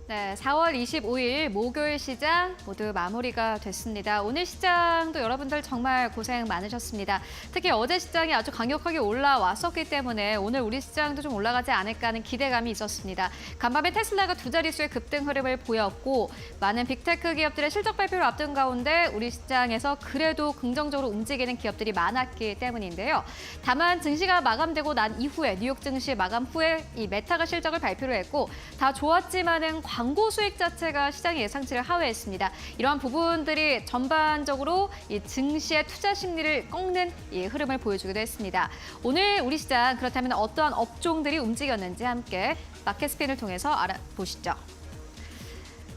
네, 4월 25일 목요일 시장 모두 마무리가 됐습니다. 오늘 시장도 여러분들 정말 고생 많으셨습니다. 특히 어제 시장이 아주 강력하게 올라왔었기 때문에 오늘 우리 시장도 좀 올라가지 않을까 하는 기대감이 있었습니다. 간밤에 테슬라가 두 자릿수의 급등 흐름을 보였고 많은 빅테크 기업들의 실적 발표를 앞둔 가운데 우리 시장에서 그래도 긍정적으로 움직이는 기업들이 많았기 때문인데요. 다만 증시가 마감되고 난 이후에 뉴욕 증시 마감 후에 이 메타가 실적을 발표를 했고 다 좋았지만은 광고 수익 자체가 시장의 예상치를 하회했습니다. 이러한 부분들이 전반적으로 이 증시의 투자 심리를 꺾는 이 흐름을 보여주기도 했습니다. 오늘 우리 시장 그렇다면 어떠한 업종들이 움직였는지 함께 마켓 스핀을 통해서 알아보시죠.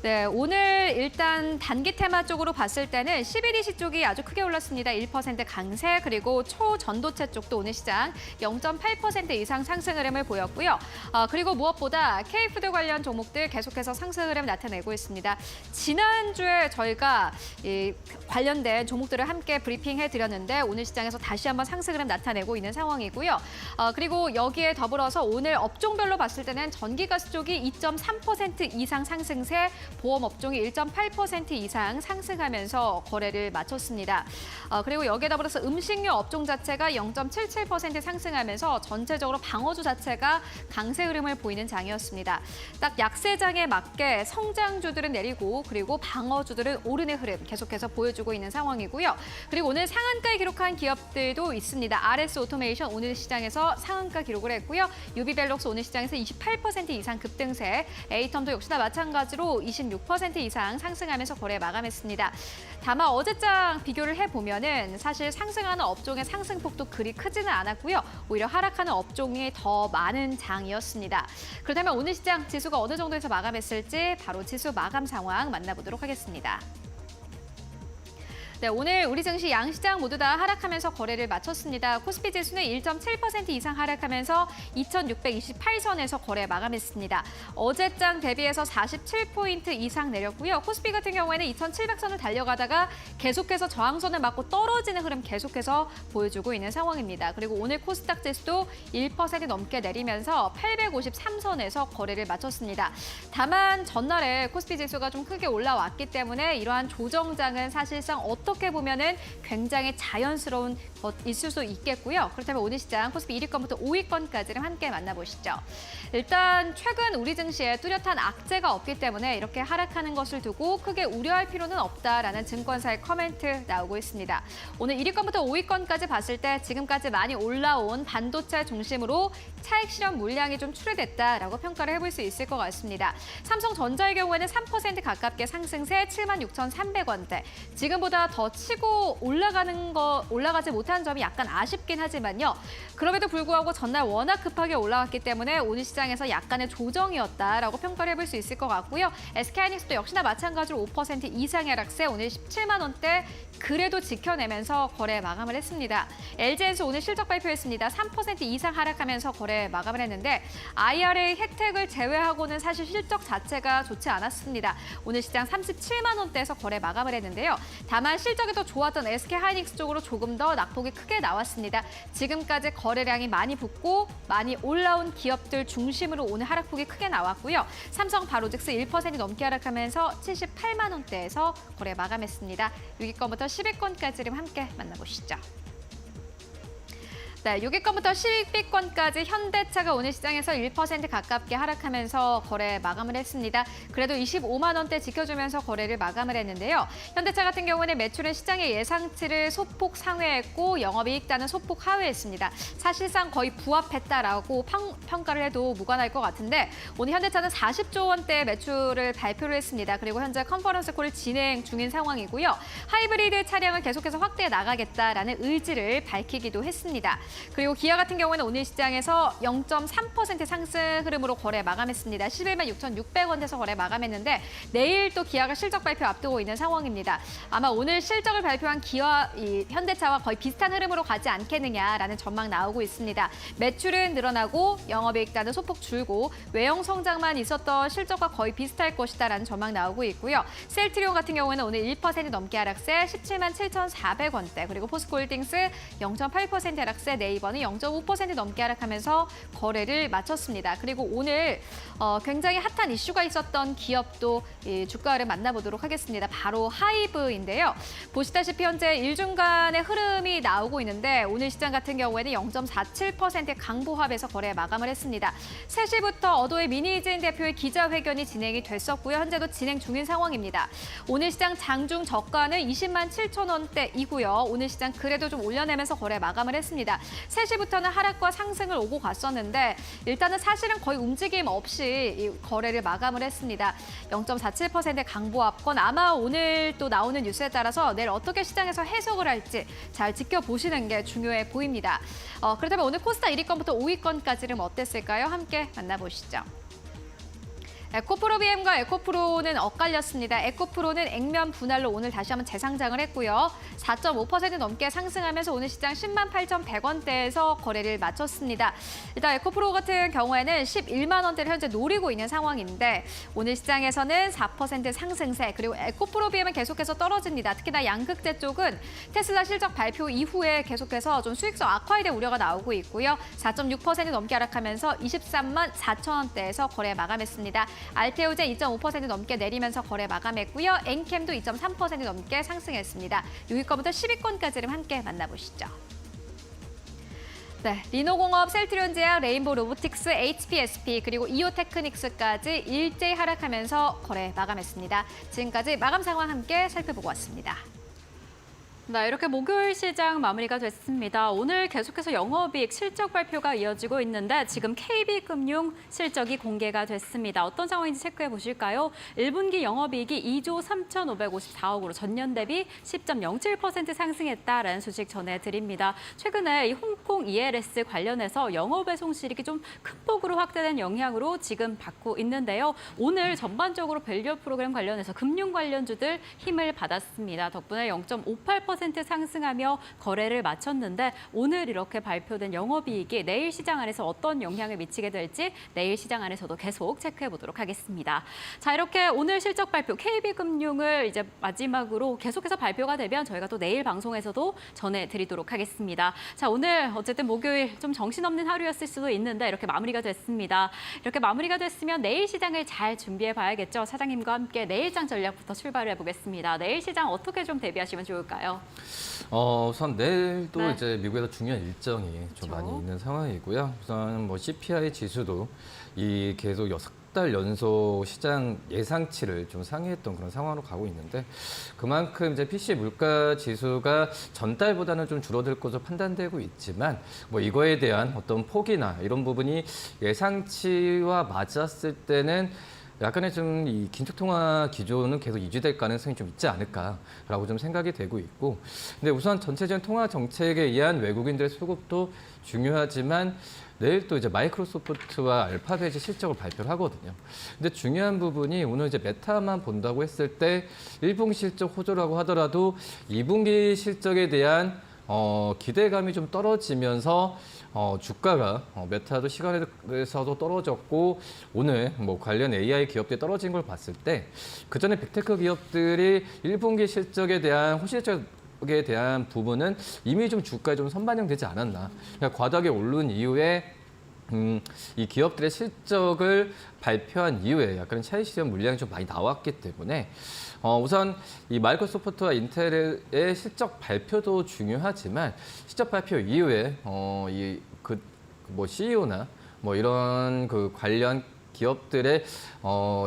네, 오늘 일단 단기 테마 쪽으로 봤을 때는 CBDC 쪽이 아주 크게 올랐습니다. 1% 강세, 그리고 초전도체 쪽도 오늘 시장 0.8% 이상 상승 흐름을 보였고요. 그리고 무엇보다 K푸드 관련 종목들 계속해서 상승 흐름 나타내고 있습니다. 지난주에 저희가 이 관련된 종목들을 함께 브리핑해드렸는데 오늘 시장에서 다시 한번 상승 흐름 나타내고 있는 상황이고요. 그리고 여기에 더불어서 오늘 업종별로 봤을 때는 전기가스 쪽이 2.3% 이상 상승세, 보험 업종이 1.8% 이상 상승하면서 거래를 마쳤습니다. 그리고 여기에 더불어서 음식료 업종 자체가 0.77% 상승하면서 전체적으로 방어주 자체가 강세 흐름을 보이는 장이었습니다. 딱 약세장에 맞게 성장주들은 내리고 그리고 방어주들은 오르는 흐름 계속해서 보여주고 있는 상황이고요. 그리고 오늘 상한가에 기록한 기업들도 있습니다. RS 오토메이션 오늘 시장에서 상한가 기록을 했고요. 유비벨록스 오늘 시장에서 28% 이상 급등세, 에이텀도 역시나 마찬가지로 26% 이상 상승하면서 거래 마감했습니다. 다만 어제장 비교를 해보면은 사실 상승하는 업종의 상승폭도 그리 크지는 않았고요. 오히려 하락하는 업종이 더 많은 장이었습니다. 그렇다면 오늘 시장 지수가 어느 정도에서 마감했을지 바로 지수 마감 상황 만나보도록 하겠습니다. 네, 오늘 우리 증시 양시장 모두 다 하락하면서 거래를 마쳤습니다. 코스피 지수는 1.7% 이상 하락하면서 2,628선에서 거래 마감했습니다. 어제장 대비해서 47포인트 이상 내렸고요. 코스피 같은 경우에는 2,700선을 달려가다가 계속해서 저항선을 맞고 떨어지는 흐름 계속해서 보여주고 있는 상황입니다. 그리고 오늘 코스닥 지수도 1% 넘게 내리면서 853선에서 거래를 마쳤습니다. 다만 전날에 코스피 지수가 좀 크게 올라왔기 때문에 이러한 조정장은 사실상 어떻게 보면은 굉장히 자연스러운 있을 수 있겠고요. 그렇다면 오늘 시장 코스피 1위권부터 5위권까지를 함께 만나보시죠. 일단 최근 우리 증시에 뚜렷한 악재가 없기 때문에 이렇게 하락하는 것을 두고 크게 우려할 필요는 없다라는 증권사의 코멘트 나오고 있습니다. 오늘 1위권부터 5위권까지 봤을 때 지금까지 많이 올라온 반도체 중심으로 차익 실현 물량이 좀 출회됐다라고 평가를 해볼 수 있을 것 같습니다. 삼성전자의 경우에는 3% 가깝게 상승세 76,300원대. 지금보다 더 치고 올라가지 못한 점이 약간 아쉽긴 하지만요. 그럼에도 불구하고 전날 워낙 급하게 올라왔기 때문에 오늘 시장에서 약간의 조정이었다라고 평가를 해볼 수 있을 것 같고요. SK하이닉스도 역시나 마찬가지로 5% 이상의 하락세 오늘 17만 원대 그래도 지켜내면서 거래 마감을 했습니다. LG엔솔 오늘 실적 발표했습니다. 3% 이상 하락하면서 거래 마감을 했는데 IRA 혜택을 제외하고는 사실 실적 자체가 좋지 않았습니다. 오늘 시장 37만 원대에서 거래 마감을 했는데요. 다만 실적이 더 좋았던 SK하이닉스 쪽으로 조금 더 낙폭이 크게 나왔습니다. 지금까지 거래량이 많이 붙고 많이 올라온 기업들 중심으로 오늘 하락폭이 크게 나왔고요. 삼성 바로직스 1% 넘게 하락하면서 78만 원대에서 거래 마감했습니다. 6위권부터 10위권까지를 함께 만나보시죠. 네, 6위권부터 10위권까지 현대차가 오늘 시장에서 1% 가깝게 하락하면서 거래 마감을 했습니다. 그래도 25만 원대 지켜주면서 거래를 마감을 했는데요. 현대차 같은 경우는 매출은 시장의 예상치를 소폭 상회했고 영업이익단은 소폭 하회했습니다. 사실상 거의 부합했다라고 평가를 해도 무관할 것 같은데 오늘 현대차는 40조 원대의 매출을 발표를 했습니다. 그리고 현재 컨퍼런스 콜을 진행 중인 상황이고요. 하이브리드 차량을 계속해서 확대해 나가겠다라는 의지를 밝히기도 했습니다. 그리고 기아 같은 경우에는 오늘 시장에서 0.3% 상승 흐름으로 거래 마감했습니다. 11만 6,600원대에서 거래 마감했는데 내일 또 기아가 실적 발표 앞두고 있는 상황입니다. 아마 오늘 실적을 발표한 기아, 현대차와 거의 비슷한 흐름으로 가지 않겠느냐라는 전망 나오고 있습니다. 매출은 늘어나고 영업이익단은 소폭 줄고 외형 성장만 있었던 실적과 거의 비슷할 것이다라는 전망 나오고 있고요. 셀트리온 같은 경우에는 오늘 1% 넘게 하락세 17만 7,400원대 그리고 포스코홀딩스 0.8% 하락세 네이버는 0.5% 넘게 하락하면서 거래를 마쳤습니다. 그리고 오늘 굉장히 핫한 이슈가 있었던 기업도 주가를 만나보도록 하겠습니다. 바로 하이브인데요. 보시다시피 현재 일중간의 흐름이 나오고 있는데 오늘 시장 같은 경우에는 0.47%의 강보합에서 거래 마감을 했습니다. 3시부터 어도의 민희진 대표의 기자회견이 진행이 됐었고요. 현재도 진행 중인 상황입니다. 오늘 시장 장중 저가는 20만 7천 원대이고요. 오늘 시장 그래도 좀 올려내면서 거래 마감을 했습니다. 3시부터는 하락과 상승을 오고 갔었는데 일단은 사실은 거의 움직임 없이 이 거래를 마감을 했습니다. 0.47%의 강보합권 아마 오늘 또 나오는 뉴스에 따라서 내일 어떻게 시장에서 해석을 할지 잘 지켜보시는 게 중요해 보입니다. 그렇다면 오늘 코스닥 1위권부터 5위권까지는 어땠을까요? 함께 만나보시죠. 에코프로 BM과 에코프로는 엇갈렸습니다. 에코프로는 액면 분할로 오늘 다시 한번 재상장을 했고요. 4.5% 넘게 상승하면서 오늘 시장 10만 8,100원대에서 거래를 마쳤습니다. 일단 에코프로 같은 경우에는 11만 원대를 현재 노리고 있는 상황인데 오늘 시장에서는 4% 상승세 그리고 에코프로 BM은 계속해서 떨어집니다. 특히나 양극재 쪽은 테슬라 실적 발표 이후에 계속해서 좀 수익성 악화에 대한 우려가 나오고 있고요. 4.6% 넘게 하락하면서 23만 4천 원대에서 거래 마감했습니다. 알테오제 2.5% 넘게 내리면서 거래 마감했고요. 엔캠도 2.3% 넘게 상승했습니다. 6위권부터 10위권까지를 함께 만나보시죠. 네, 리노공업, 셀트리온제약, 레인보우 로보틱스, HPSP 그리고 이오테크닉스까지 일제히 하락하면서 거래 마감했습니다. 지금까지 마감 상황 함께 살펴보고 왔습니다. 네, 이렇게 목요일 시장 마무리가 됐습니다. 오늘 계속해서 영업이익 실적 발표가 이어지고 있는데 지금 KB금융 실적이 공개가 됐습니다. 어떤 상황인지 체크해 보실까요? 1분기 영업이익이 2조 3,554억으로 전년 대비 10.07% 상승했다라는 소식 전해드립니다. 최근에 이 홍콩 ELS 관련해서 영업의 손실이 좀 큰 폭으로 확대된 영향으로 지금 받고 있는데요. 오늘 전반적으로 밸류 프로그램 관련해서 금융 관련주들 힘을 받았습니다. 덕분에 0.58% 상승하며 거래를 마쳤는데 오늘 이렇게 발표된 영업이익이 내일 시장 안에서 어떤 영향을 미치게 될지 내일 시장 안에서도 계속 체크해 보도록 하겠습니다. 자, 이렇게 오늘 실적 발표 KB금융을 이제 마지막으로 계속해서 발표가 되면 저희가 또 내일 방송에서도 전해드리도록 하겠습니다. 자, 오늘 어쨌든 목요일 좀 정신없는 하루였을 수도 있는데 이렇게 마무리가 됐습니다. 이렇게 마무리가 됐으면 내일 시장을 잘 준비해 봐야겠죠. 사장님과 함께 내일장 전략부터 출발을 해보겠습니다. 내일 시장 어떻게 좀 대비하시면 좋을까요? 우선 내일도 네. 이제 미국에서 중요한 일정이 좀 그렇죠. 많이 있는 상황이고요. 우선 뭐 CPI 지수도 이 계속 6달 연속 시장 예상치를 좀 상회했던 그런 상황으로 가고 있는데 그만큼 이제 PC 물가 지수가 전달보다는 좀 줄어들 것으로 판단되고 있지만 뭐 이거에 대한 어떤 폭이나 이런 부분이 예상치와 맞았을 때는 약간의 좀 이 긴축 통화 기조는 계속 유지될 가능성이 좀 있지 않을까라고 좀 생각이 되고 있고, 근데 우선 전체적인 통화 정책에 의한 외국인들의 수급도 중요하지만 내일 또 이제 마이크로소프트와 알파벳이 실적을 발표를 하거든요. 근데 중요한 부분이 오늘 이제 메타만 본다고 했을 때 1분기 실적 호조라고 하더라도 2분기 실적에 대한 기대감이 좀 떨어지면서 주가가 메타도 시간에서도 떨어졌고 오늘 뭐 관련 AI 기업들이 떨어진 걸 봤을 때 그전에 빅테크 기업들이 1분기 실적에 대한 호실적에 대한 부분은 이미 좀 주가에 좀 선반영되지 않았나. 그러니까 과다하게 오른 이후에 이 기업들의 실적을 발표한 이후에 약간 차익 실현 물량이 좀 많이 나왔기 때문에 우선 이 마이크로소프트와 인텔의 실적 발표도 중요하지만 실적 발표 이후에 뭐 CEO나 뭐 이런 그 관련 기업들의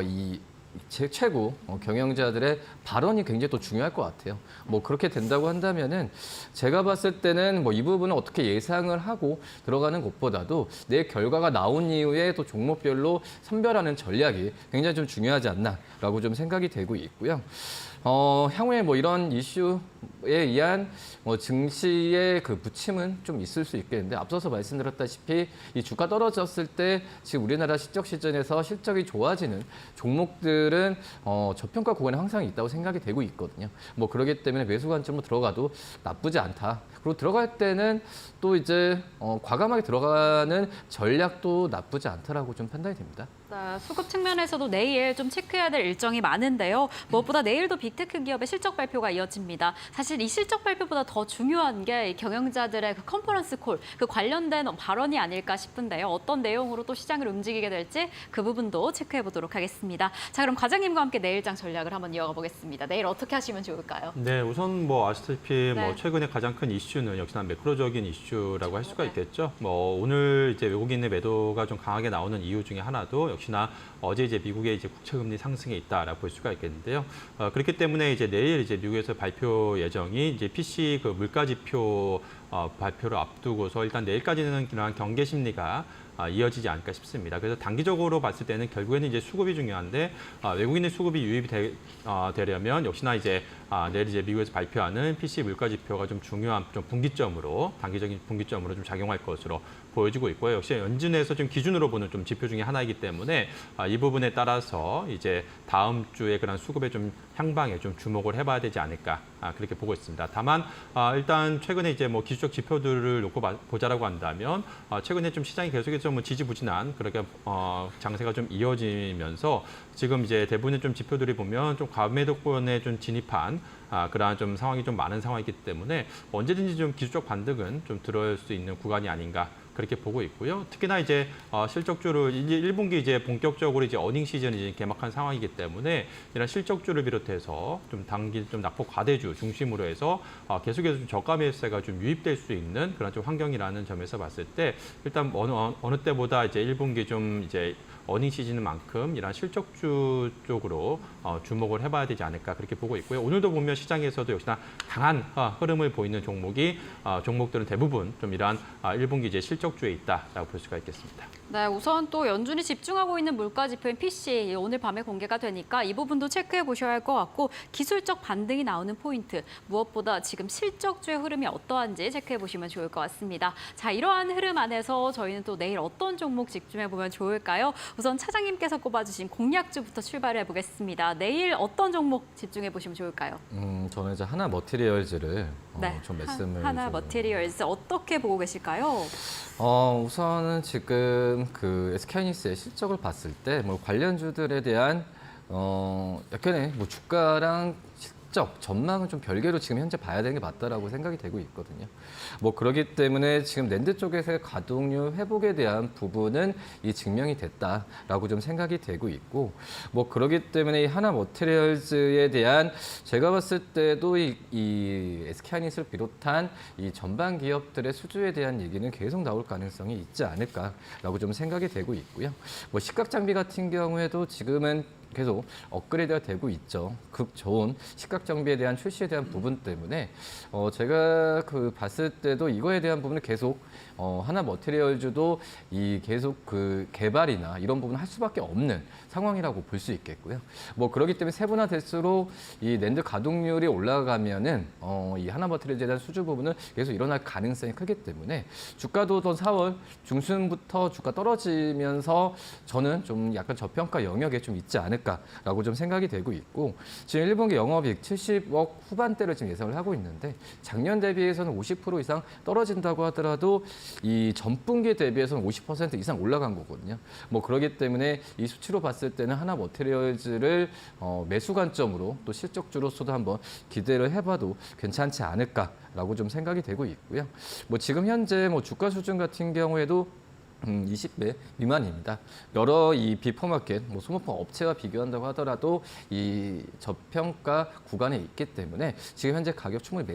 이 최고 경영자들의 발언이 굉장히 또 중요할 것 같아요. 뭐 그렇게 된다고 한다면은 제가 봤을 때는 뭐 이 부분을 어떻게 예상을 하고 들어가는 것보다도 내 결과가 나온 이후에 또 종목별로 선별하는 전략이 굉장히 좀 중요하지 않나라고 좀 생각이 되고 있고요. 향후에 뭐 이런 이슈에 의한 증시의 그 부침은 좀 있을 수 있겠는데 앞서서 말씀드렸다시피 이 주가 떨어졌을 때 지금 우리나라 실적 시즌에서 실적이 좋아지는 종목들은 저평가 구간에 항상 있다고 생각이 되고 있거든요. 뭐 그렇기 때문에 매수 관점으로 들어가도 나쁘지 않다. 그리고 들어갈 때는 또 이제 과감하게 들어가는 전략도 나쁘지 않다라고 좀 판단이 됩니다. 네, 수급 측면에서도 내일 좀 체크해야 될 일정이 많은데요. 무엇보다 내일도 빅테크 기업의 실적 발표가 이어집니다. 사실 이 실적 발표보다 더 중요한 게 경영자들의 그 컨퍼런스 콜, 그 관련된 발언이 아닐까 싶은데요. 어떤 내용으로 또 시장을 움직이게 될지 그 부분도 체크해 보도록 하겠습니다. 자, 그럼 과장님과 함께 내일장 전략을 한번 이어가 보겠습니다. 내일 어떻게 하시면 좋을까요? 네, 우선 뭐 아시다시피 네. 뭐 최근에 가장 큰 이슈는 역시나 매크로적인 이슈라고 할 수가 있겠죠. 뭐 오늘 이제 외국인의 매도가 좀 강하게 나오는 이유 중에 하나도 역시나 어제 이제 미국의 이제 국채금리 상승에 있다라고 볼 수가 있겠는데요. 그렇기 때문에 이제 내일 이제 미국에서 발표 예정이 이제 PC 그 물가지표 발표를 앞두고서 일단 내일까지는 그런 경계 심리가 이어지지 않을까 싶습니다. 그래서 단기적으로 봤을 때는 결국에는 이제 수급이 중요한데 외국인의 수급이 유입이 되려면 역시나 이제 내일 이제 미국에서 발표하는 PC 물가 지표가 좀 중요한 좀 분기점으로 단기적인 분기점으로 좀 작용할 것으로 보여지고 있고요. 역시 연준에서 좀 기준으로 보는 좀 지표 중에 하나이기 때문에 이 부분에 따라서 이제 다음 주에 그런 수급의 좀 향방에 좀 주목을 해봐야 되지 않을까 그렇게 보고 있습니다. 다만 일단 최근에 이제 뭐 기술적 지표들을 놓고 보자라고 한다면 최근에 좀 시장이 계속해서 뭐 지지부진한 그렇게 장세가 좀 이어지면서 지금 이제 대부분의 좀 지표들이 보면 좀 과매도권에 좀 진입한 그러한 좀 상황이 좀 많은 상황이기 때문에 언제든지 좀 기술적 반등은 좀 들어올 수 있는 구간이 아닌가 그렇게 보고 있고요. 특히나 이제 실적주를 이제 1분기 이제 본격적으로 이제 어닝 시즌이 이제 개막한 상황이기 때문에 이런 실적주를 비롯해서 좀 당기 좀 낙폭 과대주 중심으로 해서 계속해서 좀 저가 매수세가 좀 유입될 수 있는 그런 좀 환경이라는 점에서 봤을 때 일단 어느 때보다 이제 1분기 좀 이제 어닝 시즌만큼 이런 실적주 쪽으로 주목을 해봐야 되지 않을까 그렇게 보고 있고요. 오늘도 보면 시장에서도 역시나 강한 흐름을 보이는 종목들은 대부분 좀 이러한 1분기 이제 실적주에 있다라고 볼 수가 있겠습니다. 네, 우선 또 연준이 집중하고 있는 물가 지표인 PCE 오늘 밤에 공개가 되니까 이 부분도 체크해 보셔야 할 것 같고 기술적 반등이 나오는 포인트 무엇보다 지금 실적주의 흐름이 어떠한지 체크해 보시면 좋을 것 같습니다. 자, 이러한 흐름 안에서 저희는 또 내일 어떤 종목 집중해 보면 좋을까요? 우선 차장님께서 꼽아주신 공략주부터 출발해 보겠습니다. 내일 어떤 종목 집중해 보시면 좋을까요? 저는 이제 하나 머티리얼즈를 네, 좀 말씀을 하나 좀- 머티리얼즈 어떻게 보고 계실까요? 우선은 지금 그 SK하이닉스의 실적을 봤을 때 뭐 관련주들에 대한 약간의 뭐 주가랑 실적 전망은 좀 별개로 지금 현재 봐야 되는 게 맞다라고 생각이 되고 있거든요. 뭐 그렇기 때문에 지금 낸드 쪽에서의 가동률 회복에 대한 부분은 이 증명이 됐다라고 좀 생각이 되고 있고 뭐 그렇기 때문에 이 하나 머티리얼즈에 대한 제가 봤을 때도 이 SK하이닉스를 비롯한 이 전반 기업들의 수주에 대한 얘기는 계속 나올 가능성이 있지 않을까라고 좀 생각이 되고 있고요. 뭐 시각 장비 같은 경우에도 지금은 계속 업그레이드가 되고 있죠. 극 좋은 시각 장비에 대한 출시에 대한 부분 때문에 제가 그 봤을 때도 이거에 대한 부분을 계속 하나 머티리얼즈도 이 계속 그 개발이나 이런 부분을 할 수밖에 없는 상황이라고 볼 수 있겠고요. 뭐 그렇기 때문에 세분화될수록 이 낸드 가동률이 올라가면은 이 하나 머티리얼즈에 대한 수주 부분은 계속 일어날 가능성이 크기 때문에 주가도 또 4월 중순부터 주가 떨어지면서 저는 좀 약간 저평가 영역에 좀 있지 않을까라고 좀 생각이 되고 있고 지금 1분기 영업이익 70억 후반대를 지금 예상을 하고 있는데 작년 대비해서는 50% 이상 떨어진다고 하더라도 이 전분기 대비해서는 50% 이상 올라간 거거든요. 뭐 그렇기 때문에 이 수치로 봤을 때는 하나 머티리얼즈를 매수 관점으로 또 실적주로서도 한번 기대를 해봐도 괜찮지 않을까라고 좀 생각이 되고 있고요. 뭐 지금 현재 뭐 주가 수준 같은 경우에도 20배 미만입니다. 여러 이 비포마켓, 뭐 소모품 업체와 비교한다고 하더라도 이 저평가 구간에 있기 때문에 지금 현재 가격 충분히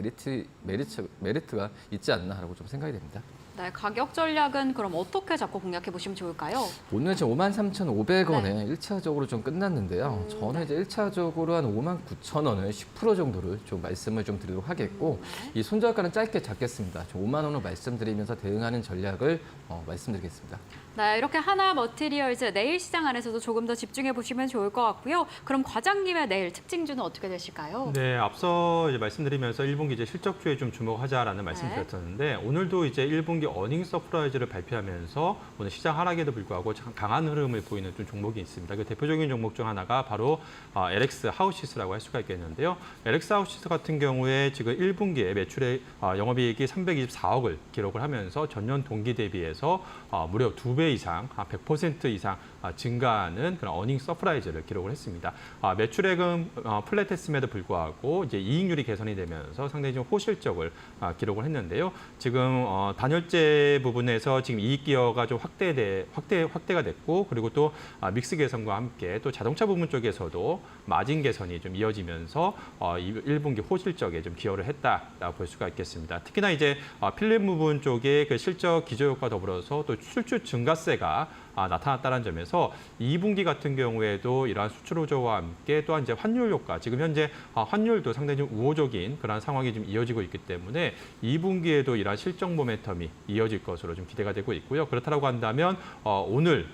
메리트가 있지 않나라고 좀 생각이 됩니다. 네, 가격 전략은 그럼 어떻게 잡고 공략해 보시면 좋을까요? 오늘 지금 53,500원에 1차적으로 좀 끝났는데요. 저는 이제 1차적으로 한 59,000원을 10% 정도를 좀 말씀을 좀 드리도록 하겠고 이 손절가는 짧게 잡겠습니다. 5만 원으로 말씀드리면서 대응하는 전략을 말씀드리겠습니다. 네, 이렇게 하나 머티리얼즈 내일 시장 안에서도 조금 더 집중해 보시면 좋을 것 같고요. 그럼 과장님의 내일 특징주는 어떻게 되실까요? 네, 앞서 이제 말씀드리면서 1분기 이제 실적주에 좀 주목하자라는 말씀드렸었는데 오늘도 이제 1분기 어닝 서프라이즈를 발표하면서 오늘 시장 하락에도 불구하고 강한 흐름을 보이는 좀 종목이 있습니다. 그 대표적인 종목 중 하나가 바로 LX 하우시스라고 할 수가 있겠는데요. LX 하우시스 같은 경우에 지금 1분기에 매출의 영업이익이 324억을 기록을 하면서 전년 동기 대비해서 무려 2배 이상, 100% 이상 증가하는 그런 어닝 서프라이즈를 기록을 했습니다. 매출액은 플랫했음에도 불구하고 이제 이익률이 개선이 되면서 상당히 좀 호실적을 기록을 했는데요. 지금 단열재 부분에서 지금 이익 기여가 좀 확대가 됐고 그리고 또 믹스 개선과 함께 또 자동차 부분 쪽에서도 마진 개선이 좀 이어지면서 1분기 호실적에 좀 기여를 했다라고 볼 수가 있겠습니다. 특히나 이제 필름 부분 쪽에 그 실적 기저효과 더불어서 또 수출 증가세가 나타났다는 점에서 2분기 같은 경우에도 이러한 수출 호조와 함께 또한 이제 환율 효과, 지금 현재 환율도 상당히 좀 우호적인 그런 상황이 좀 이어지고 있기 때문에 2분기에도 이러한 실적 모멘텀이 이어질 것으로 좀 기대가 되고 있고요. 그렇다고 한다면 오늘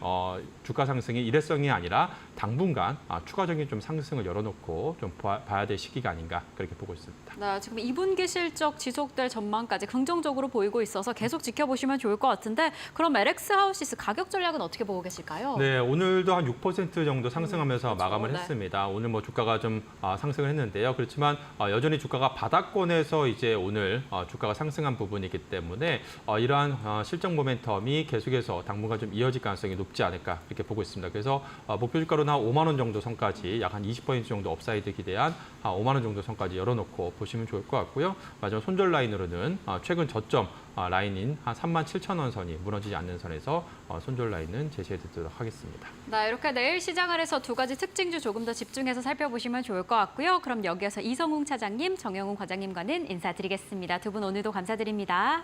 주가 상승이 일회성이 아니라 당분간 추가적인 좀 상승을 열어놓고 좀 봐야 될 시기가 아닌가 그렇게 보고 있습니다. 네, 지금 2분기 실적 지속될 전망까지 긍정적으로 보이고 있어서 계속 지켜보시면 좋을 것 같은데 그럼 LX 하우시스 가격 전략은 어떻게 어떻게 보고 계실까요? 네, 오늘도 한 6% 정도 상승하면서 마감을 네. 했습니다. 오늘 뭐 주가가 좀 상승을 했는데요. 그렇지만 여전히 주가가 바닥권에서 이제 오늘 주가가 상승한 부분이기 때문에 이러한 실적 모멘텀이 계속해서 당분간 좀 이어질 가능성이 높지 않을까 이렇게 보고 있습니다. 그래서 목표 주가로는 한 5만 원 정도 선까지 약 한 20% 정도 업사이드 기대한 5만 원 정도 선까지 열어놓고 보시면 좋을 것 같고요. 마지막 손절 라인으로는 최근 저점 라인인 한 37,000원 선이 무너지지 않는 선에서 손절 라인은 제시해 드리도록 하겠습니다. 네, 이렇게 내일 시장을해서 두 가지 특징주 조금 더 집중해서 살펴보시면 좋을 것 같고요. 그럼 여기에서 이성웅 차장님, 정영훈 과장님과는 인사드리겠습니다. 두 분 오늘도 감사드립니다.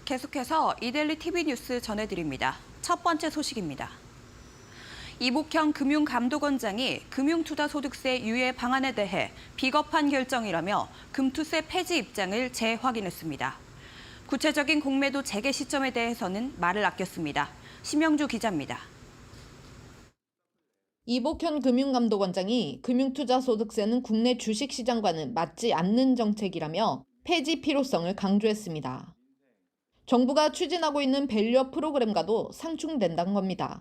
계속해서 이데일리 TV 뉴스 전해드립니다. 첫 번째 소식입니다. 이복형 금융감독원장이 금융투자소득세 유예 방안에 대해 비겁한 결정이라며 금투세 폐지 입장을 재확인했습니다. 구체적인 공매도 재개 시점에 대해서는 말을 아꼈습니다. 심영주 기자입니다. 이복현 금융감독원장이 금융투자소득세는 국내 주식시장과는 맞지 않는 정책이라며 폐지 필요성을 강조했습니다. 정부가 추진하고 있는 밸류업 프로그램과도 상충된다는 겁니다.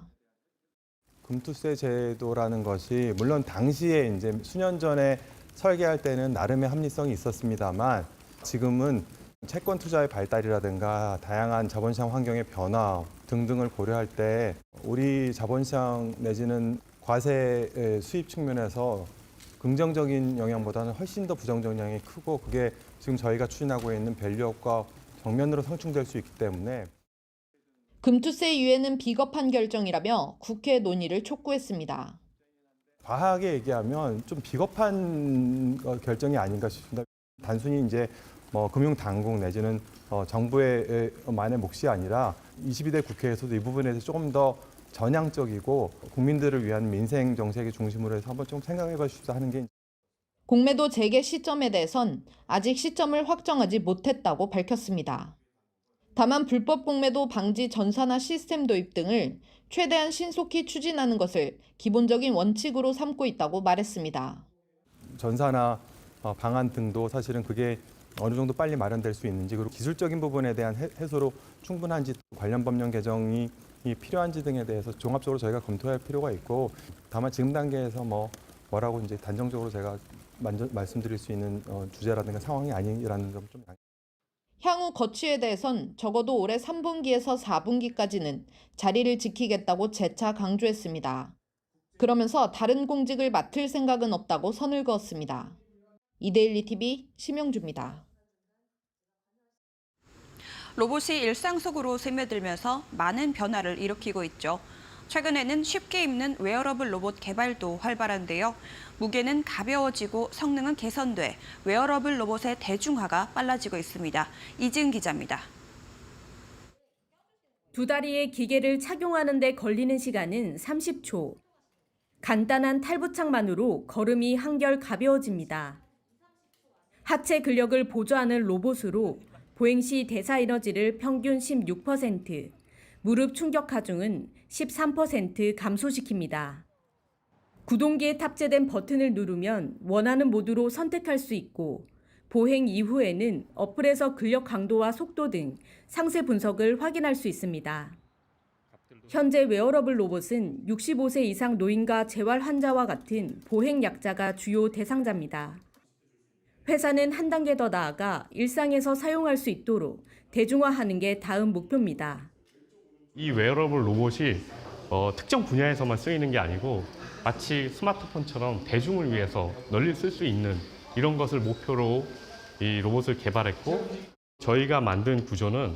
금투세 제도라는 것이 물론 당시에 이제 수년 전에 설계할 때는 나름의 합리성이 있었습니다만 지금은 채권 투자의 발달이라든가 다양한 자본시장 환경의 변화 등등을 고려할 때 우리 자본시장 내지는 과세 수입 측면에서 긍정적인 영향보다는 훨씬 더 부정적 영향이 크고 그게 지금 저희가 추진하고 있는 밸류업과 정면으로 상충될 수 있기 때문에 금투세 유예는 비겁한 결정이라며 국회 논의를 촉구했습니다. 과하게 얘기하면 좀 비겁한 결정이 아닌가 싶습니다. 단순히 이제 금융당국 내지는 정부의만의 몫이 아니라 22대 국회에서도 이 부분에 대해서 조금 더 전향적이고 국민들을 위한 민생 정책의 중심으로 해서 한번 좀 생각해 보십시오 하는 게 공매도 재개 시점에 대해선 아직 시점을 확정하지 못했다고 밝혔습니다. 다만 불법 공매도 방지 전산화 시스템 도입 등을 최대한 신속히 추진하는 것을 기본적인 원칙으로 삼고 있다고 말했습니다. 전산화 방안 등도 사실은 그게 어느 정도 빨리 마련될 수 있는지 그리고 기술적인 부분에 대한 해소로 충분한지 관련 법령 개정이 필요한지 등에 대해서 종합적으로 저희가 검토할 필요가 있고 다만 지금 단계에서 뭐라고 이제 단정적으로 제가 말씀드릴 수 있는 주제라든가 상황이 아니라는 점 좀. 향후 거취에 대해선 적어도 올해 3분기에서 4분기까지는 자리를 지키겠다고 재차 강조했습니다. 그러면서 다른 공직을 맡을 생각은 없다고 선을 그었습니다. 이데일리 TV 심영주입니다. 로봇이 일상 속으로 스며들면서 많은 변화를 일으키고 있죠. 최근에는 쉽게 입는 웨어러블 로봇 개발도 활발한데요. 무게는 가벼워지고 성능은 개선돼 웨어러블 로봇의 대중화가 빨라지고 있습니다. 이지은 기자입니다. 두 다리에 기계를 착용하는 데 걸리는 시간은 30초. 간단한 탈부착만으로 걸음이 한결 가벼워집니다. 하체 근력을 보조하는 로봇으로 보행 시 대사 에너지를 평균 16%, 무릎 충격 하중은 13% 감소시킵니다. 구동기에 탑재된 버튼을 누르면 원하는 모드로 선택할 수 있고 보행 이후에는 어플에서 근력 강도와 속도 등 상세 분석을 확인할 수 있습니다. 현재 웨어러블 로봇은 65세 이상 노인과 재활 환자와 같은 보행 약자가 주요 대상자입니다. 회사는 한 단계 더 나아가 일상에서 사용할 수 있도록 대중화하는 게 다음 목표입니다. 이 웨어러블 로봇이 특정 분야에서만 쓰이는 게 아니고 마치 스마트폰처럼 대중을 위해서 널리 쓸 수 있는 이런 것을 목표로 이 로봇을 개발했고, 저희가 만든 구조는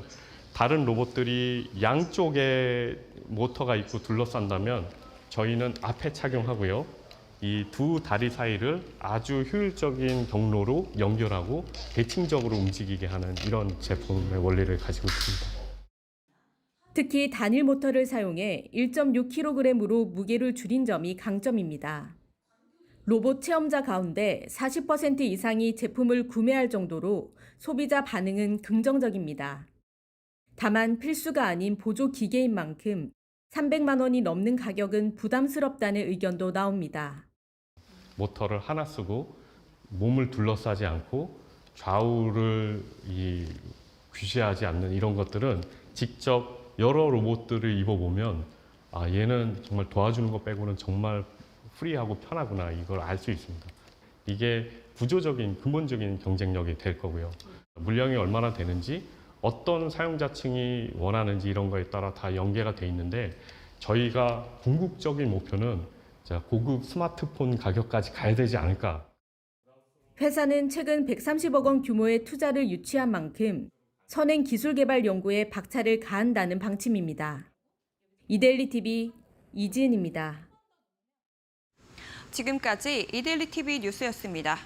다른 로봇들이 양쪽에 모터가 있고 둘러싼다면 저희는 앞에 착용하고요. 이 두 다리 사이를 아주 효율적인 경로로 연결하고 대칭적으로 움직이게 하는 이런 제품의 원리를 가지고 있습니다. 특히 단일 모터를 사용해 1.6kg으로 무게를 줄인 점이 강점입니다. 로봇 체험자 가운데 40% 이상이 제품을 구매할 정도로 소비자 반응은 긍정적입니다. 다만 필수가 아닌 보조 기계인 만큼 300만 원이 넘는 가격은 부담스럽다는 의견도 나옵니다. 모터를 하나 쓰고 몸을 둘러싸지 않고 좌우를 규시하지 않는 이런 것들은 직접 여러 로봇들을 입어보면 얘는 정말 도와주는 것 빼고는 정말 프리하고 편하구나, 이걸 알 수 있습니다. 이게 구조적인 근본적인 경쟁력이 될 거고요. 물량이 얼마나 되는지, 어떤 사용자층이 원하는지 이런 거에 따라 다 연계가 돼 있는데, 저희가 궁극적인 목표는 고급 스마트폰 가격까지 가야 되지 않을까. 회사는 최근 130억 원 규모의 투자를 유치한 만큼 선행 기술 개발 연구에 박차를 가한다는 방침입니다. 이데일리 TV 이지은입니다. 지금까지 이데일리 TV 뉴스였습니다.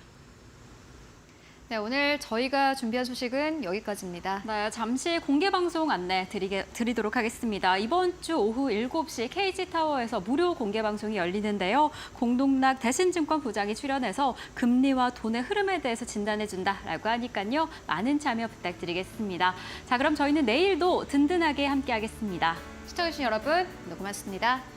네, 오늘 저희가 준비한 소식은 여기까지입니다. 네, 잠시 공개 방송 안내 드리도록 하겠습니다. 이번 주 오후 7시 KG타워에서 무료 공개 방송이 열리는데요. 공동락 대신증권 부장이 출연해서 금리와 돈의 흐름에 대해서 진단해준다라고 하니까요. 많은 참여 부탁드리겠습니다. 자, 그럼 저희는 내일도 든든하게 함께하겠습니다. 시청해주신 여러분, 고맙습니다.